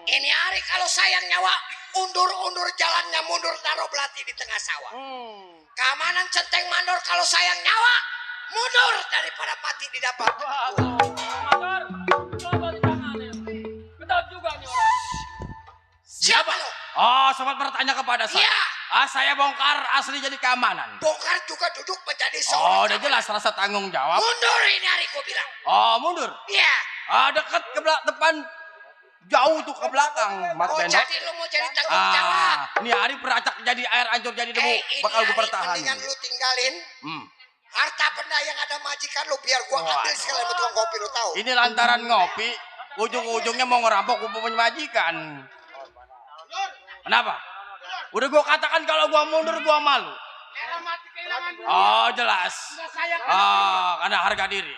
Ini hari kalau sayang nyawa, undur-undur jalannya mundur taruh belati di tengah sawah. Keamanan centeng mandor kalau sayang nyawa, mundur daripada mati di dapat. Mandor, coba ditanganin. Betul juga nih orang. Siapa lo? Oh, sobat bertanya kepada saya. Iya. Saya bongkar asli jadi keamanan. Bongkar juga duduk menjadi Oh, seorang udah jelas rasa tanggung jawab. mundur ini hari gua bilang. Oh, mundur. Iya. Dekat ke depan, jauh tuh ke belakang. Mas Oh Bendok. jadi lu mau jadi tanggung jawab. Ini hari peracak jadi air ancur jadi debu. Ini Bakal gue hari pertahanin. mendingan lu tinggalin. Hmm. Harta benda yang ada majikan lu biar gua ambil sekalian sama tukang kopi lu tahu. Ini lantaran ngopi, ujung-ujungnya mau ngerampok gue punya majikan. Kenapa? Udah gue katakan kalau gue mundur gue malu. Oh jelas. Karena harga diri.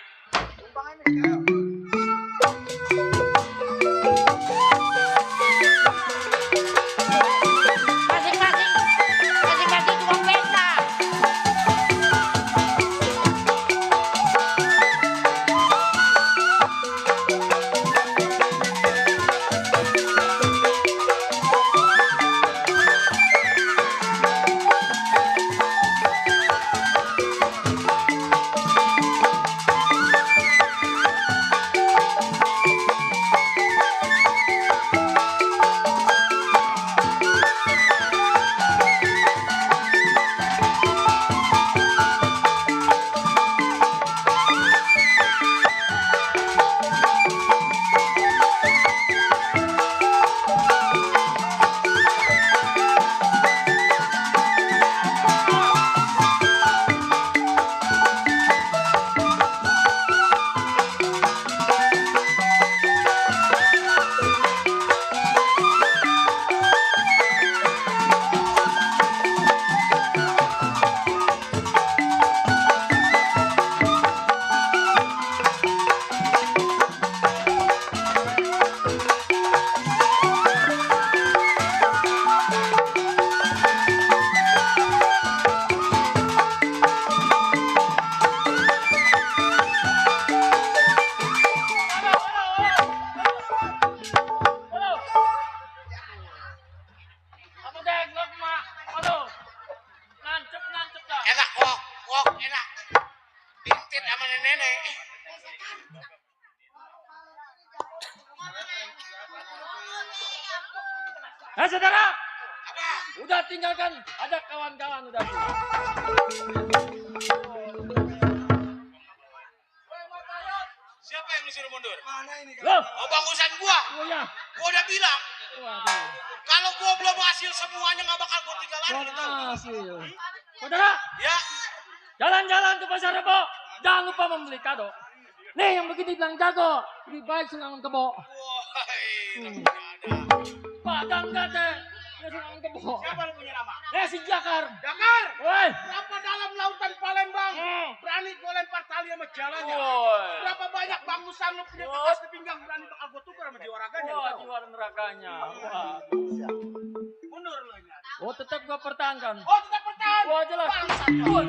Masing-masing tukang pesta. Saudara. Udah tinggalkan, ada kawan-kawan udah. Siapa yang disuruh mundur? Mana ini kan? Loh, Oh, bangkusan gua. oh ya. Gua udah bilang, Waduh. kalau gua belum hasil semuanya nggak bakal gua tinggal lagi. Belum gitu. hasil. Saudara, Ya, jalan-jalan ke pasar Rebo. Jangan lupa membeli kado. Nih yang begini bilang jago. Lebih baik Sunangan Kebo. Padang kate. Sunangan Kebo. siapa lu punya nama? Si Jakar. Dakar. Woi. Berapa dalam lautan Palembang? Berani gua lempar tali sama jalannya. Woi. Berapa banyak bangkusan lu punya kertas di pinggang berani bakal gua tukar sama jiwa raganya. Wah, jiwa nerakanya. Wah. Mundur lu ini. Oh, tetap gua pertahankan. Oh, tetap bertahan. Wah, jelas. Bangsat. Woi.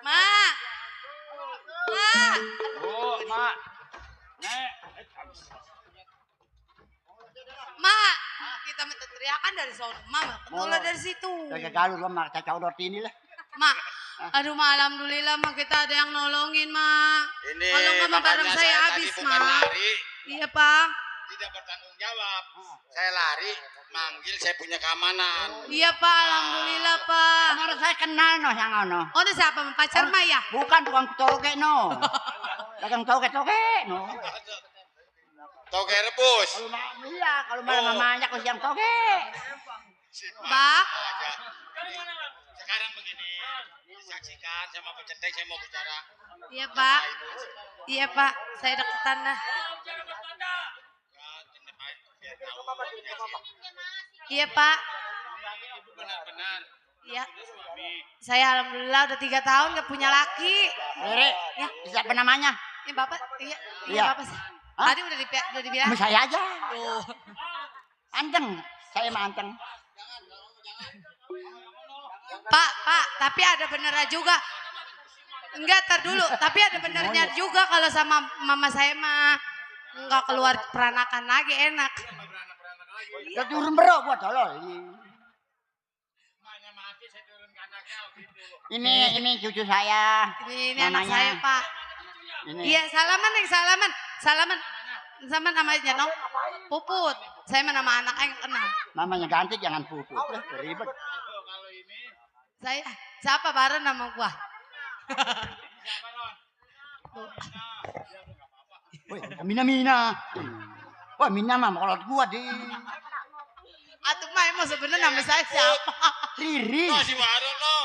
Mak. Mak. Oh, Mak. Nek. Mak. Kita minta teriakan dari sono. Mama, mulai dari situ. Kayak galuh lo mak cacau roti ini lah. Mak. Aduh, Ma, alhamdulillah Mak kita ada yang nolongin, Mak. Ini Kalau nggak mah barang makanya saya tadi habis, bukan Mak. lari, Iya, Pak. tidak bertanggung jawab. Saya lari, manggil saya punya keamanan. Iya, Pak. Alhamdulillah, Pak. Kemarin saya kenal no yang ono. Oh, ini siapa? Pacar Maya? Bukan tukang toge no. Dagang toge no. Toge rebus. Iya, kalau malam mamanya aku siang toge. Pak. Sekarang begini, disaksikan sama pecentek saya mau bicara. Iya, Pak. Iya, Pak. Saya deketan dah. Iya, Pak. Benar-benar. Iya. Saya alhamdulillah udah 3 tahun gak punya laki. Rere, Ya. siapa namanya? Ini Bapak, iya. Iya, Iya. Bapak. Tadi udah dibilang. Sama saya aja. Oh. Anteng, saya mah anteng. Pak, tapi ada benernya juga. Enggak, tar dulu. Tapi ada benernya juga kalau sama mama saya mah enggak keluar peranakan lagi, enak. Ya turun bro buat tolol. Ini cucu saya. Ini anak Namanya. saya, Pak. Ini. Iya, salaman nih, salaman. Sama namanya no? Puput. Saya mah nama anaknya yang kenal. Namanya ganti jangan puput. Ribet. Saya siapa baru nama gua? Woi, Mina. Wah, Mina mah kolot gua di. Atuh mah emang sebenarnya nama saya siapa? Riri. Si Baron no.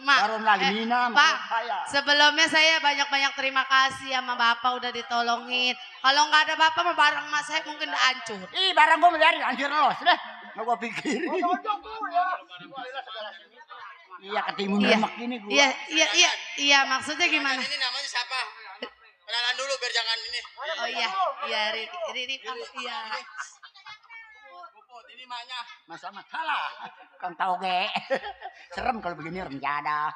Mak, Baron lagi Mina Pak, saya. sebelumnya saya banyak-banyak terima kasih sama Bapak udah ditolongin. Kalau nggak ada Bapak mah barang mas saya mungkin udah hancur. Ih, barang gua biarin hancur los deh. Nggak gua pikirin. Iya, ketimun remek gini gua. Iya, maksudnya gimana? Ini namanya siapa? Kenalan dulu biar jangan ini. Oh iya, Riri Pak, iya. Ini mahnya. Masa salah. Kan toge. Serem kalau begini rencana.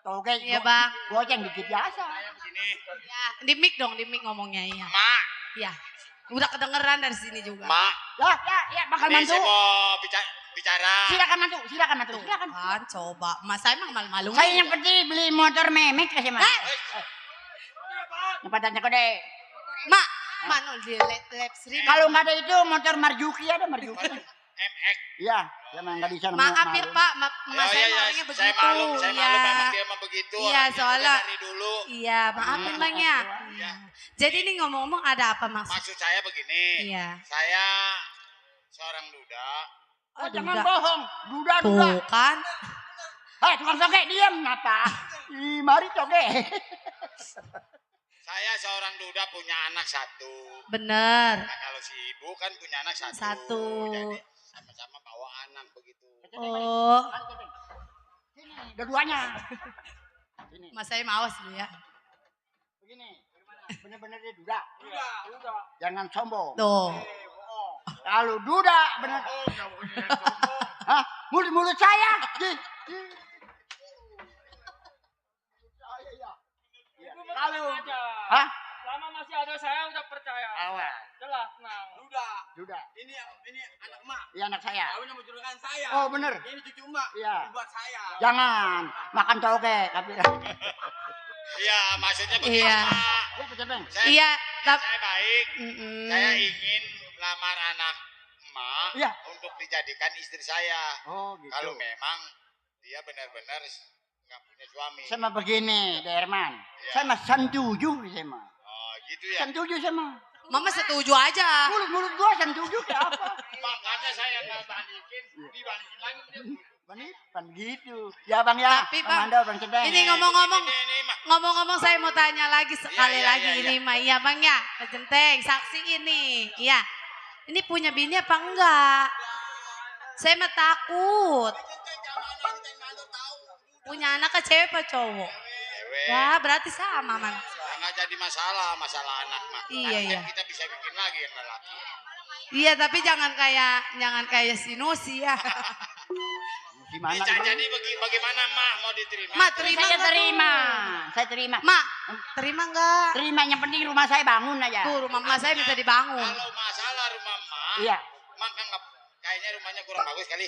Toge. Iya, Bang. Goceng dikit biasa. Ya, di mic dong, di mic ngomongnya ya. Mak. Iya. Udah kedengeran dari sini juga. Mak. Ya, bakal Ini mantu. saya mau bicara. Silakan mantu. Silakan. Kan coba, Mas saya emang malu-malu. Saya yang penting beli motor memek kasih mas. Cepetan kode. Mak, mana di lab Sri. Kalau nggak ada itu motor Marjuki ada Marjuki. MX. Iya, emang nggak bisa. Maaf ya Pak, Mas saya orangnya begitu. Saya malu memang dia mah begitu. Iya, soalnya dari dulu. Iya, maafin Bang ya. Jadi ini ngomong-ngomong ada apa maksud? Maksud saya begini. Iya. Saya seorang duda. Oh, jangan bohong. Duda. Tuh kan. Hei, tukang toge, diam apa? Mari toge. Saya seorang duda punya anak 1. Bener. Nah, kalau si ibu kan punya anak 1. 1. Jadi sama-sama bawa anak begitu. Oh. Dua-duanya. Mas saya mawas dulu ya. Begini, bener-bener dia duda. Jangan sombong. Tuh. Kalau duda bener. Hah? Mulut saya. Kalau Hah? selama masih ada saya udah percaya. Awas. Jelas, nah. Duda. Ini anak emak. Iya anak saya. Kawin sama juragan saya. Oh bener. Ini cucu emak. Iya. Buat saya. Jangan makan toge tapi. Iya, maksudnya begini. Iya. Saya, Iya, saya baik. Saya ingin lamar anak emak Iya. untuk dijadikan istri saya. Oh gitu. Kalau memang dia benar-benar nggak punya suami. Sama begini, Derman. Iya. Saya mah setuju sama. Oh, gitu ya. Setuju sama. Mama setuju aja. Mulut gua setuju ke apa? Makanya saya nggak balikin, dibalikin lagi. Bukan gitu. Ya Bang ya. Tapi, Bang Bang, Mando, Bang Cedeng. Ini ngomong-ngomong saya mau tanya lagi sekali Iya, lagi iya, ini Mah. Iya Bang ya, Kejenteng, saksi ini. Iya. Ini punya bini apa enggak? Saya mah takut. Punya anak ke cewek apa cowok? Cewek. Wah, berarti sama man. Nggak jadi masalah anak mah. Iya, Nanti iya. kita bisa bikin lagi yang lelaki. Iya, tapi jangan kayak si Nusi ya. Gimana? Jadi bagaimana mak mau diterima? Mak terima Saya nggak terima. tuh? Saya terima. Mak terima nggak? Terima, yang penting rumah saya bangun aja. Tuh rumah emak saya bisa dibangun. Kalau masalah rumah mak, Iya. mak kan kayaknya rumahnya kurang bagus kali.